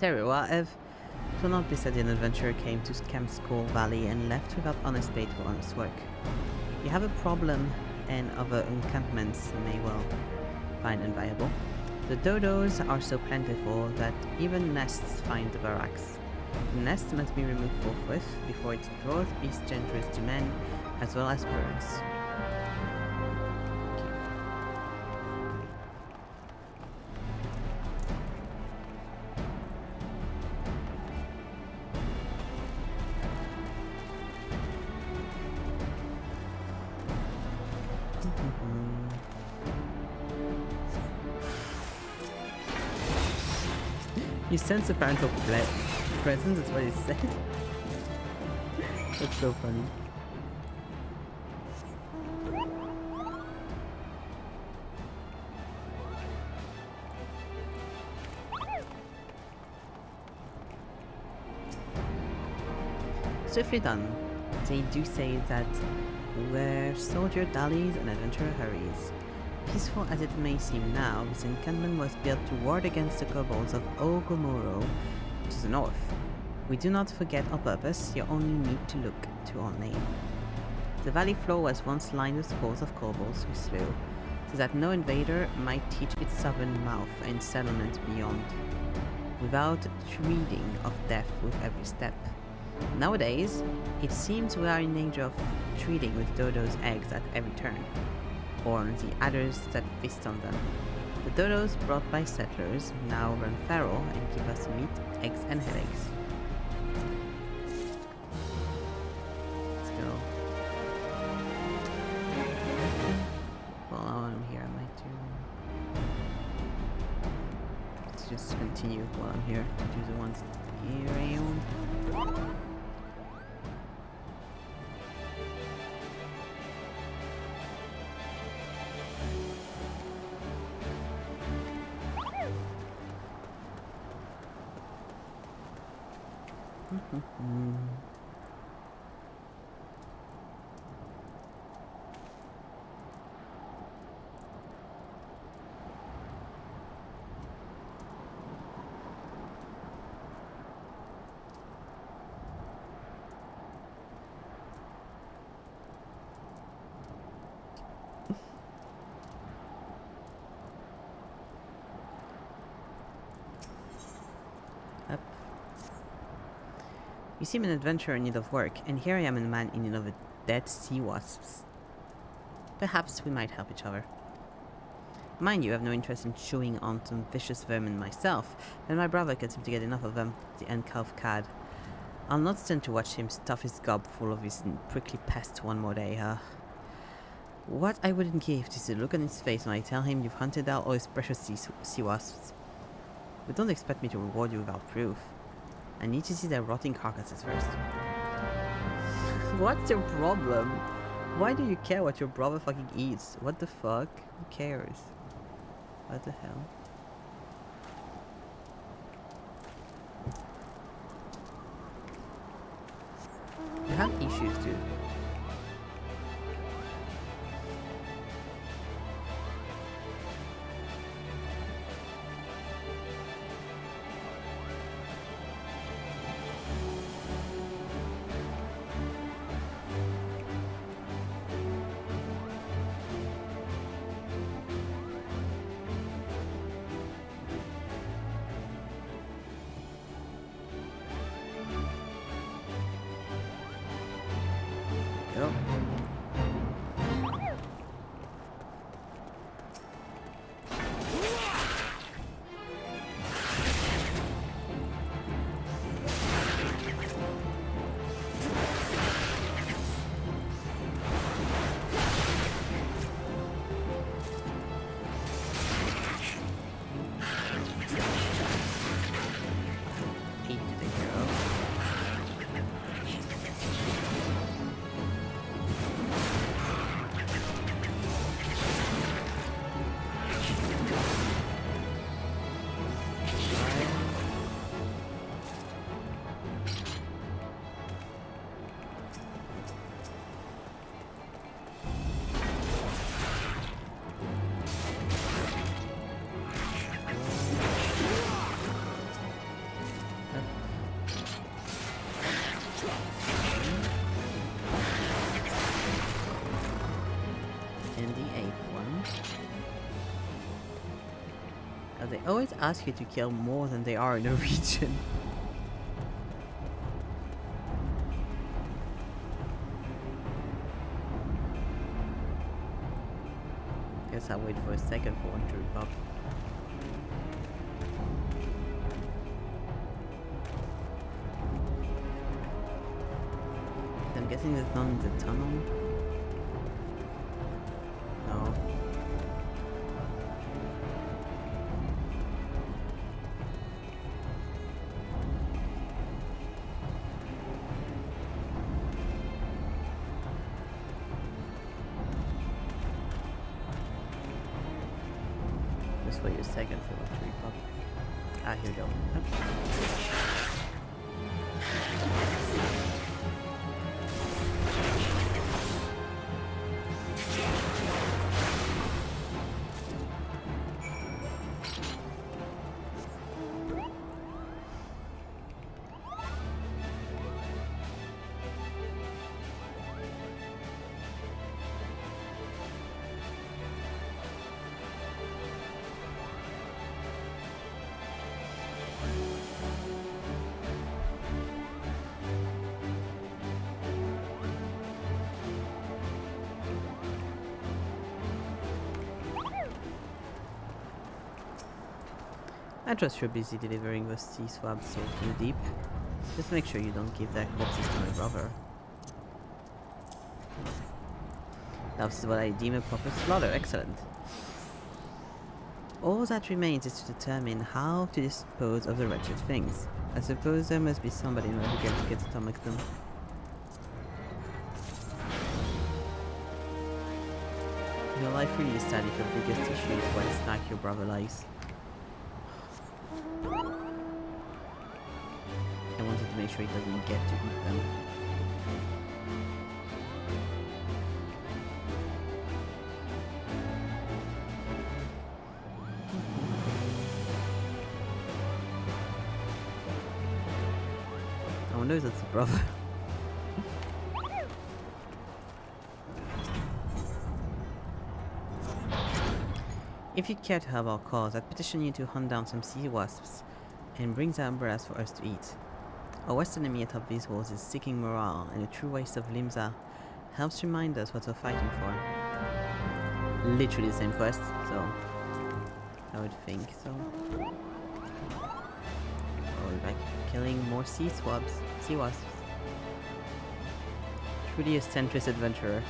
[SPEAKER 1] Teruwa, Ev. It will not be said an adventurer came to Camp Skull Valley and left without honest pay for honest work. You have a problem, and other encampments may well find inviolable. The dodos are so plentiful that even nests find the barracks. The nest must be removed forthwith before it draws beasts dangerous to men as well as birds. You sense a parental presence, that's what he said. That's so funny. So if you're done, they do say that where soldier dallies and adventurer hurries. Peaceful as it may seem now, this encampment was built to ward against the kobolds of Ogomoro to the north. We do not forget our purpose, you only need to look to our name. The valley floor was once lined with scores of kobolds we slew, so that no invader might teach its southern mouth and settlement beyond, without treading of death with every step. Nowadays, it seems we are in danger of treading with dodos' eggs at every turn, or the adders that feast on them. The dodos brought by settlers now run feral and give us meat, eggs, and headaches. Let's go. Well, while I'm here, I might do... Let's just continue while I'm here. Do the ones around. Up. You seem an adventurer in need of work, and here I am a man in need of dead sea wasps. Perhaps we might help each other. Mind you, I have no interest in chewing on some vicious vermin myself, but my brother can seem to get enough of them, the uncouth cad. I'll not stand to watch him stuff his gob full of his prickly pests one more day, What I wouldn't give to see the look on his face when I tell him you've hunted out all his precious sea wasps. But don't expect me to reward you without proof. I need to see their rotting carcasses first. What's your problem? Why do you care what your brother fucking eats? What the fuck? Who cares? What the hell? You have issues, dude. And the 8th one. They always ask you to kill more than they are in a region. Guess I'll wait for a second for one to repop. I'm guessing there's none in the tunnel. No. Just wait a second for it to repop. Ah, here we go. I trust you're busy delivering those sea swabs so to the deep. Just make sure you don't give their corpses to my brother. That is what I deem a proper slaughter. Excellent. All that remains is to determine how to dispose of the wretched things. I suppose there must be somebody in who can stomach them. Your life really is sad if your biggest issue is what snack your brother likes. I wanted to make sure he doesn't get to eat them. I wonder if that's a brother. If you care to help our cause, I'd petition you to hunt down some sea wasps and bring the umbrellas for us to eat. Our worst enemy atop these walls is seeking morale, and a true waste of limsa helps remind us what we're fighting for. Literally the same quest, so I would think so. Oh, we're back killing more sea wasps. Truly a centrist adventurer.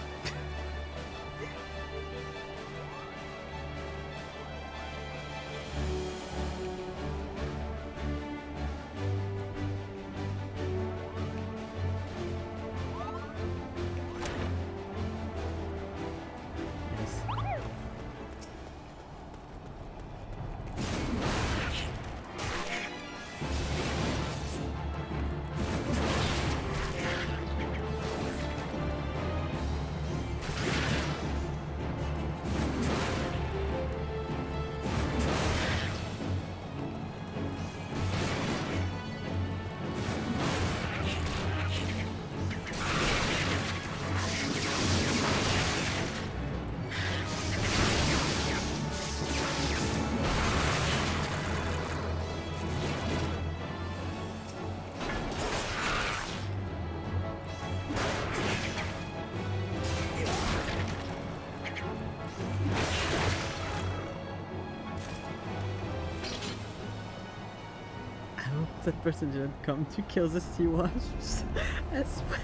[SPEAKER 1] That person didn't come to kill the sea wasps as well.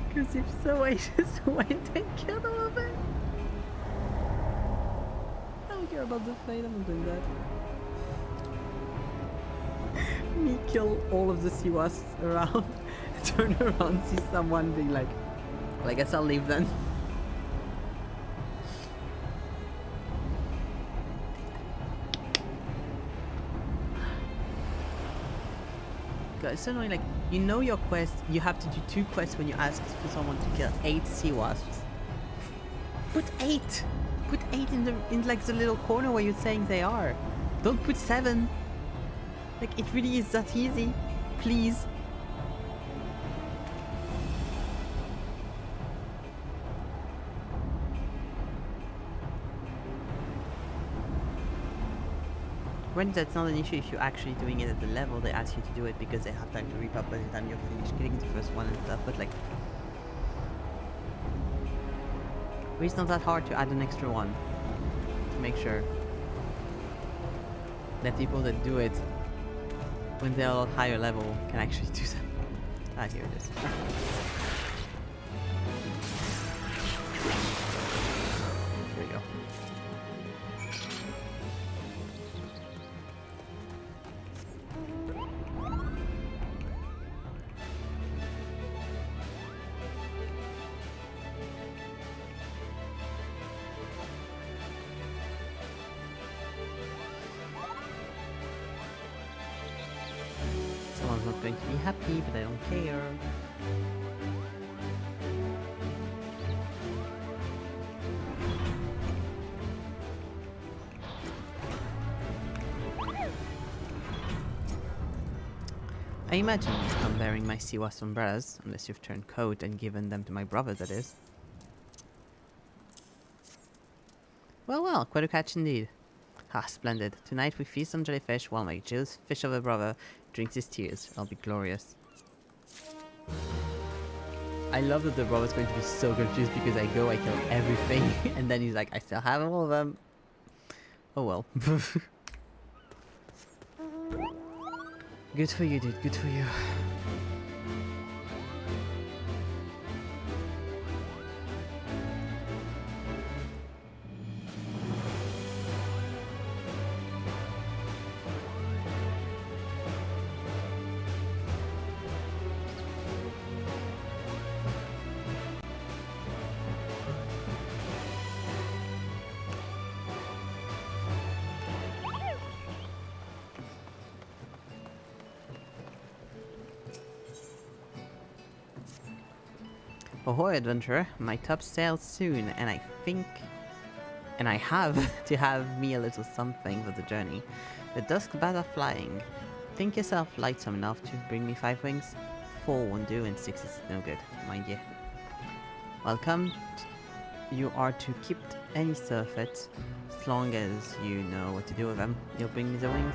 [SPEAKER 1] Because if so, I just went and killed all of them. I don't care about the fight, I'm not doing that. Me kill all of the sea wasps around, turn around, see someone being like, well, I guess I'll leave then. It's so annoying, like, you know your quest, you have to do 2 quests when you ask for someone to kill 8 sea wasps. Put 8! Put 8 in like the little corner where you're saying they are. Don't put 7. Like, it really is that easy. Please. Granted, that's not an issue if you're actually doing it at the level they ask you to do it, because they have time to repop by the time you're finished killing the first one and stuff, but like... It's not that hard to add an extra one. To make sure that people that do it when they're a lot higher level can actually do that. Ah, here it is. There we go. Someone's not going to be happy, but I don't care. I imagine you'd come bearing my sea wasp umbrellas, unless you've turned coat and given them to my brother, that is. Well, well, quite a catch indeed. Ah, splendid. Tonight we feast on jellyfish while my jealous fish of a brother drinks his tears. I'll be glorious. I love that the brother's going to be so confused because I go, I kill everything, and then he's like, I still have all of them. Oh well. Good for you, dude. Good for you. Ahoy, adventurer. My tub sails soon, and I think... And I have to have me a little something for the journey. The dusk bats are flying. Think yourself lightsome enough to bring me 5 wings? 4 won't do, and 6 is no good, mind you. Welcome. You are to keep any surfeit, as long as you know what to do with them. You'll bring me the wings?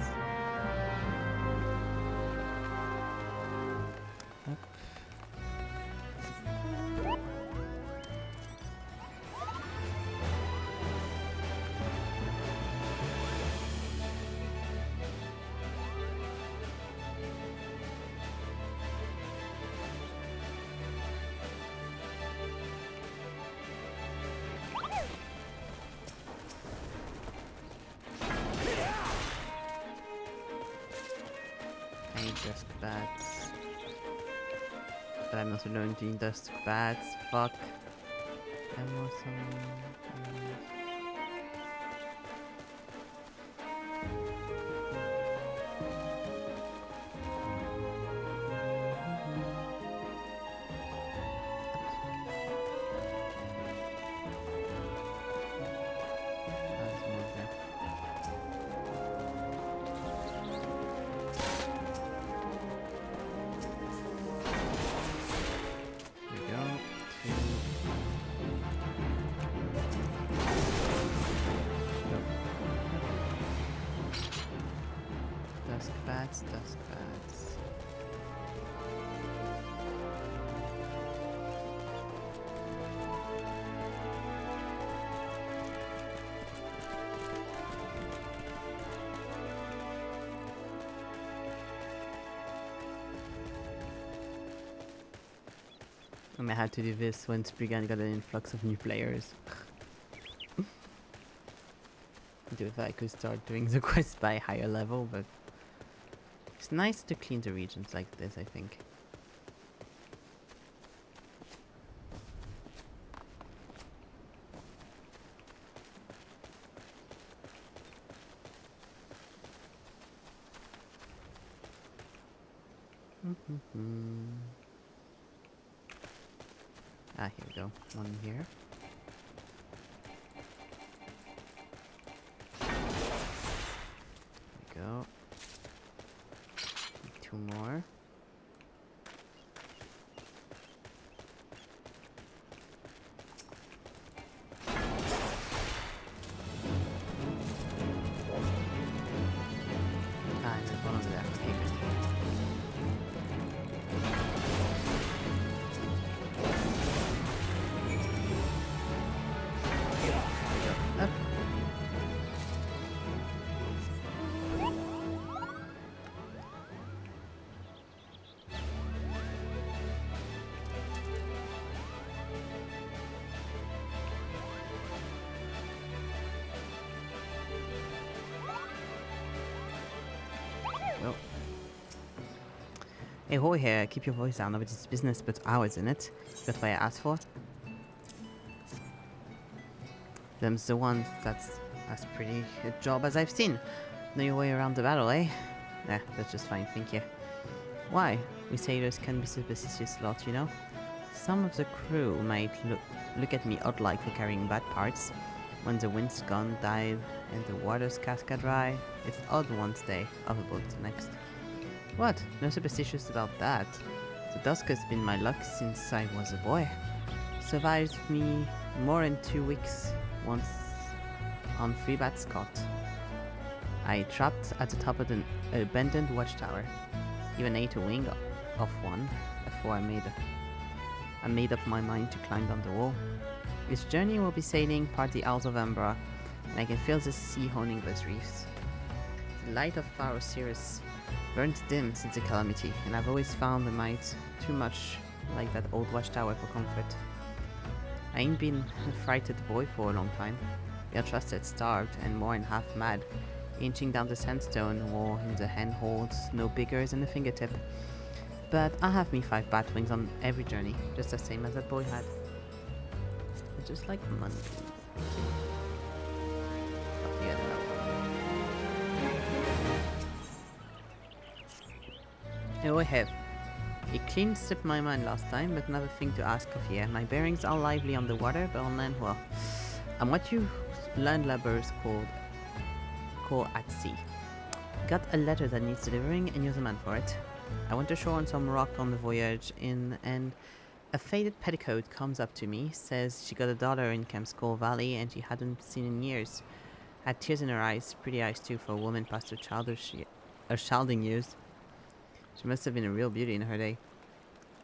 [SPEAKER 1] Dusk bats. But I'm not alone doing dusk bats. Fuck. And more some. Dusk bats. And I had to do this when Spriggan got an influx of new players. If I could start doing the quest by higher level, but it's nice to clean the regions like this, I think. Ah, here we go. One here. There we go. 2 more. Hey, hoy here, keep your voice down, nobody's business but ours, in it. That's what I asked for. Them's the ones that's as pretty a job as I've seen. Know your way around the battle, eh? Nah, that's just fine, thank you. Why? We sailors can be superstitious lot, you know? Some of the crew might look at me odd-like for carrying bad parts. When the wind's gone, dive, and the water's cascade dry, it's odd one day, overboard the next. What? No superstitious about that. The dusk has been my luck since I was a boy. Survived me more than 2 weeks, once on Freebat Scott. I trapped at the top of an abandoned watchtower. Even ate a wing off one before I made up my mind to climb down the wall. This journey will be sailing part the Isles of Umbra, and I can feel the sea honing those reefs. The light of Pharaoh Sirius burns dim since the calamity, and I've always found the might too much like that old watchtower for comfort. I ain't been a frightened boy for a long time. Ill-trusted, starved, and more than half mad, inching down the sandstone wall in the handholds no bigger than a fingertip. But I have me 5 bat wings on every journey, just the same as that boy had. Just like money. Oh, I have. It clean slipped my mind last time, but another thing to ask of you. My bearings are lively on the water, but on land, well, I'm what you landlubbers call at sea. Got a letter that needs delivering, and you're the man for it. I went ashore on some rock on the voyage and a faded petticoat comes up to me, says she got a daughter in Camp Skull Valley and she hadn't seen in years. Had tears in her eyes, pretty eyes too for a woman past her childing years. She must have been a real beauty in her day.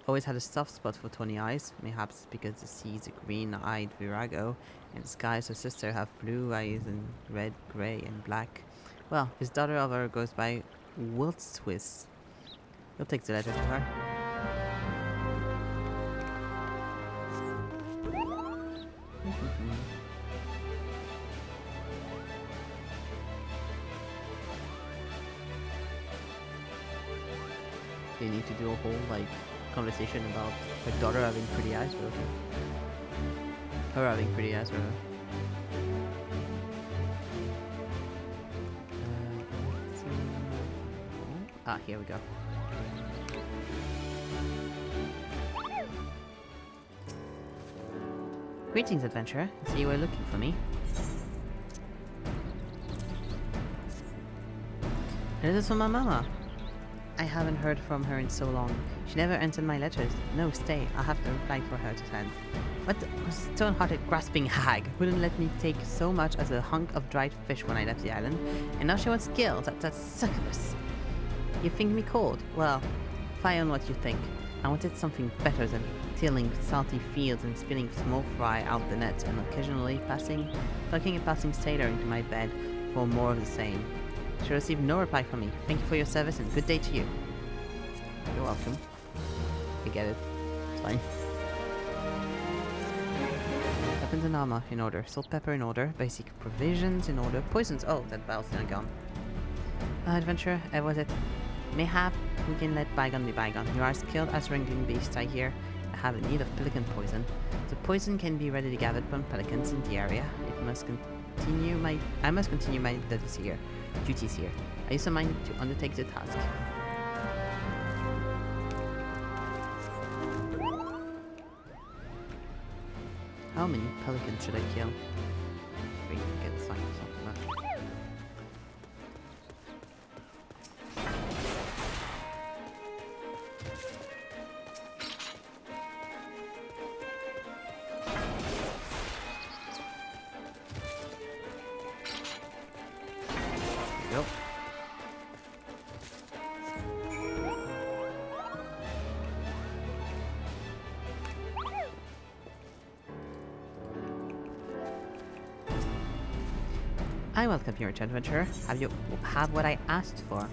[SPEAKER 1] Always had a soft spot for tawny eyes, perhaps because the sea's a green-eyed virago, and the skies her sister have blue eyes and red, grey, and black. Well, this daughter of her goes by Wilt Swiss. You'll take the letter to her. They need to do a whole conversation about her daughter having pretty eyes, but okay. Her having pretty eyes, rather. Here we go. Greetings, adventurer. So you were looking for me. And this is from my mama. I haven't heard from her in so long. She never answered my letters. No, stay. I'll have to reply for her to send. What a stone-hearted, grasping hag wouldn't let me take so much as a hunk of dried fish when I left the island, and now she wants gills. That's succubus. You think me cold? Well, fie on what you think. I wanted something better than tilling salty fields and spilling small fry out the net, and occasionally tucking a passing sailor into my bed for more of the same. She received no reply from me. Thank you for your service and good day to you. You're welcome. I get it. It's fine. Weapons and armor in order. Salt, pepper in order. Basic provisions in order. Poisons. Oh, that vial's now gone. Adventurer, was it? Mayhap we can let bygone be bygone. You are skilled as wrangling beasts, I hear. I have a need of pelican poison. The poison can be readily gathered from pelicans in the area. I must continue my duties here. I use a mind to undertake the task. How many pelicans should I kill? 3, get the sign or something like that. Go. I welcome your adventurer. Have what I asked for?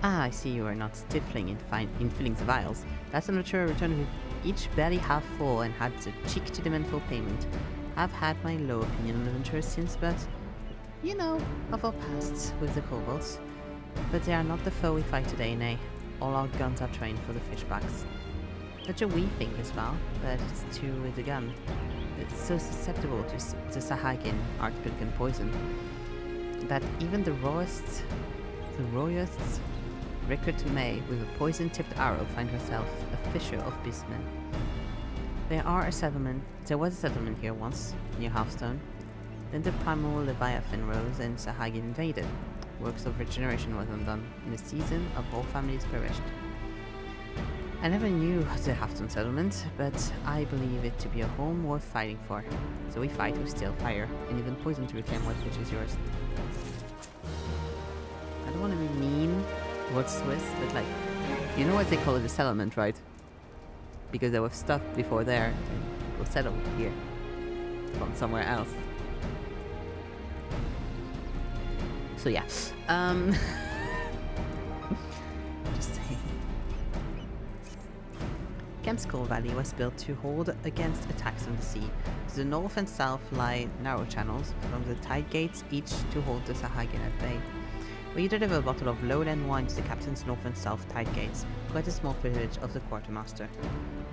[SPEAKER 1] Ah, I see you are not stifling in filling the vials. That's an adventurer returned with each belly half full and had the cheek to demand full payment. I've had my low opinion on adventurers since, but you know, of our pasts with the kobolds. But they are not the foe we fight today, nay. all our guns are trained for the fishbacks. Such a wee thing as well, but it's true with the gun. It's so susceptible to Sahagin, Archpelican poison, that even the rawest Rickert may, with a poison-tipped arrow, find herself a fisher of beastmen. There was a settlement here once, near Hearthstone. Then the primal Leviathan rose and Sahagin invaded. Works of regeneration was undone. In a season, of whole families perished. I never knew the Hearthstone settlement, but I believe it to be a home worth fighting for. So we fight with steel, fire, and even poison to reclaim what which is yours. I don't want to be mean towards Swiss, but like, you know what they call it, a settlement, right? Because there was stuff before there, and people settled here from somewhere else. So yeah, just saying. Kemskull Valley was built to hold against attacks on the sea. To the north and south lie narrow channels from the tide gates, each to hold the Sahagin at bay. We deliver a bottle of lowland wine to the captain's north and south tide gates, quite a small privilege of the quartermaster.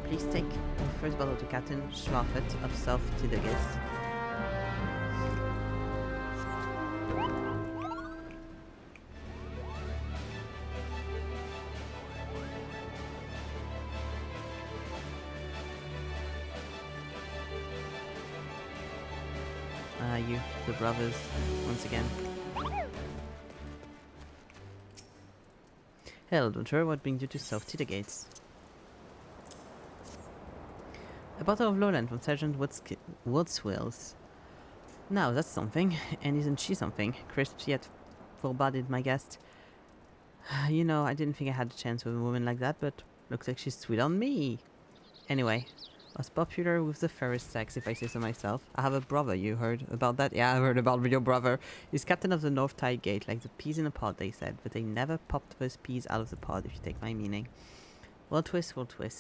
[SPEAKER 1] Please take the first bottle to Captain Schwaffet of South Tidagates. You, the brothers, once again. Hello, adventurer, what brings you to South Tidagates? A bottle of lowland from Sergeant Woodswills. Now that's something, and isn't she something? Crisp yet full-bodied, my guest. You know, I didn't think I had a chance with a woman like that, but looks like she's sweet on me. Anyway, was popular with the fairest sex, if I say so myself. I have a brother, you heard about that? Yeah, I heard about your brother. He's captain of the North Tide Gate, like the peas in a pod, they said, but they never popped those peas out of the pod, if you take my meaning. Will twist,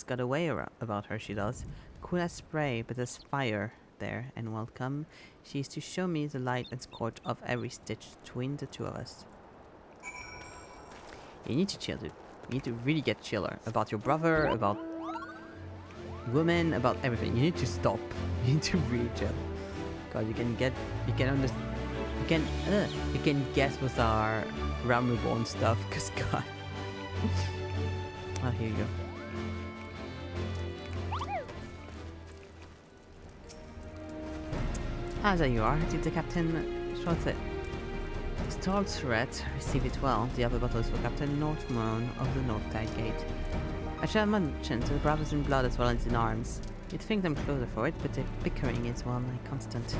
[SPEAKER 1] got a way about her, she does. Cool as spray, but there's fire there, and welcome. She is to show me the light and scorch of every stitch between the two of us. You need to chill, dude. You need to really get chiller about your brother, about women, about everything. You need to stop. You need to really chill. God, you can guess with our Realm Reborn stuff, cause God. Oh, here you go. Ah, there you are. Did the captain shot it? Stalled threat. Receive it well. The other bottles for Captain Northmourne of the North Tide Gate. I shall mention the brothers in blood as well as in arms. You'd think them closer for it, but their bickering is well nigh constant.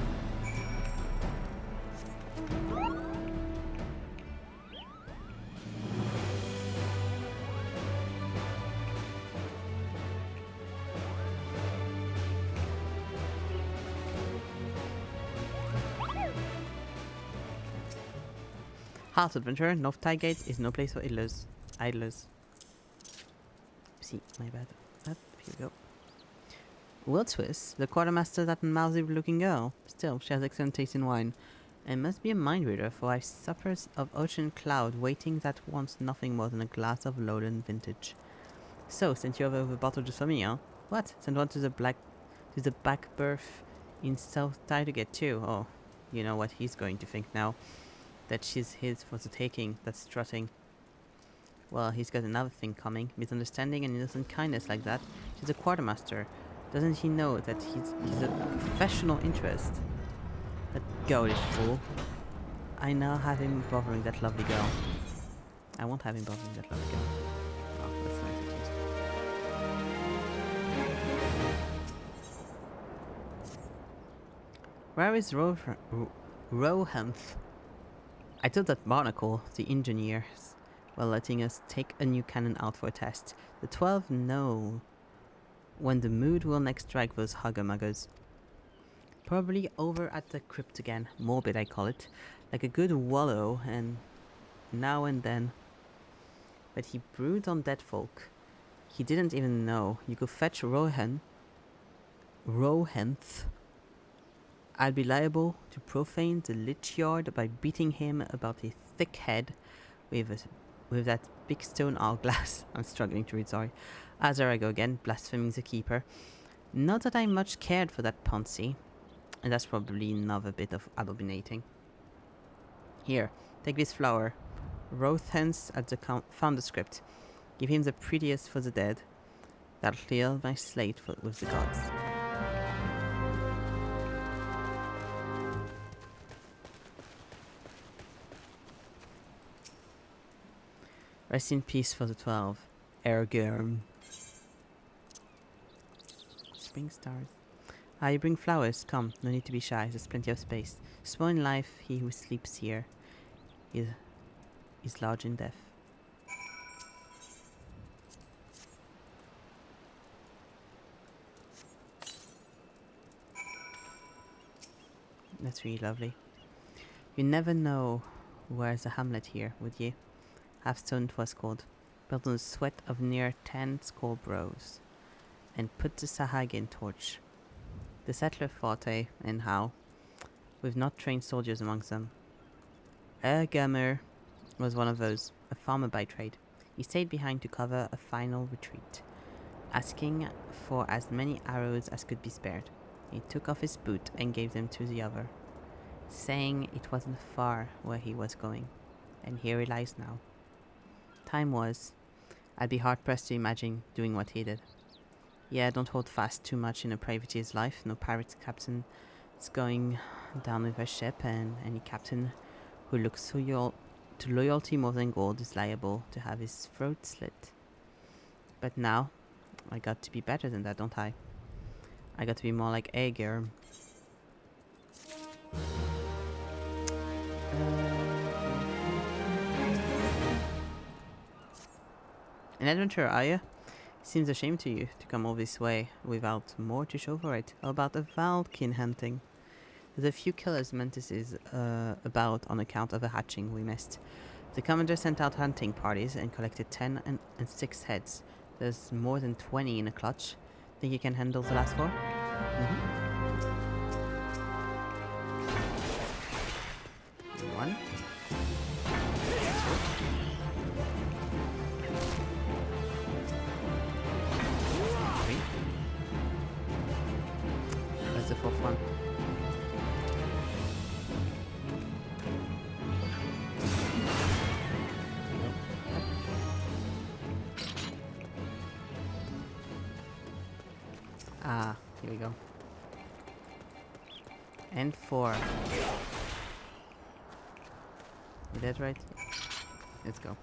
[SPEAKER 1] Heart adventure, North Tide Gate is no place for idlers. See, my bad. Here we go. Will Swiss, the quartermaster, that mousy looking girl. Still, she has excellent taste in wine. And must be a mind reader, for I've suppers of ocean cloud waiting that wants nothing more than a glass of lowland vintage. So, sent you over with a bottle just for me, huh? What? Sent one to the back berth in South Tidegate too. Oh, you know what he's going to think now. That she's his for the taking, that's strutting. Well, he's got another thing coming. Misunderstanding and innocent kindness like that. She's a quartermaster. Doesn't he know that he's a professional interest? That goatish fool. I now have him bothering that lovely girl. I won't have him bothering that lovely girl. Oh, that's nice at least. Where is Rohanth? I thought that Barnacle, the engineers, were letting us take a new cannon out for a test. The 12 know when the mood will next strike those hugger-muggers. Probably over at the crypt again. Morbid, I call it. Like a good wallow, and now and then. But he broods on dead folk. He didn't even know. You could fetch Rohanth. I'd be liable to profane the lich yard by beating him about his thick head with a with that big stone hourglass. I'm struggling to read, sorry. As there I go again, blaspheming the keeper. Not that I much cared for that Ponzi, and that's probably another bit of abominating. Here, take this flower. Wrote hence at the founder script. Give him the prettiest for the dead. That'll clear my slate with the gods. Rest in peace for the 12. Ergerm. Spring stars. Ah, you bring flowers. Come, no need to be shy. There's plenty of space. Small in life, he who sleeps here is large in death. That's really lovely. You never know where's a hamlet here, would ye? Halfstone 'twas called, built on the sweat of near 10 score bros, and put the Sahagin torch. The settler fought, and how, with not trained soldiers amongst them. Ergamer was one of those, a farmer by trade. He stayed behind to cover a final retreat, asking for as many arrows as could be spared. He took off his boot and gave them to the other, saying it wasn't far where he was going, and here he lies now. Time was, I'd be hard-pressed to imagine doing what he did. Yeah, don't hold fast too much in a privateer's life. No pirate captain is going down with her ship, and any captain who looks to loyalty more than gold is liable to have his throat slit. But now, I got to be better than that, don't I? I got to be more like Aegir. An adventurer, are you? Seems a shame to you to come all this way without more to show for it. How about a Valkin hunting? There's a few killers mantises about on account of a hatching we missed. The commander sent out hunting parties and collected 10 and 6 heads. There's more than 20 in a clutch. Think you can handle the last 4? One. Where's the 4th one? Ah, here we go. And 4. Is that right? Let's go.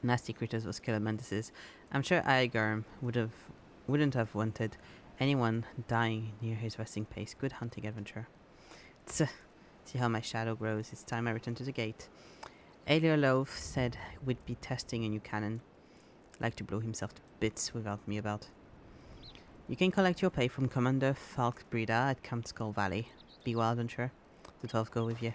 [SPEAKER 1] Nasty creatures was killer mantises. I'm sure Aegarm wouldn't have wanted anyone dying near his resting place. Good hunting adventure. Tch. See how my shadow grows. It's time I return to the gate. Aelior Loaf said we'd be testing a new cannon. Like to blow himself to bits without me about. You can collect your pay from Commander Falkbreda at Camp Skull Valley. Be well, adventurer. The 12 go with you.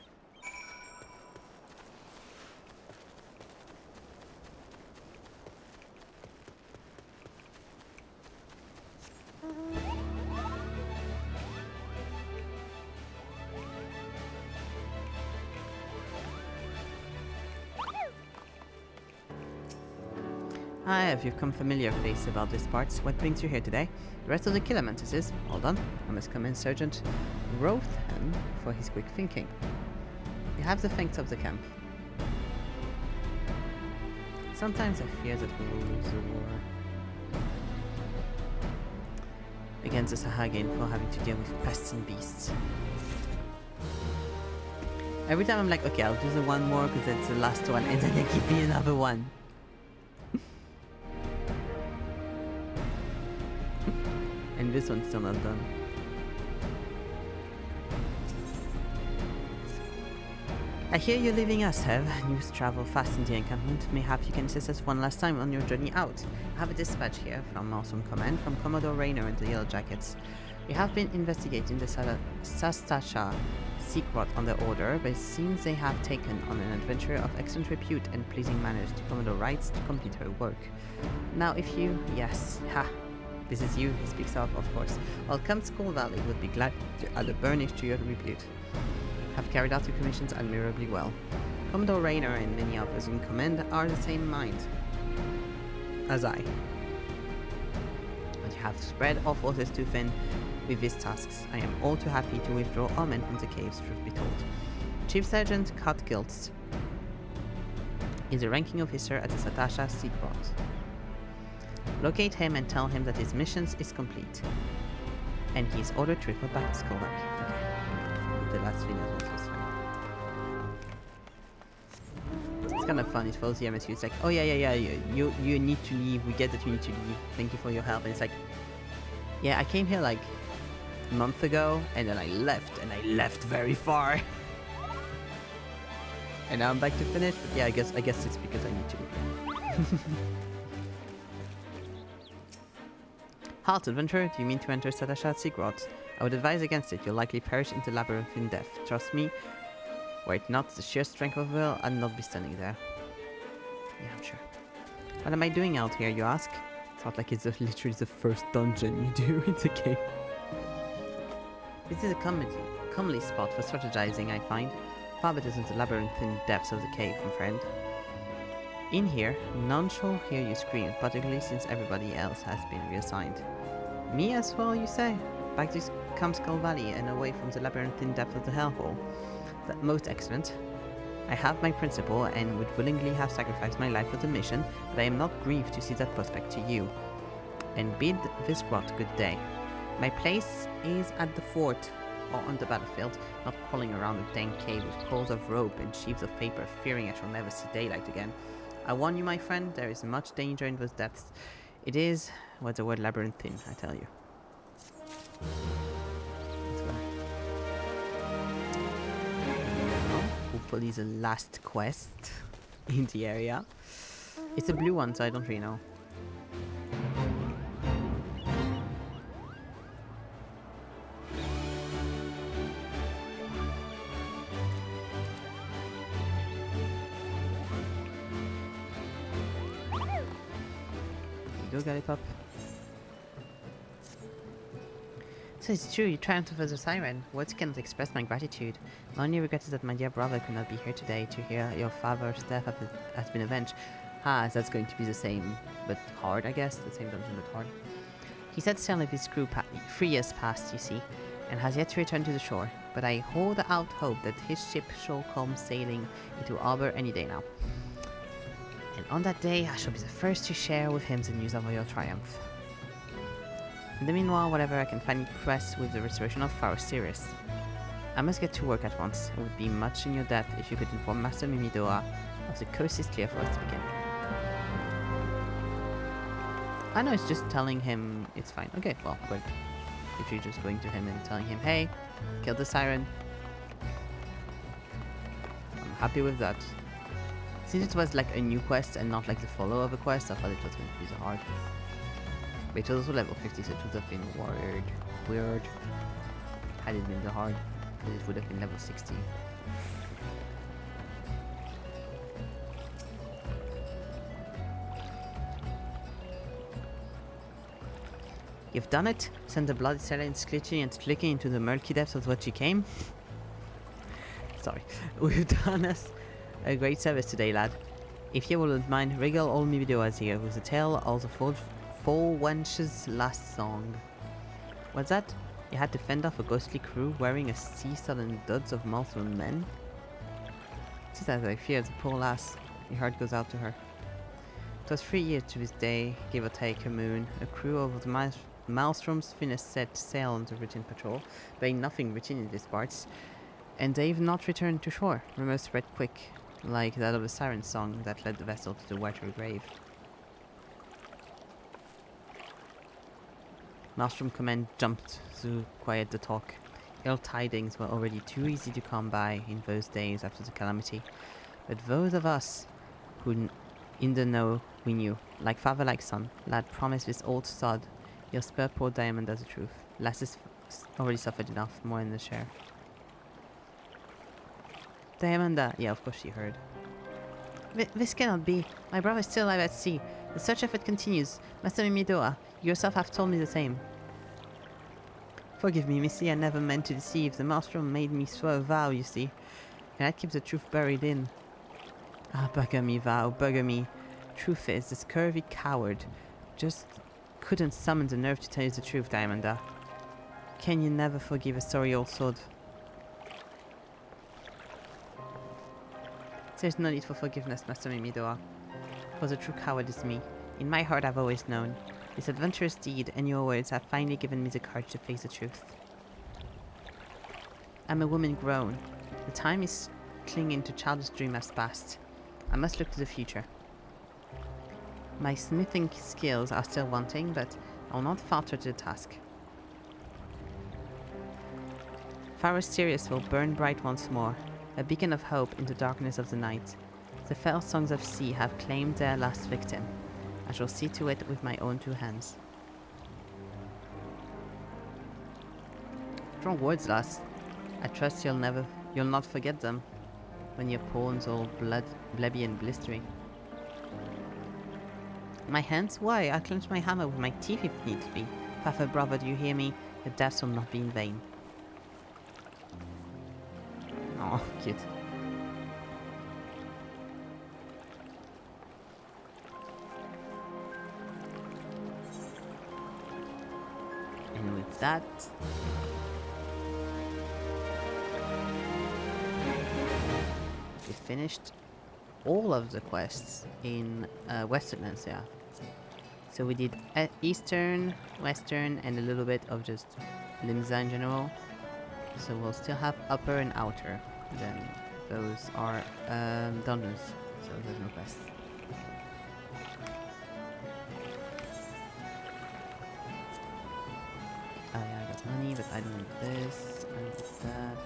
[SPEAKER 1] I have become familiar face about these parts. What brings you here today? The rest of the killer mantises. Hold on. I must commend Sergeant Rotham for his quick thinking. You have the thanks of the camp. Sometimes I fear that we will lose the war against the Sahagin for having to deal with pests and beasts. Every time I'm like, okay, I'll do the one more because it's the last one, and then they give me another one. And this one's still not done. I hear you're leaving us, Hev. News travel fast in the encampment. Mayhap you can assist us one last time on your journey out. I have a dispatch here from Awesome Command from Commodore Raynor and the Yellow Jackets. We have been investigating the Sastasha secret on their order, but it seems they have taken on an adventurer of excellent repute and pleasing manners to Commodore Wrights to complete her work. Now if you... yes, ha! This is you, he speaks of course. Welcome Skull Valley would be glad to add a burnish to your repute. Have carried out your commissions admirably well. Commodore Raynor and many others in command are the same mind as I. But you have spread our forces too thin with these tasks. I am all too happy to withdraw our men from the caves, truth be told. Chief Sergeant Cutgilts is a ranking officer at the Noscea Seaport. Locate him and tell him that his mission is complete. And he is ordered to report back to Skull Valley. Okay. The last thing as well was fine. It's kind of fun. It follows the MSU. It's like, oh yeah, you need to leave. We get that you need to leave. Thank you for your help. And it's like, yeah, I came here like a month ago, and then I left very far. And now I'm back to finish. But yeah, I guess it's because I need to. Halt, adventurer. Do you mean to enter Noscea Seagrot? I would advise against it. You'll likely perish in the labyrinth in death. Trust me. Were it not the sheer strength of will, I'd not be standing there. Yeah, I'm sure. What am I doing out here, you ask? It's not like it's literally the first dungeon you do in the game. This is a comely spot for strategizing, I find. Far better than the labyrinthine depths of the cave, my friend. In here, none shall hear you scream, particularly since everybody else has been reassigned. Me as well, you say? Back to Skull Valley and away from the labyrinthine depth of the hellhole. That most excellent. I have my principle and would willingly have sacrificed my life for the mission, but I am not grieved to see that prospect to you. And bid this grot good day. My place is at the fort, or on the battlefield, not crawling around a dank cave with coils of rope and sheaves of paper, fearing I shall never see daylight again. I warn you, my friend, there is much danger in those depths. It is, what's the word, labyrinthine, I tell you. Let's go. Hopefully the last quest in the area. It's a blue one, so I don't really know. Go, Gallipop. So it's true, you triumphed over the siren. Words cannot express my gratitude. My only regret is that my dear brother could not be here today to hear your father's death has been avenged. So that's going to be the same, but hard, I guess. The same dungeon, but hard. He set sail with his crew 3 years past, you see, and has yet to return to the shore. But I hold out hope that his ship shall come sailing into harbour any day now. And on that day, I shall be the first to share with him the news of your triumph. In the meanwhile, whatever I can find press with the restoration of Pharaoh Sirius. I must get to work at once. It would be much in your debt if you could inform Master Mimidoa of the coast is clear for us to begin. I know it's just telling him it's fine. Okay, well, good. Literally just going to him and telling him, hey, kill the siren. I'm happy with that. Since it was like a new quest and not like the follow of a quest, I thought it was going to be so hard. But it was also level 50, so it would have been weird. Had it been the hard, because it would have been level 60. You've done it? Send the bloody silence glitching and clicking into the murky depths of what you came? Sorry. We've done us a great service today, lad. If you wouldn't mind, regale all me videos here with the tale of the four wenches' last song. What's that? You had to fend off a ghostly crew wearing a sea-sodden duds of Malthron men? Since I fear the poor lass, your heart goes out to her. It was 3 years to this day, give or take a moon, a crew of the Maelstrom's finest set sail on the written patrol, there ain't nothing written in these parts, and they've not returned to shore. Rumors spread quick, like that of a siren song that led the vessel to the watery grave. Maelstrom command jumped to quiet the talk. Ill tidings were already too easy to come by in those days after the calamity, but those of us who in the know we knew, like father like son, lad promised this old sod, you'll spare poor Diamond as the truth. Lass already suffered enough, more in the share. Diamanda, yeah, of course she heard. This cannot be. My brother is still alive at sea. The search effort continues. Master Mimidoa, yourself have told me the same. Forgive me, missy, I never meant to deceive. The maelstrom made me swear a vow, you see. And I keep the truth buried in. Ah, bugger me, vow, bugger me. Truth is, this curvy coward just couldn't summon the nerve to tell you the truth, Diamanda. Can you never forgive a sorry old sword? There's no need for forgiveness, Master Mimidoa. For the true coward is me. In my heart I've always known. This adventurous deed and your words have finally given me the courage to face the truth. I'm a woman grown. The time is clinging to childish dream has passed. I must look to the future. My smithing skills are still wanting, but I'll not falter to the task. Faro's Sirius will burn bright once more, a beacon of hope in the darkness of the night. The fell songs of sea have claimed their last victim. I shall see to it with my own two hands. Strong words, lass. I trust you'll not forget them when your pawns all blebby and blistering. My hands? Why? I'll clench my hammer with my teeth if needs be. Fafa brother, do you hear me? Your deaths will not be in vain. Oh, cute. And with that, we finished all of the quests in Western Noscea. So we did Eastern, Western, and a little bit of just Limsa in general. So we'll still have Upper and Outer. Then those are dungeons, so there's no quests. Oh yeah, I got money, but I don't need this. I need that.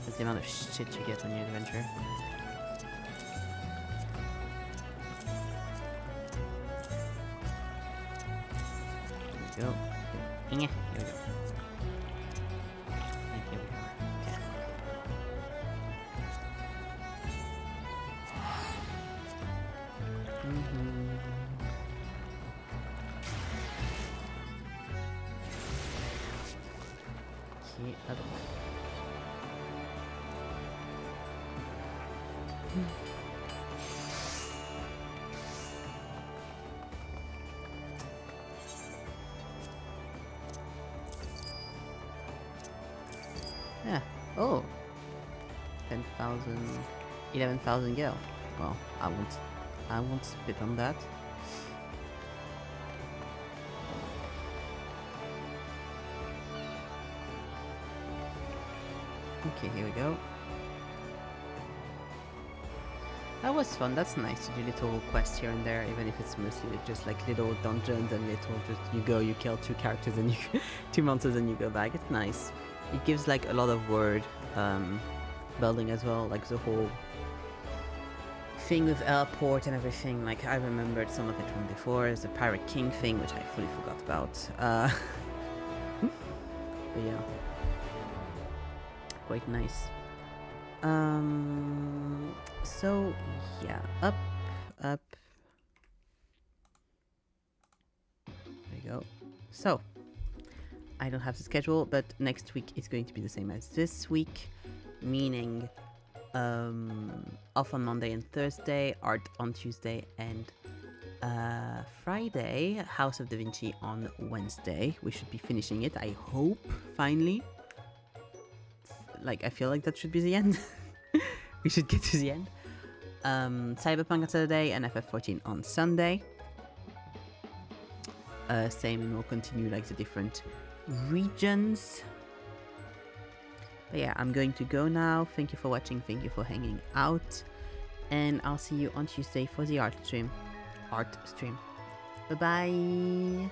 [SPEAKER 1] That's the amount of shit you get on your adventure. There we go. Here we go. And here we are. Okay. Okay, up. Yeah. Oh. 10,000, 11,000 gil. Well, I won't spit on that. Okay, here we go. That was fun. That's nice to do little quests here and there, even if it's mostly just like little dungeons and little just you go, you kill two characters and you 2 monsters and you go back. It's nice. It gives like a lot of word building as well, like the whole thing with airport and everything. Like I remembered some of it from before. There's the Pirate King thing, which I fully forgot about. But yeah, quite nice. So yeah, up. There we go. So I don't have the schedule, but next week is going to be the same as this week, meaning off on Monday and Thursday, art on Tuesday and Friday, House of Da Vinci on Wednesday. We should be finishing it, I hope, finally. Like, I feel like that should be the end. We should get to the end. Cyberpunk on Saturday and FF14 on Sunday. Same, and we'll continue like the different regions. But yeah, I'm going to go now. Thank you for watching. Thank you for hanging out. And I'll see you on Tuesday for the art stream. Bye bye.